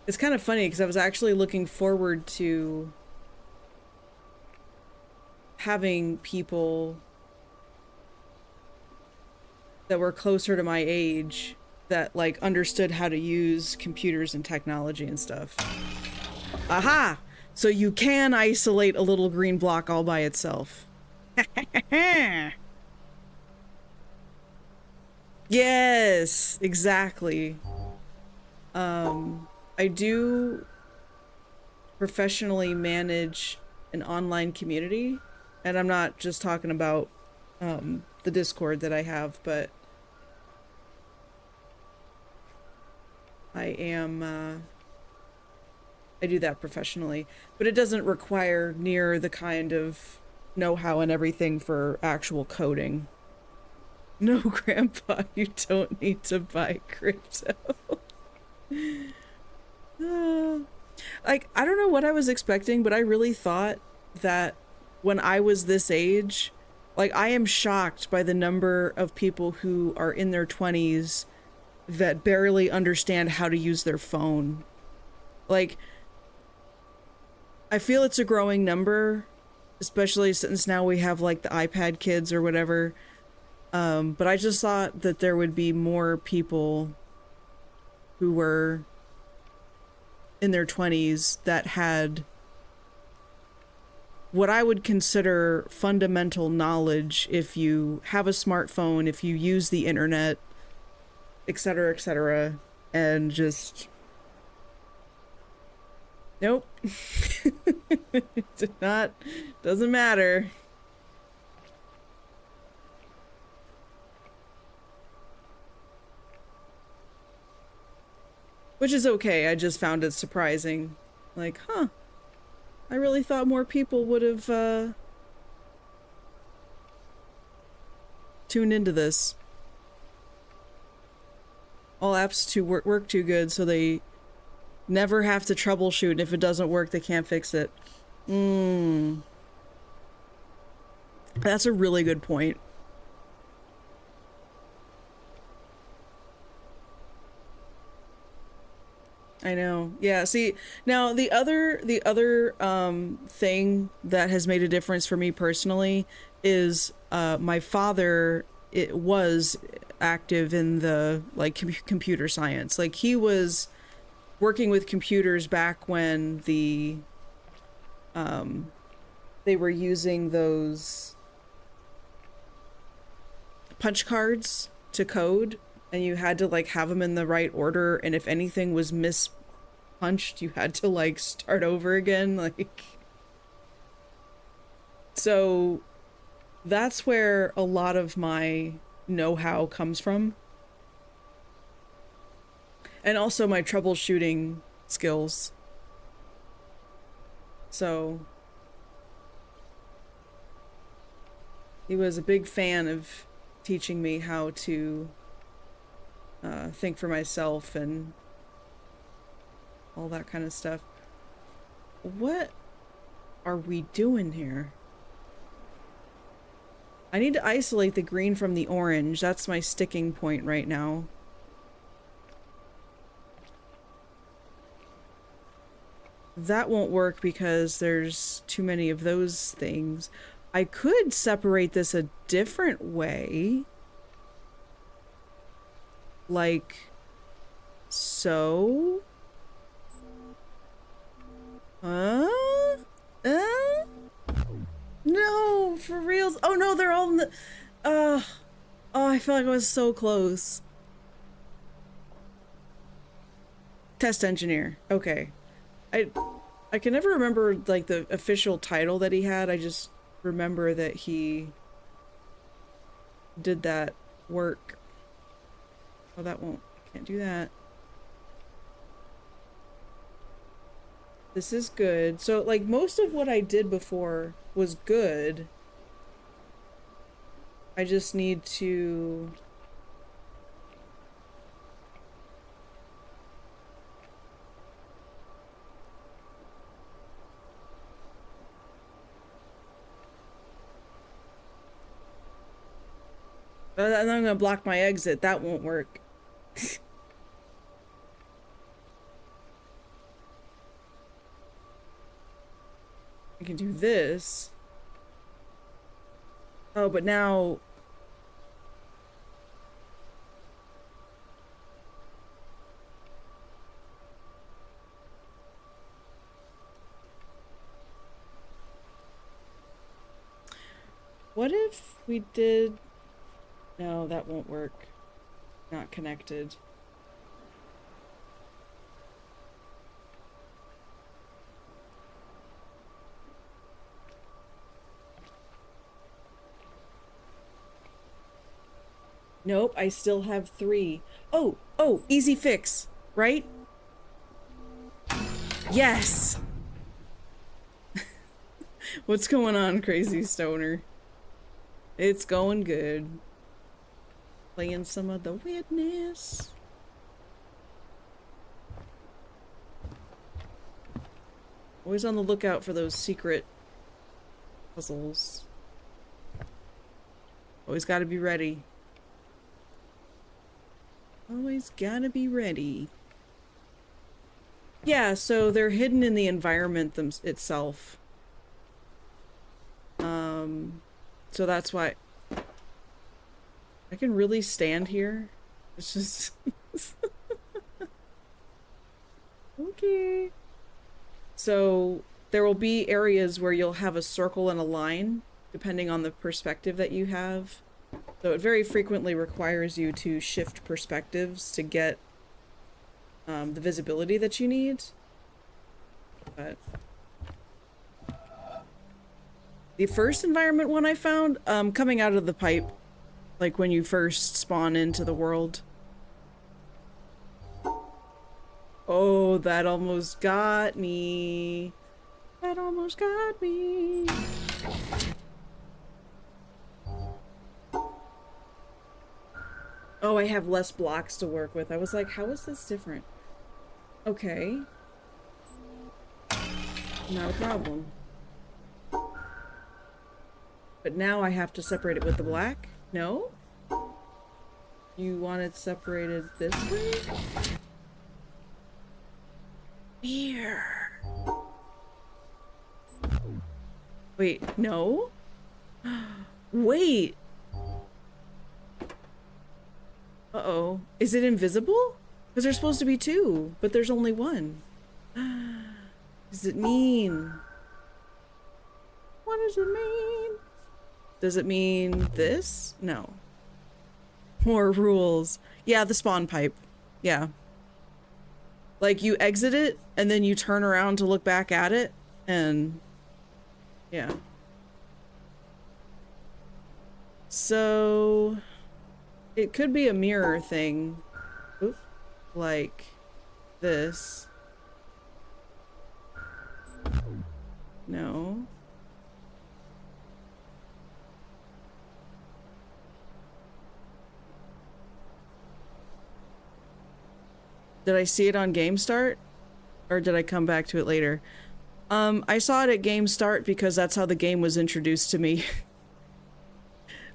It's kind of funny because I was actually looking forward to having people that were closer to my age that like understood how to use computers and technology and stuff. Aha! So you can isolate a little green block all by itself. Yes, exactly. I do professionally manage an online community, and I'm not just talking about the Discord that I have, but I am I do that professionally, but it doesn't require near the kind of know-how and everything for actual coding. No, Grandpa, you don't need to buy crypto. Like, I don't know what I was expecting, but I really thought that when I was this age, like, I am shocked by the number of people who are in their 20s that barely understand how to use their phone. Like, I feel it's a growing number, especially since now we have, like, the iPad kids or whatever. But I just thought that there would be more people who were in their 20s that had what I would consider fundamental knowledge if you have a smartphone, if you use the internet, etc., and just... Nope. Doesn't matter. Which is okay, I just found it surprising. Like, huh. I really thought more people would have, tuned into this. All apps work too good, so they never have to troubleshoot, and if it doesn't work, they can't fix it. That's a really good point. I know. Yeah, see, now the other thing that has made a difference for me personally is my father was active in the like computer science. Like he was working with computers back when they were using those punch cards to code, and you had to like have them in the right order, and if anything was mispunched, you had to like start over again, like. So that's where a lot of my know-how comes from. And also my troubleshooting skills. So he was a big fan of teaching me how to think for myself and all that kind of stuff. What are we doing here? I need to isolate the green from the orange. That's my sticking point right now. That won't work because there's too many of those things. I could separate this a different way. Like so. No, for reals. Oh no, they're all in the oh, I feel like I was so close. Test engineer. Okay. I can never remember like the official title that he had. I just remember that he did that work. Oh, that won't. I can't do that. This is good. So like most of what I did before was good. I just need to and I'm gonna block my exit. That won't work. I can do this. Oh, but now... What if we did... No, that won't work. Not connected. Nope, I still have 3. Oh, easy fix, right? Yes! What's going on, crazy stoner? It's going good. Playing some of the Witness. Always on the lookout for those secret puzzles. Always gotta be ready. Always gotta be ready. Yeah, so they're hidden in the environment itself. So that's why I can really stand here. It's just okay. So there will be areas where you'll have a circle and a line, depending on the perspective that you have. So it very frequently requires you to shift perspectives to get the visibility that you need. But the first environment one I found, coming out of the pipe, like when you first spawn into the world. Oh, that almost got me. That almost got me. Oh, I have less blocks to work with. I was like, how is this different? Okay. Not a problem. But now I have to separate it with the black? No? You want it separated this way? Weird. Wait, no? Wait! Uh-oh. Is it invisible? Because there's supposed to be 2, but there's only 1. Does it mean? What does it mean? Does it mean this? No. More rules. Yeah, the spawn pipe. Yeah. Like, you exit it, and then you turn around to look back at it, and... yeah. So... it could be a mirror thing. Oop. Like... this. No. Did I see it on Game Start? Or did I come back to it later? I saw it at Game Start because that's how the game was introduced to me.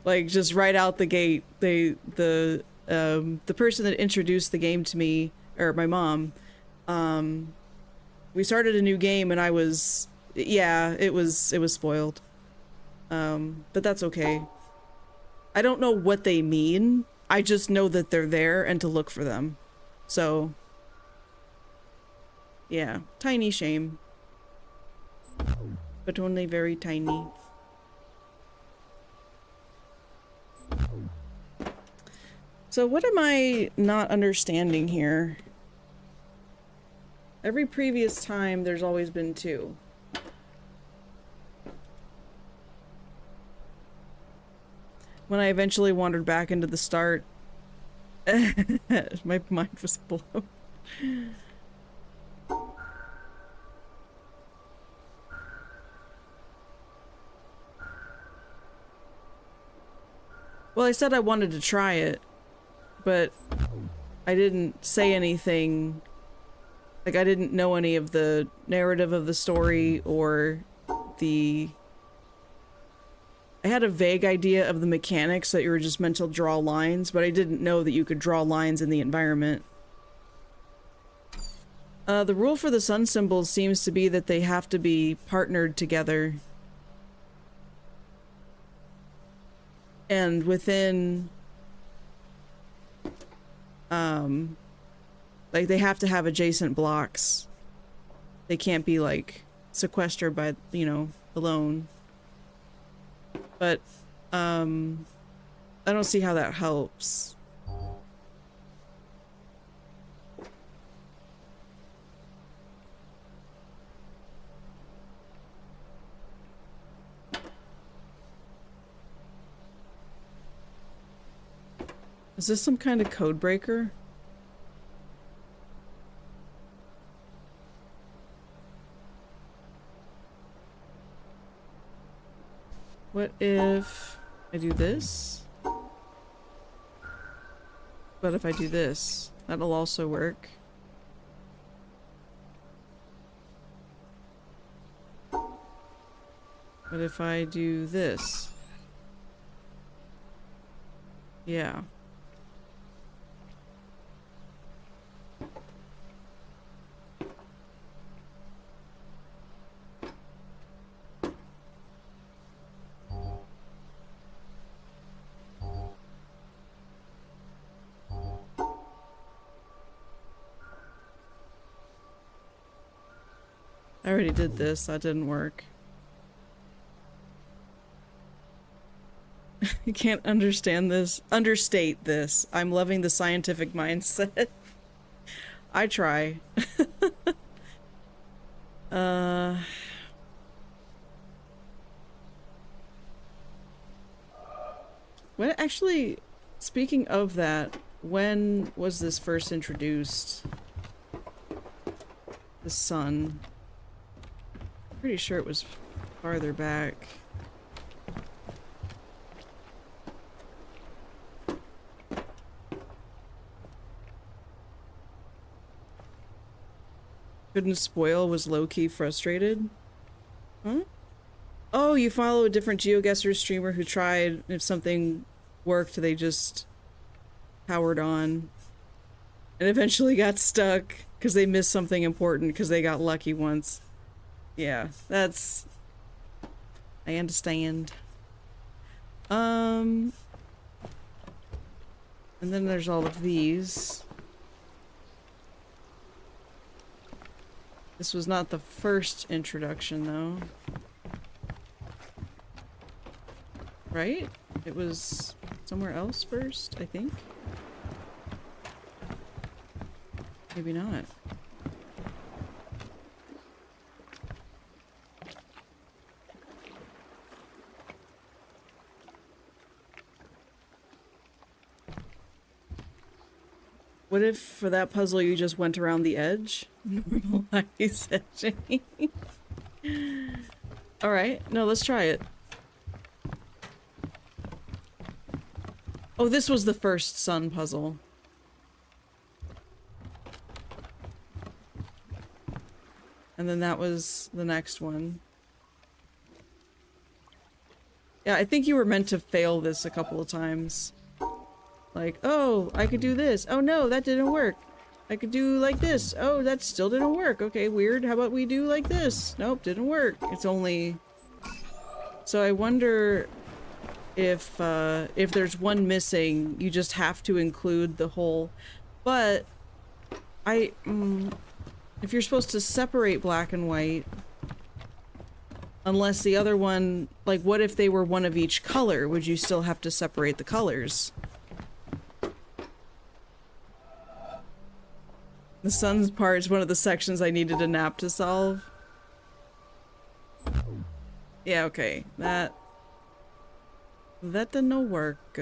Like, just right out the gate, the person that introduced the game to me, or my mom, we started a new game and I was, yeah, it was spoiled. But that's okay. I don't know what they mean. I just know that they're there and to look for them. So, yeah, tiny shame. But only very tiny. So what am I not understanding here? Every previous time there's always been 2. When I eventually wandered back into the start, my mind was blown. Well, I said I wanted to try it, but I didn't say anything. Like, I didn't know any of the narrative of the story or the... I had a vague idea of the mechanics that you were just meant to draw lines, but I didn't know that you could draw lines in the environment. The rule for the sun symbols seems to be that they have to be partnered together. And within... like, they have to have adjacent blocks. They can't be, like, sequestered by, you know, alone. But, I don't see how that helps. Is this some kind of code breaker? What if I do this? But if I do this, that'll also work. But if I do this? Yeah. I already did this, that didn't work. You can't understand this. Understate this. I'm loving the scientific mindset. I try. When actually, speaking of that, when was this first introduced? The sun. Pretty sure it was farther back. Couldn't spoil, was low-key frustrated. Huh? Oh, you follow a different GeoGuessr streamer who tried, if something worked, they just powered on. And eventually got stuck because they missed something important because they got lucky once. Yeah, that's... I understand. And then there's all of these. This was not the first introduction, though. Right? It was somewhere else first, I think. Maybe not. What if for that puzzle you just went around the edge? Normalize edging. Alright, no, let's try it. Oh, this was the first sun puzzle. And then that was the next one. Yeah, I think you were meant to fail this a couple of times. Like, oh, I could do this. Oh no, that didn't work. I could do like this. Oh, that still didn't work. Okay, weird. How about we do like this? Nope, didn't work. It's only... So I wonder if there's one missing, you just have to include the whole... But if you're supposed to separate black and white, unless the other one, like, what if they were one of each color? Would you still have to separate the colors? The sun's part is one of the sections I needed a nap to solve. Yeah, okay. That didn't work.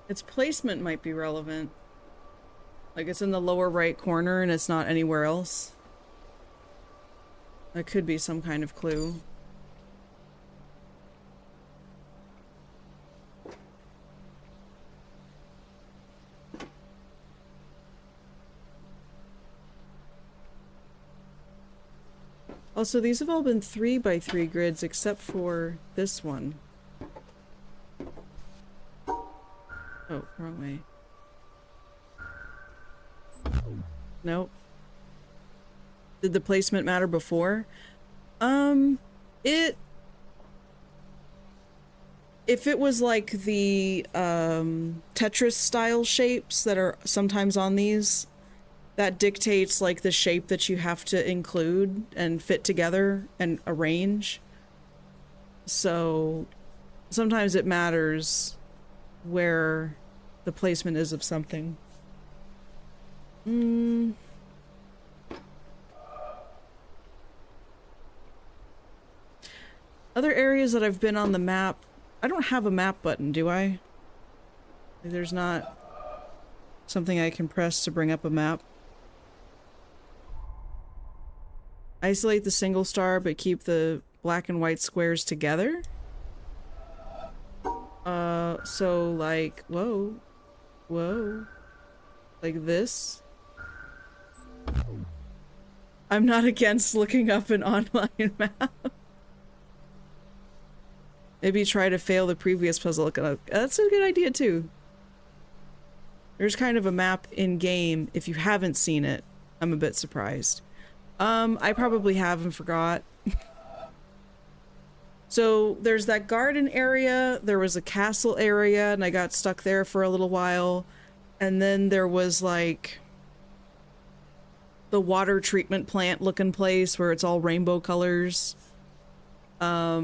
Its placement might be relevant. Like it's in the lower right corner and it's not anywhere else. That could be some kind of clue. Also, these have all been 3x3 grids except for this one. Oh, wrong way. Nope. Did the placement matter before? If it was like the Tetris style shapes that are sometimes on these, that dictates like the shape that you have to include and fit together and arrange. So sometimes it matters where the placement is of something. Other areas that I've been on the map, I don't have a map button, do I? There's not something I can press to bring up a map. Isolate the single star, but keep the black and white squares together? So like, whoa. Like this? I'm not against looking up an online map. Maybe try to fail the previous puzzle. That's a good idea too. There's kind of a map in game. If you haven't seen it, I'm a bit surprised. I probably have and forgot. So there's that garden area, there was a castle area, and I got stuck there for a little while. And then there was like the water treatment plant looking place where it's all rainbow colors. Now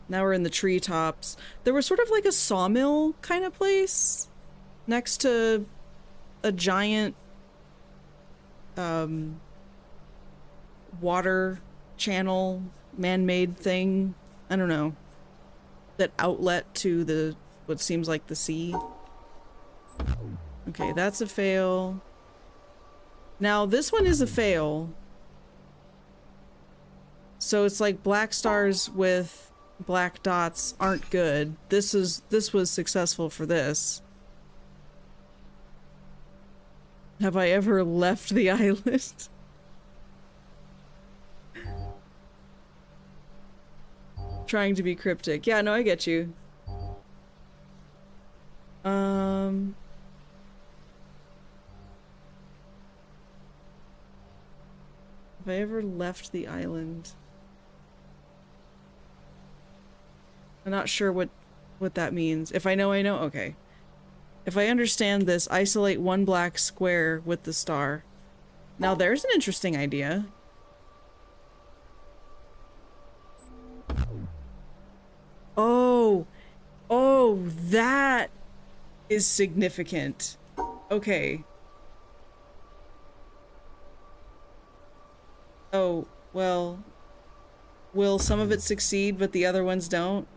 we're in the treetops. There was sort of like a sawmill kind of place next to a giant water channel man-made thing. I don't know. That outlet to the what seems like the sea. Okay, that's a fail. Now this one is a fail. So it's like black stars with black dots aren't good. This was successful for this. Have I ever left the island? Trying to be cryptic. Yeah, no, I get you. Have I ever left the island? I'm not sure what that means. If I know, I know. Okay. If I understand this, isolate one black square with the star. Now there's an interesting idea. Oh. Oh, that is significant. Okay. Oh, well, will some of it succeed, but the other ones don't?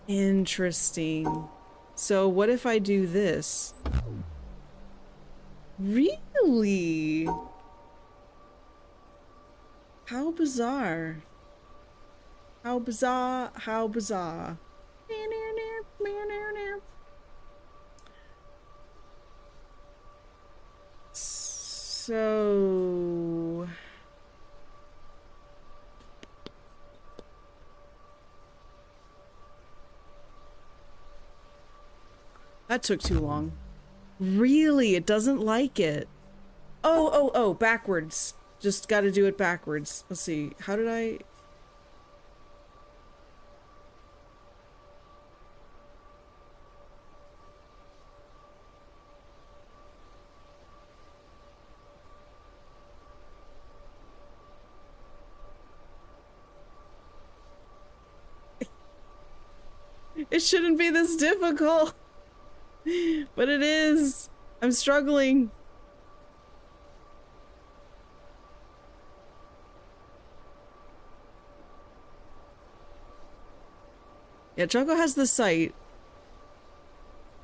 Interesting. So what if I do this? Really? How bizarre. How bizarre, how bizarre. So... that took too long. Really? It doesn't like it. Oh, backwards. Just gotta do it backwards. Let's see. How did I... It shouldn't be this difficult. But it is. I'm struggling. Yeah, Choco has the sight.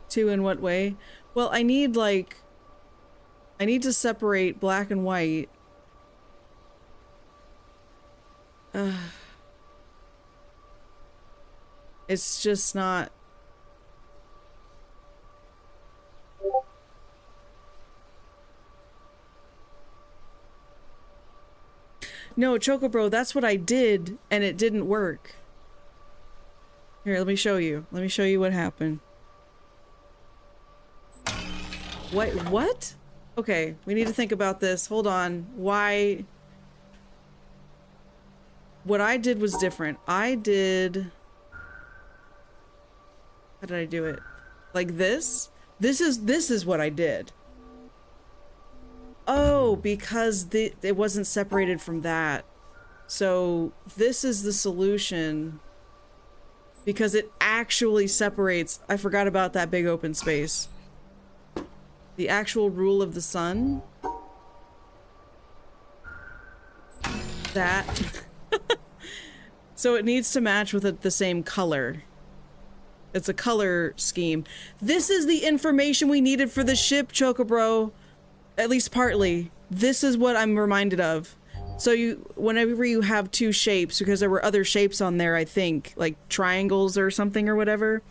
Two in what way? Well, I need to separate black and white. It's just not... No, Choco Bro, that's what I did, and it didn't work. Here, let me show you. Let me show you what happened. What? Okay, we need to think about this. Hold on. Why? What I did was different. I did... How did I do it? Like this? This is what I did. Oh, because it wasn't separated from that. So this is the solution. Because it actually separates. I forgot about that big open space. The actual rule of the sun. That. So it needs to match with the same color. It's a color scheme. This is the information we needed for the ship, Chocobro. At least partly. This is what I'm reminded of. So whenever you have two shapes, because there were other shapes on there, I think, like triangles or something or whatever.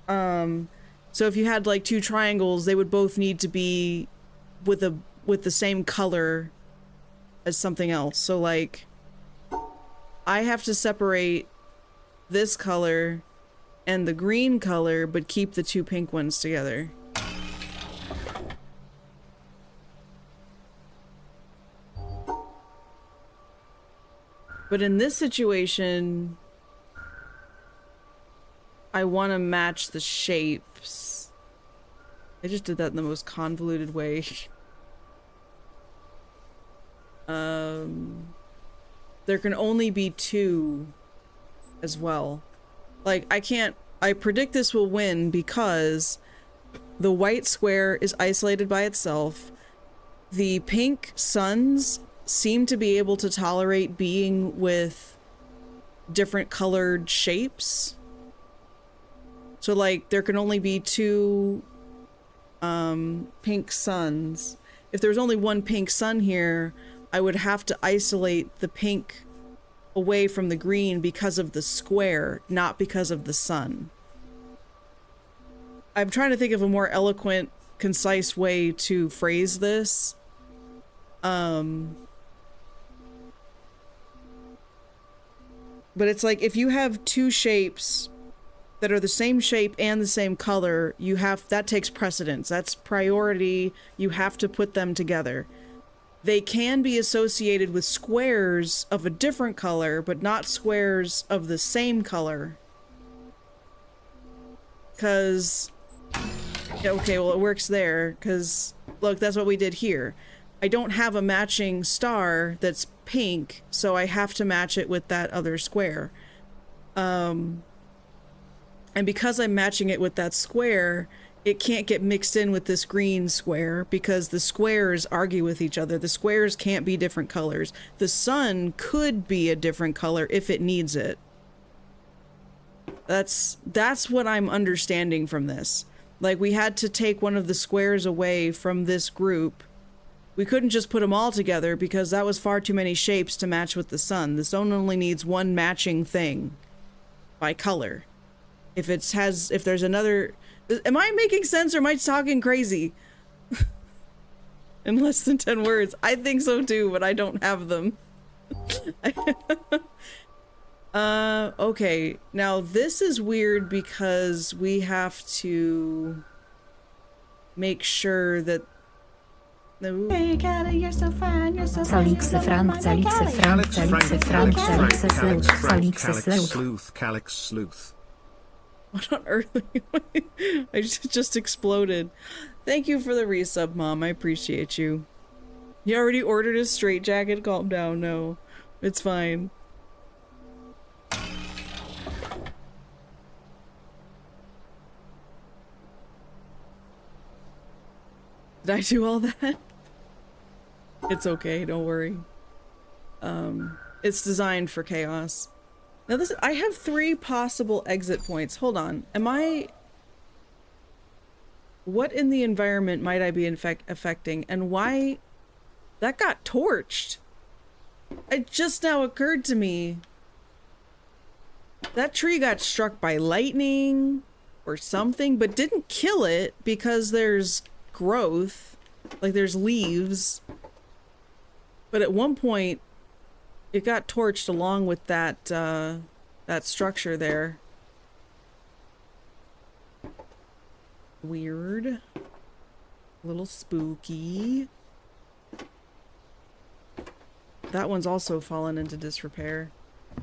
So if you had like two triangles, they would both need to be with the same color as something else. So like, I have to separate this color and the green color, but keep the two pink ones together. But in this situation, I want to match the shapes. I just did that in the most convoluted way. There can only be two as well. Like, I predict this will win because the white square is isolated by itself. The pink suns seem to be able to tolerate being with different colored shapes. So like, there can only be two pink suns. If there's only one pink sun here, I would have to isolate the pink away from the green because of the square, not because of the sun. I'm trying to think of a more eloquent, concise way to phrase this. But it's like if you have two shapes that are the same shape and the same color, that takes precedence. That's priority. You have to put them together. They can be associated with squares of a different color, but not squares of the same color. Because, okay, well, it works there, because, look, that's what we did here. I don't have a matching star that's pink, so I have to match it with that other square. And because I'm matching it with that square, it can't get mixed in with this green square because the squares argue with each other. The squares can't be different colors. The sun could be a different color if it needs it. That's what I'm understanding from this. Like, we had to take one of the squares away from this group. We couldn't just put them all together because that was far too many shapes to match with the sun. The sun only needs one matching thing by color. If there's another... Am I making sense or am I talking crazy? In less than 10 words. I think so too, but I don't have them. Okay. Now this is weird because we have to make sure that... Hey, Cali, you're so fine, you're so fine. Calix sleuth. What on earth? I just exploded. Thank you for the resub, Mom. I appreciate you. You already ordered a straitjacket? Calm down. No, it's fine. Did I do all that? It's okay, don't worry. It's designed for chaos. Now I have 3 possible exit points. Hold on. What in the environment might I be affecting, and why that got torched? It just now occurred to me. That tree got struck by lightning or something, but didn't kill it because there's growth, like there's leaves. But at one point it got torched along with that that structure there. Weird. A little spooky. That one's also fallen into disrepair.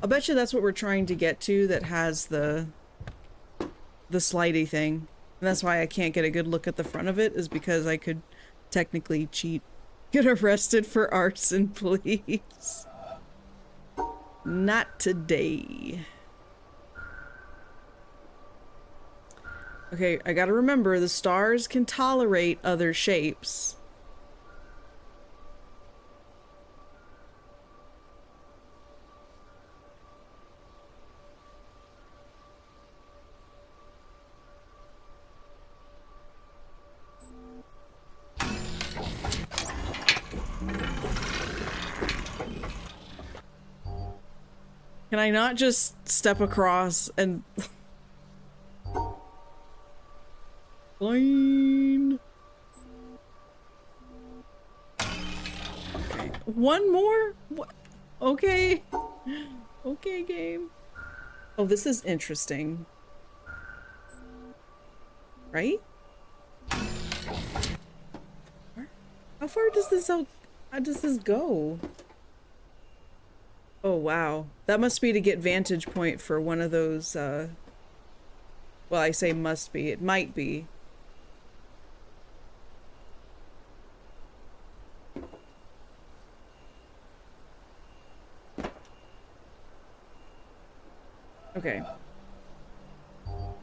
I'll bet you that's what we're trying to get to, that has the slidey thing. And that's why I can't get a good look at the front of it, is because I could technically cheat. Get arrested for arson, please. Not today. Okay, I gotta remember, the stars can tolerate other shapes. Can I not just step across and... Fine. Okay. One more? What? Okay. Okay, game. Oh, this is interesting. Right? How far does this out? How does this go? Oh, wow. That must be to get vantage point for one of those, well, I say must be. It might be. Okay.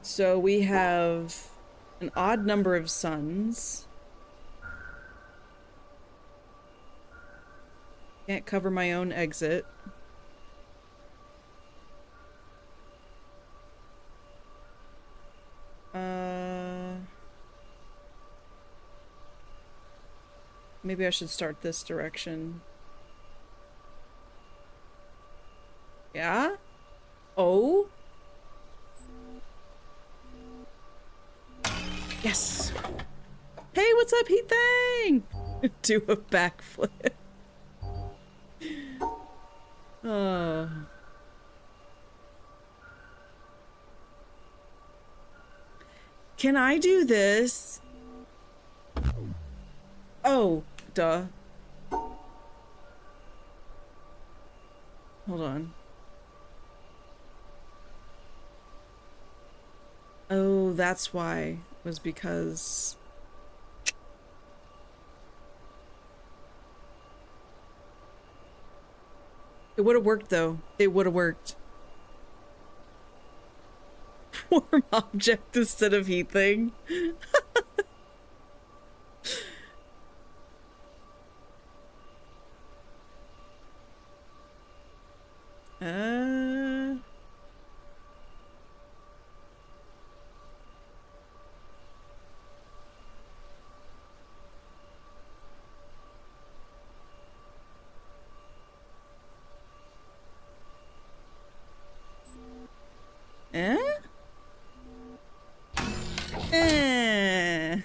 So we have an odd number of suns. Can't cover my own exit. Maybe I should start this direction. Yeah? Oh? Yes! Hey, what's up, Heat Thing? Do a backflip. Oh. Can I do this? Oh, duh. Hold on. Oh, that's why. Was because... It would have worked, though. It would have worked. Warm object instead of heat thing. Uh... Eh? Eh.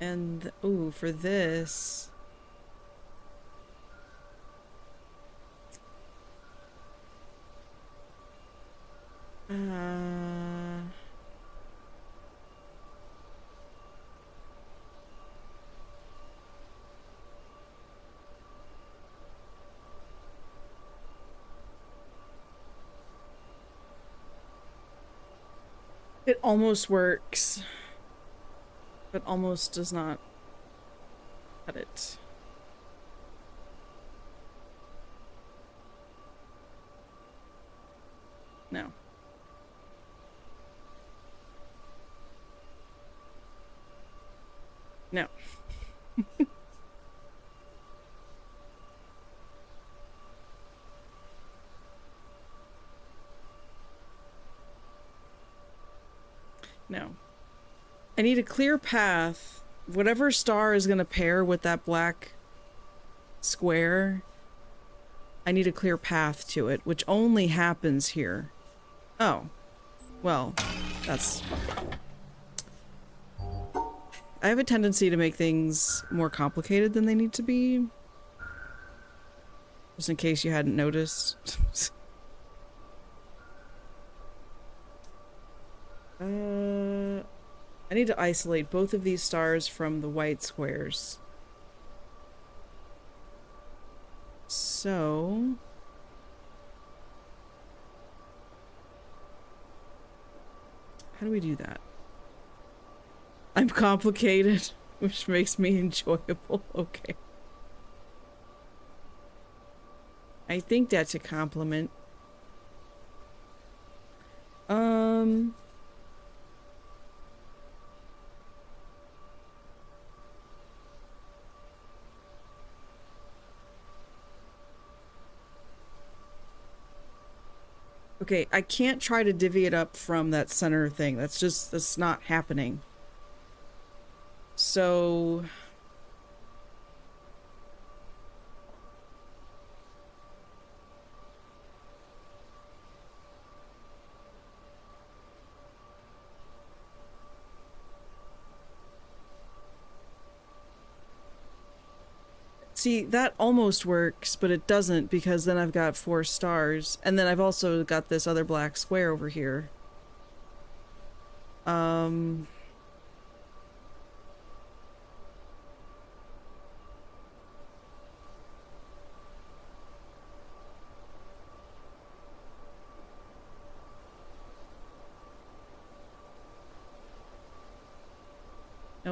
And, ooh, for this... It almost works, but almost does not cut it. No. No. No. I need a clear path. Whatever star is going to pair with that black square, I need a clear path to it, which only happens here. Oh. Well, that's... I have a tendency to make things more complicated than they need to be. Just in case you hadn't noticed. I need to isolate both of these stars from the white squares. So... how do we do that? I'm complicated, which makes me enjoyable. Okay. I think that's a compliment. Okay, I can't try to divvy it up from that center thing. That's not happening. So... see, that almost works, but it doesn't because then I've got 4 stars. And then I've also got this other black square over here. Nope,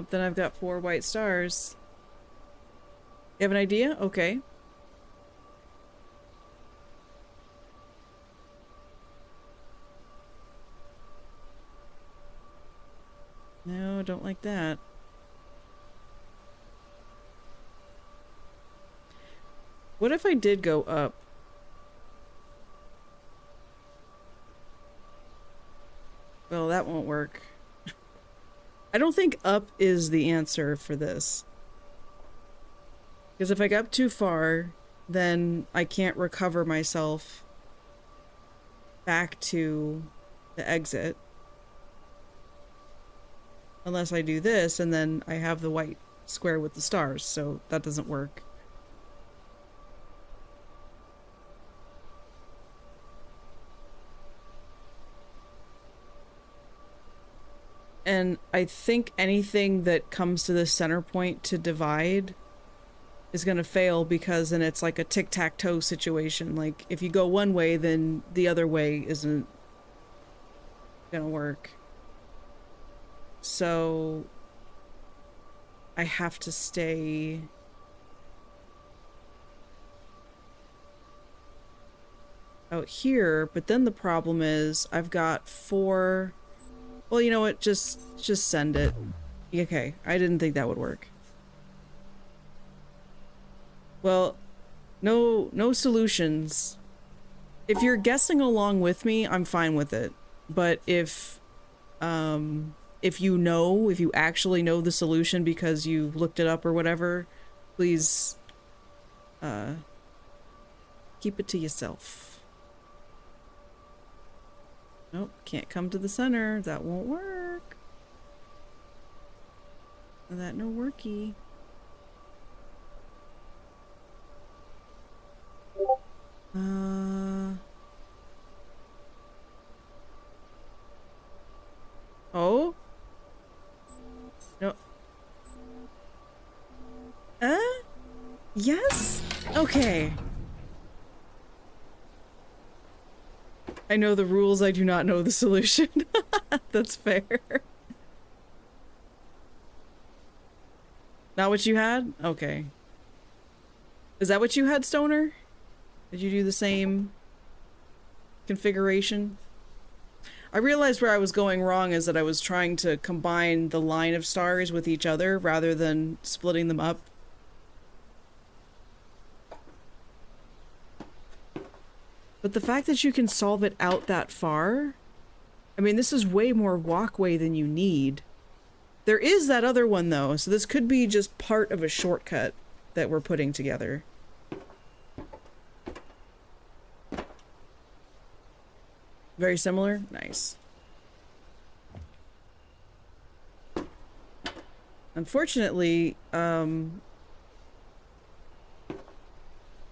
then I've got 4 white stars. You have an idea? Okay. No, don't like that. What if I did go up? Well, that won't work. I don't think up is the answer for this. Because if I go up too far, then I can't recover myself back to the exit. Unless I do this, and then I have the white square with the stars, so that doesn't work. And I think anything that comes to this center point to divide is going to fail, because then it's like a tic-tac-toe situation. Like, if you go one way, then the other way isn't going to work. So I have to stay out here, but then the problem is I've got 4. Well, you know what? Just send it. Okay, I didn't think that would work. Well, no solutions. If you're guessing along with me, I'm fine with it. But if you actually know the solution because you looked it up or whatever, please keep it to yourself. Nope, can't come to the center. That won't work. That no worky. Oh? No. Yes? Okay. I know the rules, I do not know the solution. That's fair. Not what you had? Okay. Is that what you had, Stoner? Did you do the same configuration? I realized where I was going wrong is that I was trying to combine the line of stars with each other rather than splitting them up. But the fact that you can solve it out that far, I mean, this is way more walkway than you need. There is that other one though, so this could be just part of a shortcut that we're putting together. Very similar? Nice. Unfortunately, that's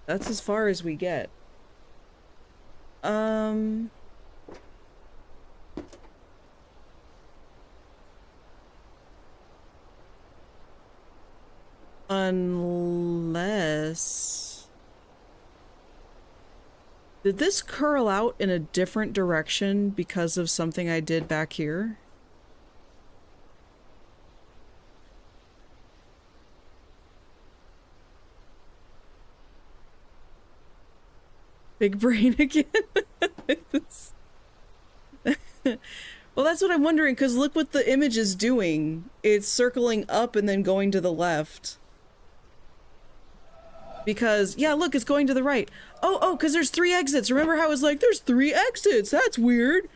as far as we get. Unless... Did this curl out in a different direction because of something I did back here? Big brain again? Well, that's what I'm wondering, because look what the image is doing. It's circling up and then going to the left. Because, yeah, look, it's going to the right. Oh, because there's 3 exits. Remember how I was like, there's 3 exits? That's weird.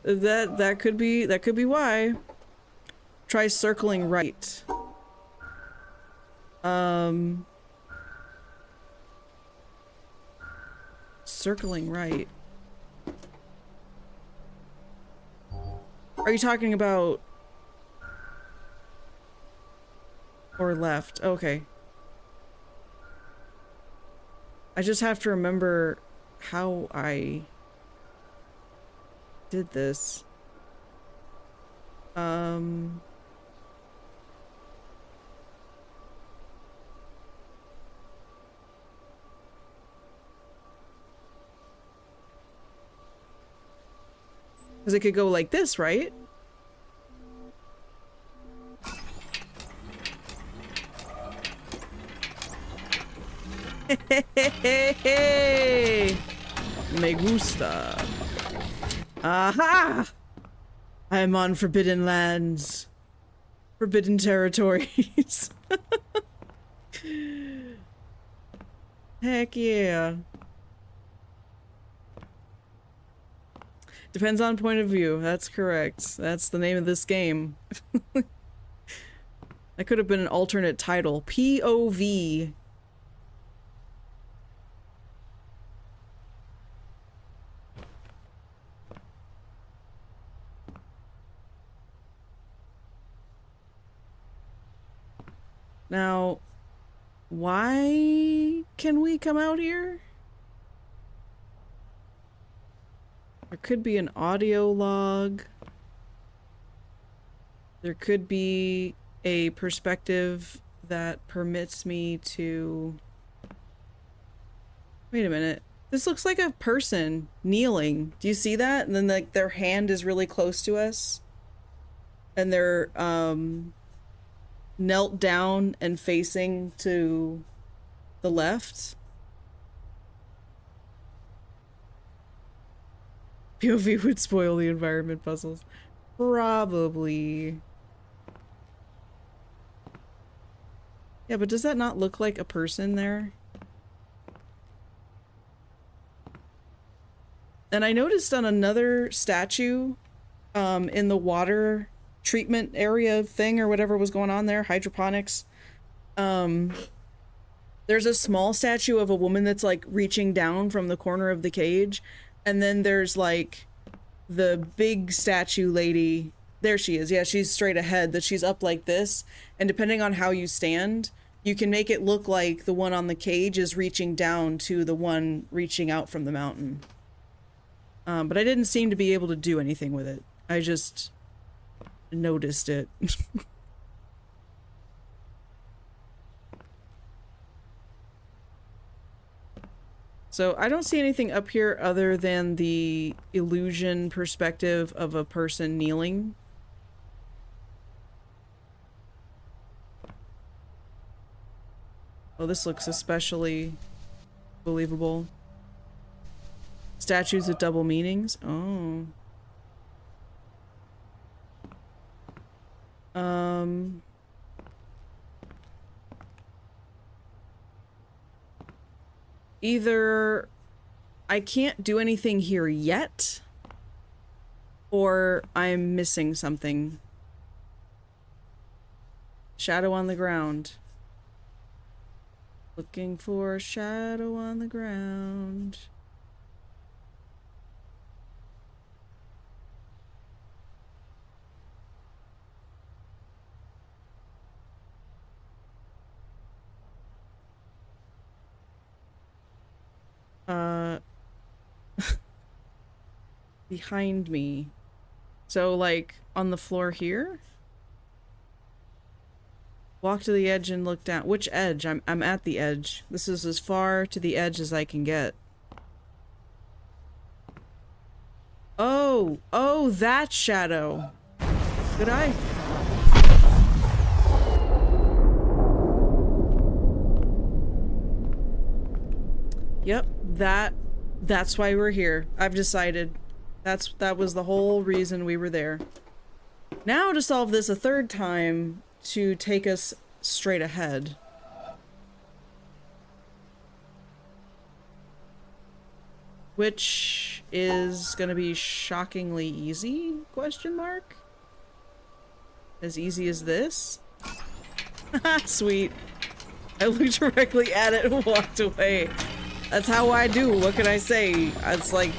That could be why. Try circling right. Circling right. Are you talking about... or left? Okay. I just have to remember how I did this. Because it could go like this, right? Me gusta. Aha! I'm on forbidden lands. Forbidden territories. Heck yeah. Depends on point of view. That's correct. That's the name of this game. That could have been an alternate title. POV. Now, why can we come out here? There could be an audio log. There could be a perspective that permits me to... Wait a minute. This looks like a person kneeling. Do you see that? And then like their hand is really close to us. And they're knelt down and facing to the left. POV would spoil the environment puzzles. Probably. Yeah, but does that not look like a person there? And I noticed on another statue, in the water treatment area thing or whatever was going on there, hydroponics, there's a small statue of a woman that's like reaching down from the corner of the cage, and then there's like the big statue lady. There she is. Yeah, she's straight ahead, that she's up like this, and depending on how you stand, you can make it look like the one on the cage is reaching down to the one reaching out from the mountain. But I didn't seem to be able to do anything with it. I just noticed it. So I don't see anything up here other than the illusion perspective of a person kneeling. Oh, this looks especially believable. Statues with double meanings? Oh. Either I can't do anything here yet, or I'm missing something. Shadow on the ground. Looking for a shadow on the ground. Behind me. So, like, on the floor here? Walk to the edge and look down. Which edge? I'm at the edge. This is as far to the edge as I can get. Oh! Oh, that shadow! Good eye. Yep, that's why we're here. I've decided. That was the whole reason we were there. Now to solve this a third time to take us straight ahead. Which is gonna be shockingly easy, question mark? As easy as this? Sweet. I looked directly at it and walked away. That's how I do, what can I say? It's like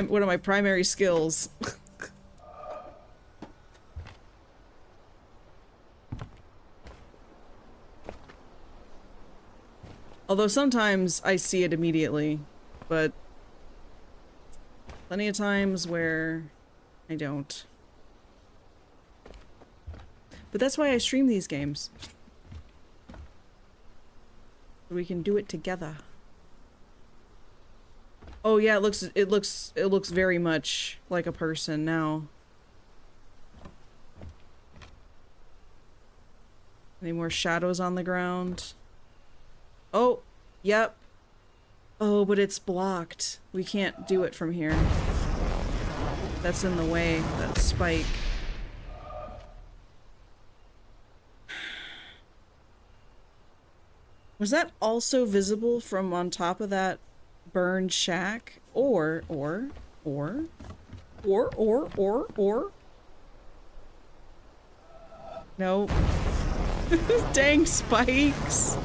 one of my primary skills. Although sometimes I see it immediately, but plenty of times where I don't. But that's why I stream these games. So we can do it together. Oh yeah, it looks very much like a person now. Any more shadows on the ground? Oh, yep. Oh, but it's blocked. We can't do it from here. That's in the way, that spike. Was that also visible from on top of that burned shack? Or no. Dang spikes.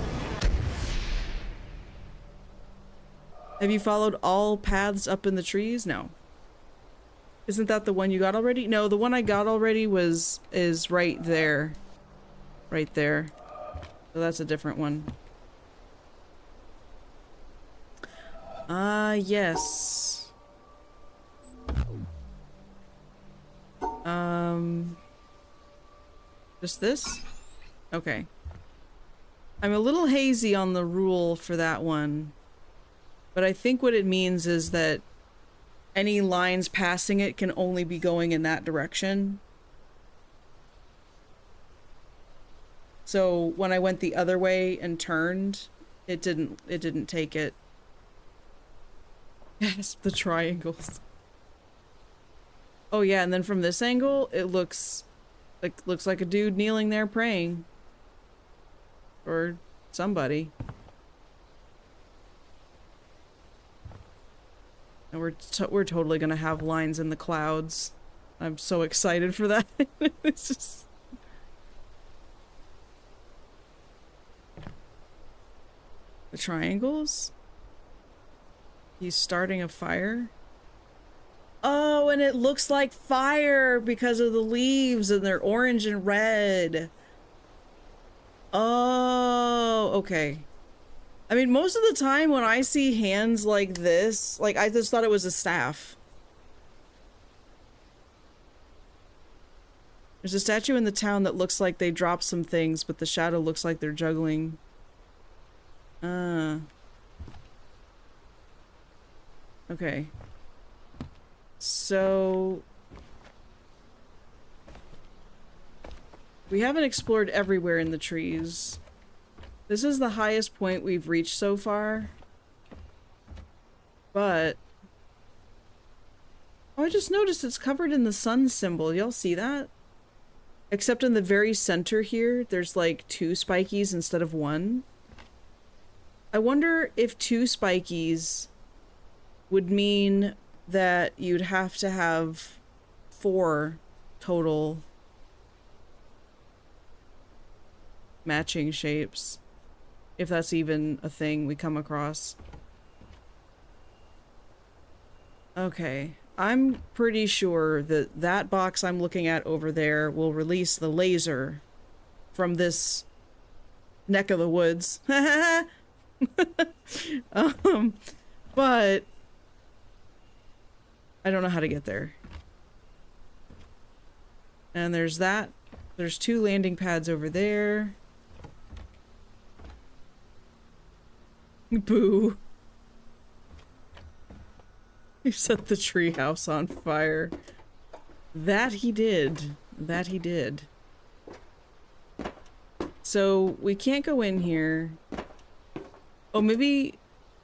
Have you followed all paths up in the trees? No. Isn't that the one you got already? No, the one I got already is right there. Right there. So that's a different one. Ah, yes. Just this? Okay. I'm a little hazy on the rule for that one. But I think what it means is that any lines passing it can only be going in that direction. So when I went the other way and turned, it didn't take it. Yes, the triangles. Oh yeah, and then from this angle, it looks like a dude kneeling there praying. Or somebody. And we're totally gonna have lines in the clouds. I'm so excited for that. It's just... The triangles? He's starting a fire? Oh, and it looks like fire because of the leaves and they're orange and red. Oh, okay. I mean, most of the time when I see hands like this, like, I just thought it was a staff. There's a statue in the town that looks like they dropped some things, but the shadow looks like they're juggling. Okay. So... we haven't explored everywhere in the trees. This is the highest point we've reached so far. But... oh, I just noticed it's covered in the sun symbol. Y'all see that? Except in the very center here, there's like 2 spikies instead of 1. I wonder if 2 spikies would mean that you'd have to have 4 total matching shapes. If that's even a thing we come across. Okay. I'm pretty sure that that box I'm looking at over there will release the laser from this neck of the woods. But I don't know how to get there. And there's that. There's 2 landing pads over there. Boo. He set the treehouse on fire. That he did. That he did. So we can't go in here. Oh, maybe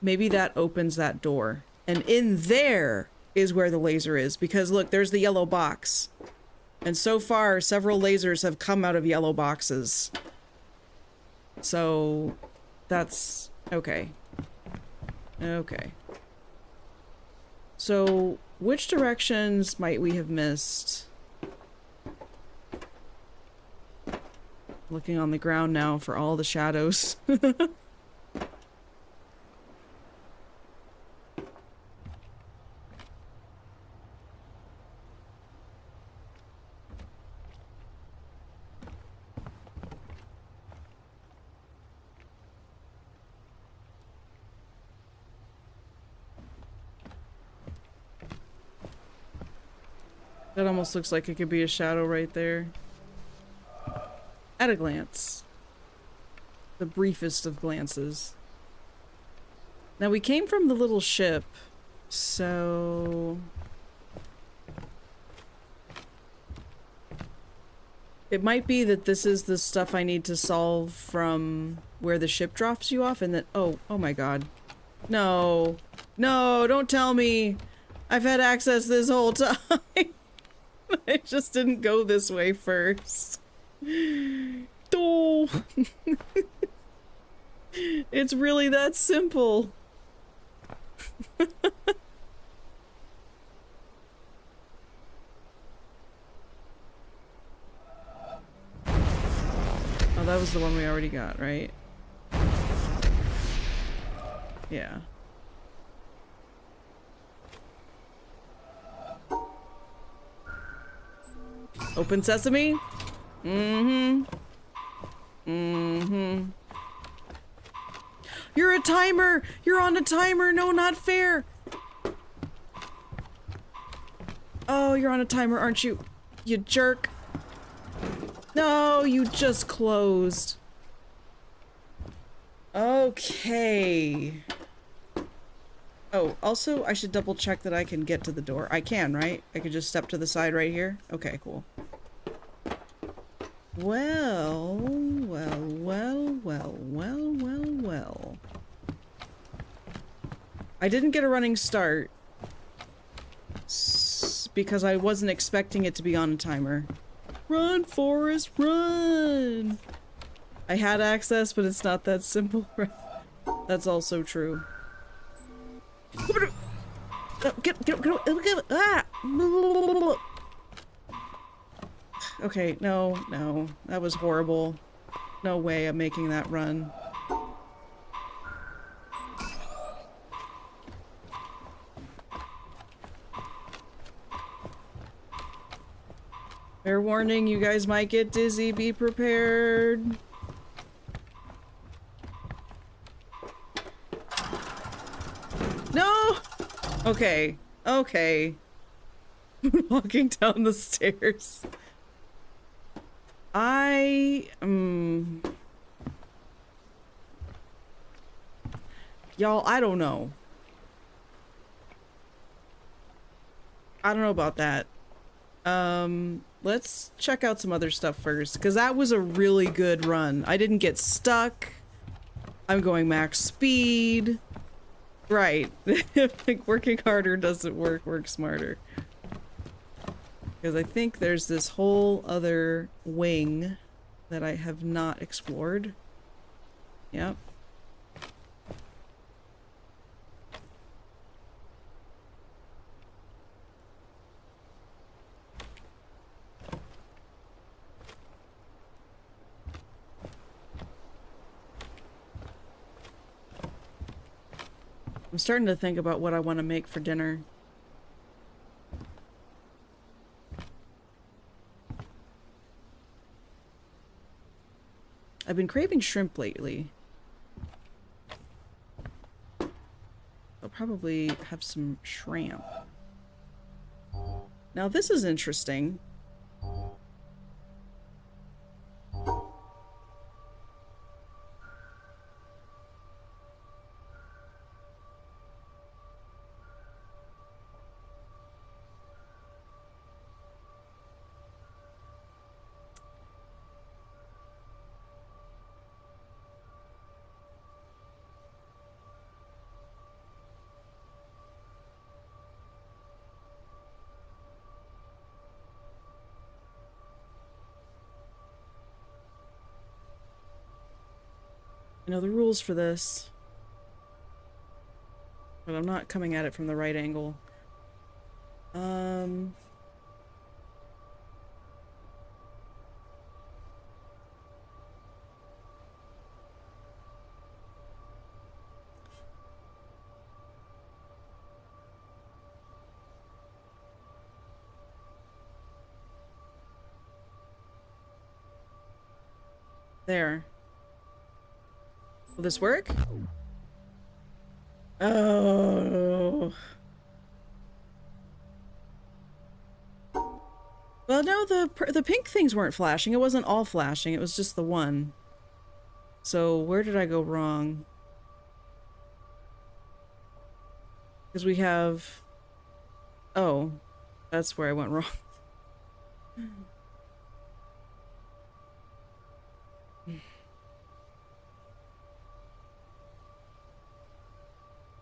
that opens that door. And in there is where the laser is. Because look, there's the yellow box. And so far, several lasers have come out of yellow boxes. So that's okay. Okay. So, which directions might we have missed? Looking on the ground now for all the shadows. That almost looks like it could be a shadow right there. At a glance. The briefest of glances. Now we came from the little ship, so... it might be that this is the stuff I need to solve from where the ship drops you off and that- oh my god. No. No, don't tell me! I've had access this whole time! I just didn't go this way first. Oh. It's really that simple. Oh, that was the one we already got, right? Yeah. Open sesame? Mm-hmm. Mm-hmm. You're a timer! You're on a timer! No, not fair! Oh, you're on a timer, aren't you? You jerk. No, you just closed. Okay. Oh, also, I should double check that I can get to the door. I can, right? I could just step to the side right here? Okay, cool. Well, well. I didn't get a running start because I wasn't expecting it to be on a timer. Run, Forrest, run! I had access, but it's not that simple. That's also true. Get ah! Okay, no, that was horrible. No way I'm making that run. Fair warning, you guys might get dizzy, be prepared. No! Okay, okay. Walking down the stairs. Y'all, I don't know. I don't know about that. Let's check out some other stuff first, because that was a really good run. I didn't get stuck. I'm going max speed. Right. Like, working harder doesn't work smarter. Because I think there's this whole other wing that I have not explored. Yep. I'm starting to think about what I want to make for dinner. I've been craving shrimp lately. I'll probably have some shrimp. Now this is interesting. I know the rules for this, but I'm not coming at it from the right angle. There. Will this work? Oh. Well, no, the pink things weren't flashing. It wasn't all flashing. It was just the one. So where did I go wrong? Because we have... Oh. That's where I went wrong.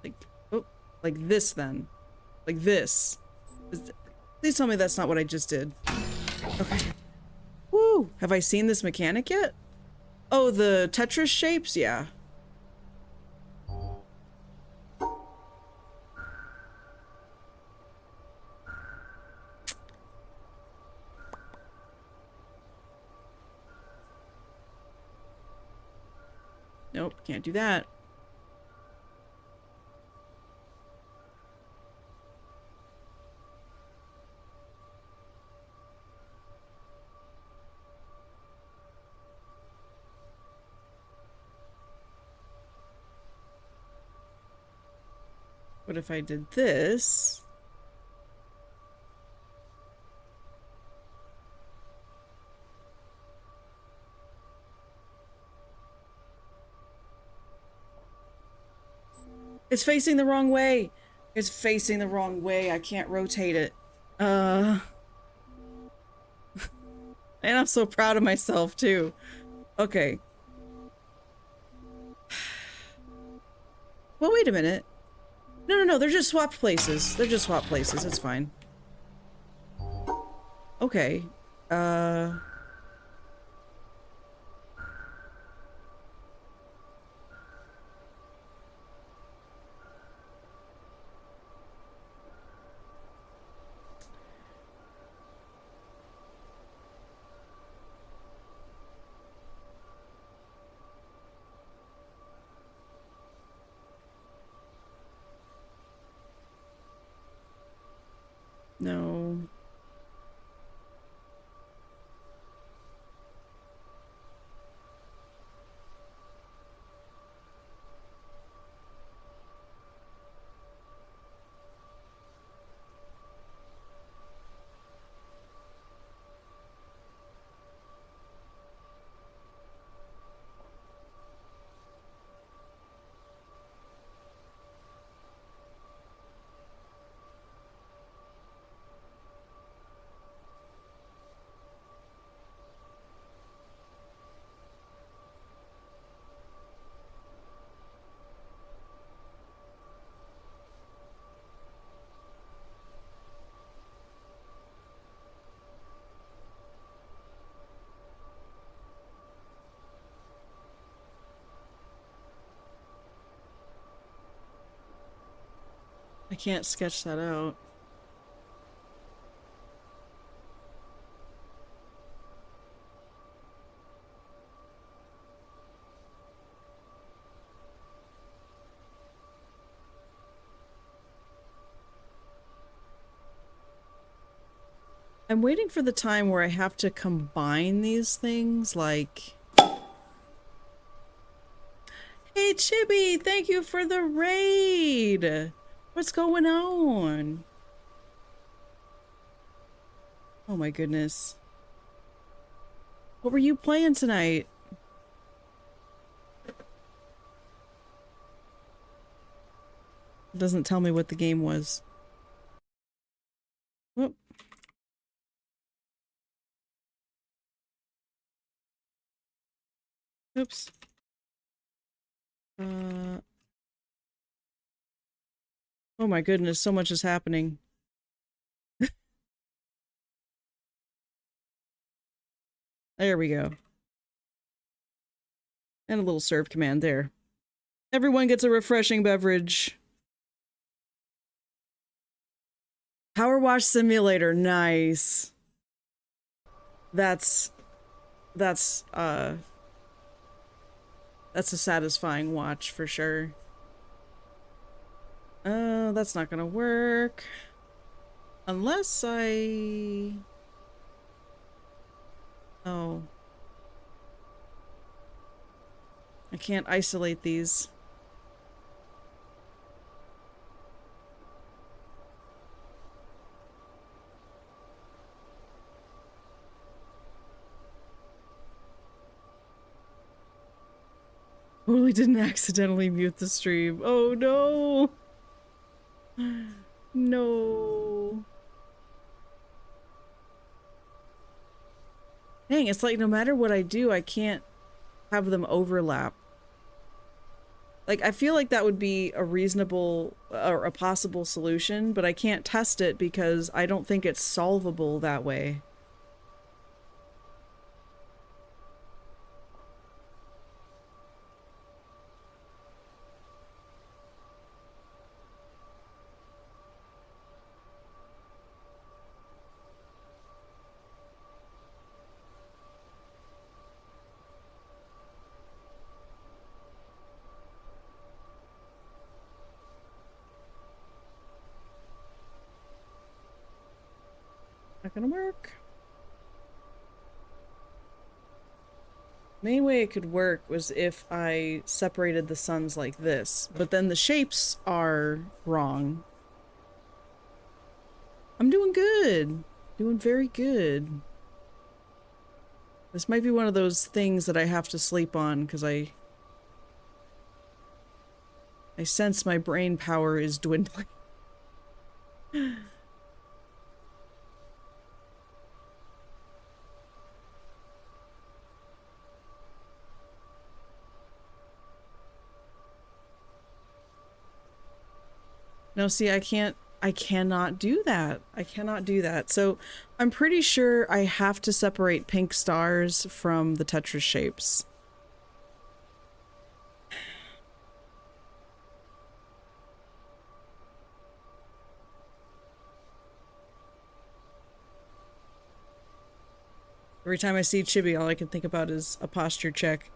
Like, oh, like this then. Like this. Please tell me that's not what I just did. Okay. Woo! Have I seen this mechanic yet? Oh, the Tetris shapes? Yeah. Nope, can't do that. What if I did this? It's facing the wrong way. It's facing the wrong way. I can't rotate it. And I'm so proud of myself, too. Okay. Well, wait a minute. No, they're just swapped places. They're just swapped places. It's fine. Okay. No. I can't sketch that out. I'm waiting for the time where I have to combine these things, like... Hey, Chibi! Thank you for the raid! What's going on? Oh my goodness. What were you playing tonight? It doesn't tell me what the game was. Whoop. Oops. Oh my goodness, so much is happening. There we go. And a little serve command there. Everyone gets a refreshing beverage. Power Wash Simulator, nice. That's a satisfying watch for sure. That's not gonna work. Unless I... Oh. I can't isolate these. Totally didn't accidentally mute the stream. Oh no! No. Dang, it's like no matter what I do, I can't have them overlap. Like, I feel like that would be a reasonable or a possible solution, but I can't test it because I don't think it's solvable that way. Not gonna work. Main way it could work was if I separated the suns like this, but then the shapes are wrong. I'm doing good. Doing very good. This might be one of those things that I have to sleep on because I I sense my brain power is dwindling. No, see, I cannot do that. I cannot do that. So I'm pretty sure I have to separate pink stars from the Tetris shapes. Every time I see Chibi, all I can think about is a posture check.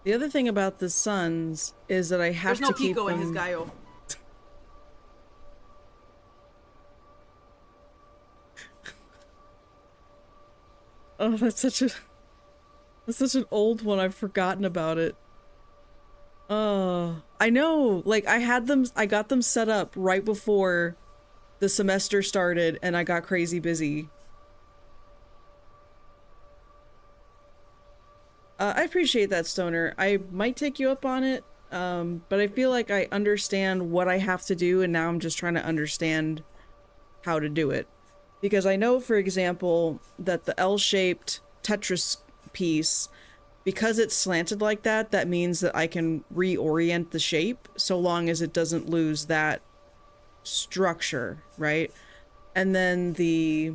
The other thing about the suns is that I have to keep them... There's no Kiko in his Gaio. Oh, that's such an old one. I've forgotten about it. I know. Like, I got them set up right before the semester started and I got crazy busy. I appreciate that, Stoner. I might take you up on it, but I feel like I understand what I have to do and now I'm just trying to understand how to do it. Because I know, for example, that the L-shaped Tetris piece, because it's slanted like that, that means that I can reorient the shape so long as it doesn't lose that structure, right? And then the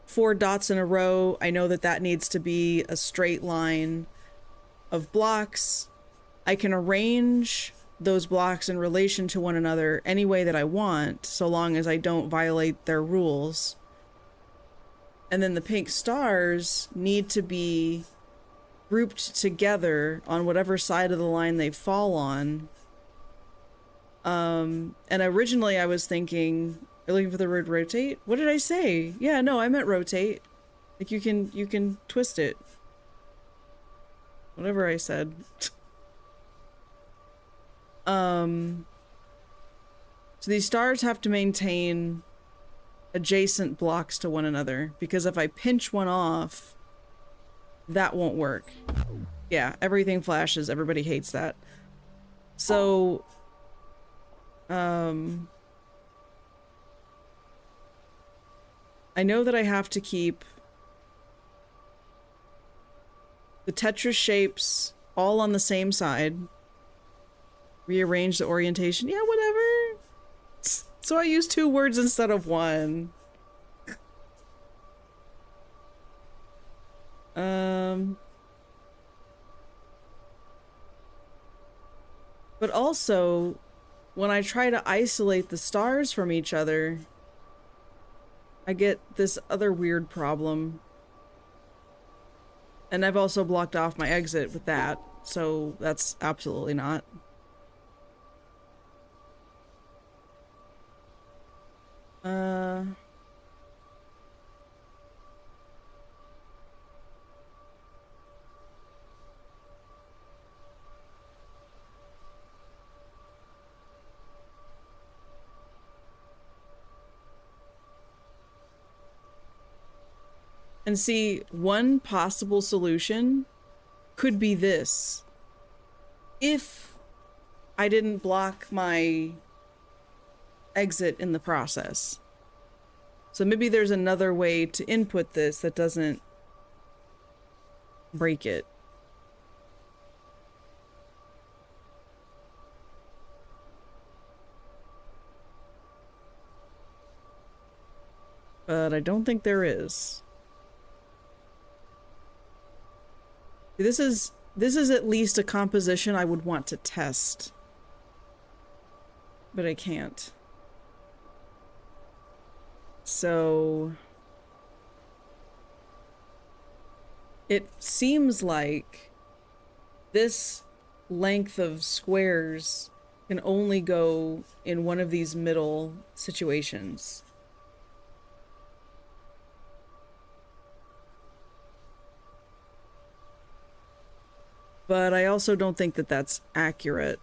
4 dots in a row, I know that that needs to be a straight line of blocks. I can arrange those blocks in relation to one another any way that I want, so long as I don't violate their rules. And then the pink stars need to be grouped together on whatever side of the line they fall on. And originally I was thinking, you're looking for the word rotate? What did I say? Yeah, no, I meant rotate. Like you can twist it. Whatever I said. So these stars have to maintain adjacent blocks to one another, because if I pinch one off, that won't work. Yeah, everything flashes. Everybody hates that. So, I know that I have to keep the Tetris shapes all on the same side. Rearrange the orientation. Yeah, whatever. So I use 2 words instead of 1. But also, when I try to isolate the stars from each other, I get this other weird problem. And I've also blocked off my exit with that, so that's absolutely not. And see, one possible solution could be this. If I didn't block my exit in the process. So maybe there's another way to input this that doesn't break it. But I don't think there is. This is at least a composition I would want to test. But I can't. So it seems like this length of squares can only go in one of these middle situations. But I also don't think that that's accurate.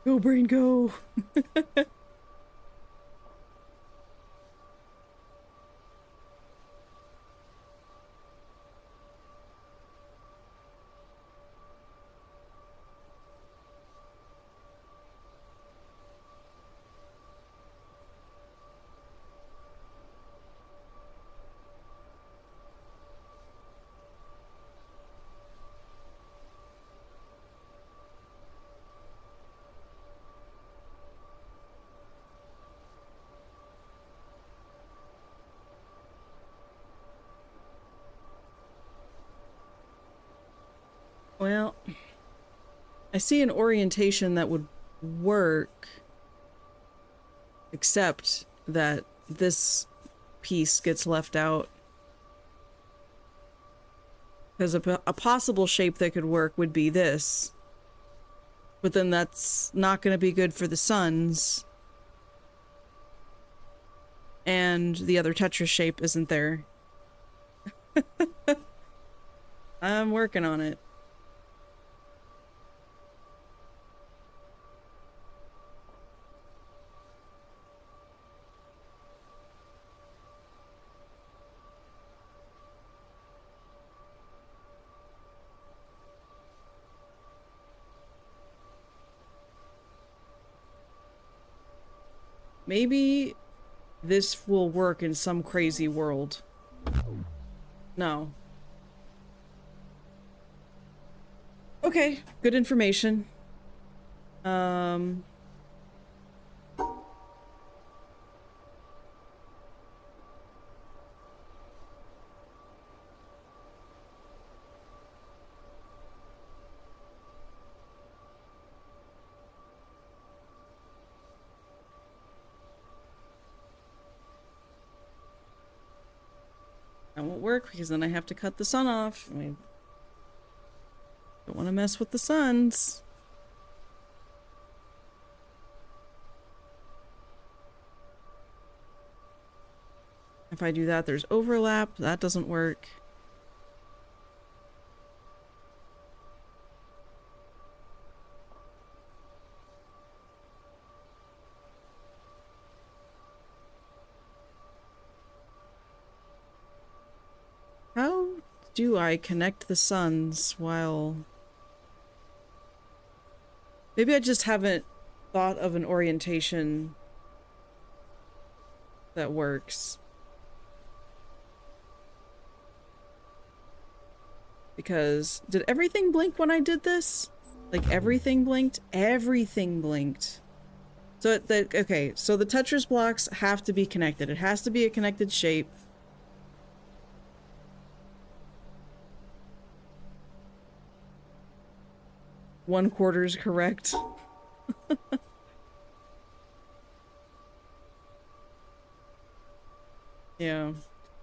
Go, brain, go! Well, I see an orientation that would work, except that this piece gets left out. Because a possible shape that could work would be this. But then that's not going to be good for the suns. And the other Tetris shape isn't there. I'm working on it. Maybe this will work in some crazy world. No. Okay, good information. That won't work because then I have to cut the sun off. I don't want to mess with the suns. If I do that, there's overlap. That doesn't work. How do I connect the suns while... Maybe I just haven't thought of an orientation that works. Because did everything blink when I did this? Like everything blinked? Everything blinked. So okay, so the Tetris blocks have to be connected. It has to be a connected shape. One quarter is correct. Yeah.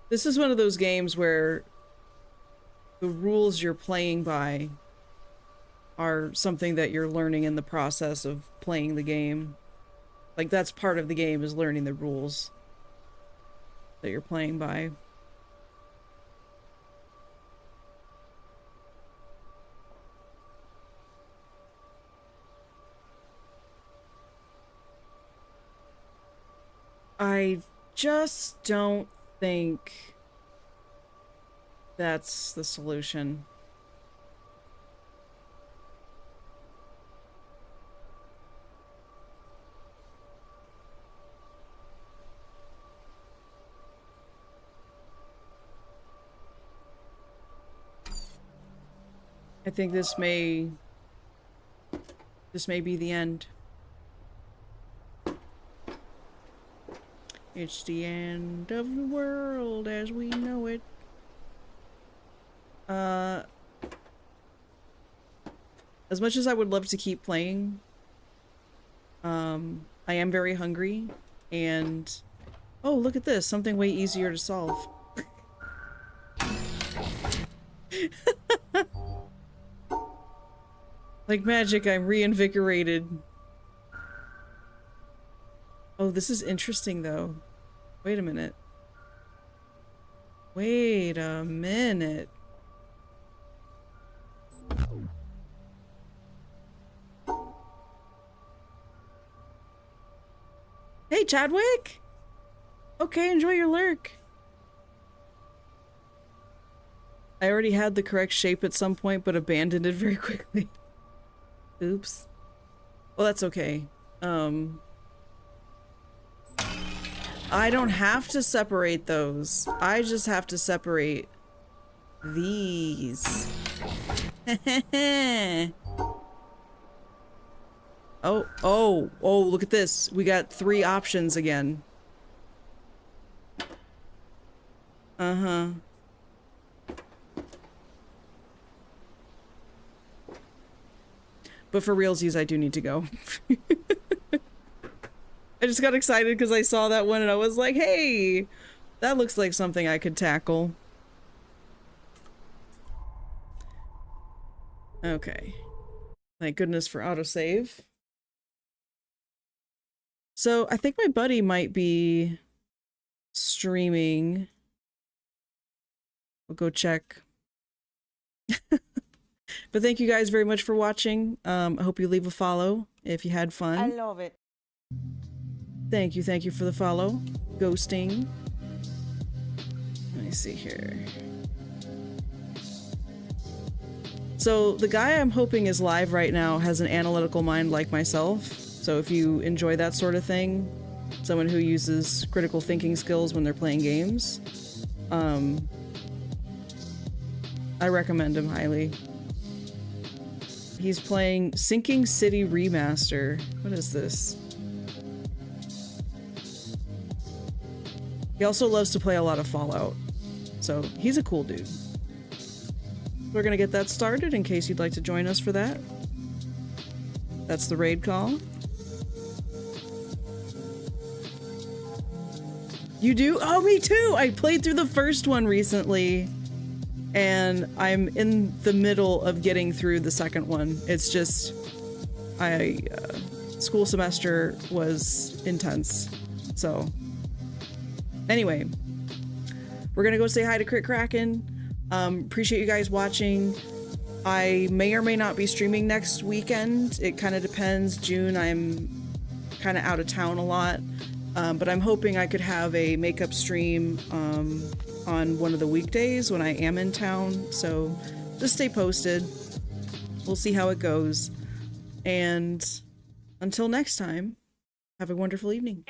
This is one of those games where the rules you're playing by are something that you're learning in the process of playing the game. Like, that's part of the game, is learning the rules that you're playing by. I just don't think that's the solution. I think this may be the end. It's the end of the world as we know it. As much as I would love to keep playing, I am very hungry, and oh, look at this, something way easier to solve. Like magic, I'm reinvigorated. Oh, this is interesting though. Wait a minute. Wait a minute. Hey, Chadwick! Okay, enjoy your lurk. I already had the correct shape at some point, but abandoned it very quickly. Oops. Well, that's okay. I don't have to separate those. I just have to separate these. Oh, look at this. We got 3 options again. Uh-huh. But for realsies, I do need to go. I just got excited because I saw that one and I was like, hey, that looks like something I could tackle. Okay. Thank goodness for autosave. So I think my buddy might be streaming. We'll go check. But thank you guys very much for watching. I hope you leave a follow if you had fun. I love it. Thank you for the follow. Ghosting. Let me see here. So the guy I'm hoping is live right now has an analytical mind like myself. So if you enjoy that sort of thing, someone who uses critical thinking skills when they're playing games, I recommend him highly. He's playing Sinking City Remaster. What is this? He also loves to play a lot of Fallout. So he's a cool dude. We're gonna get that started in case you'd like to join us for that. That's the raid call. You do? Oh, me too! I played through the first one recently. And I'm in the middle of getting through the second one. It's just, school semester was intense. So, anyway, we're gonna go say hi to Crit Kraken. Appreciate you guys watching. I may or may not be streaming next weekend. It kind of depends. June, I'm kind of out of town a lot. But I'm hoping I could have a makeup stream, on one of the weekdays when I am in town, so just stay posted. We'll see how it goes. And until next time, have a wonderful evening.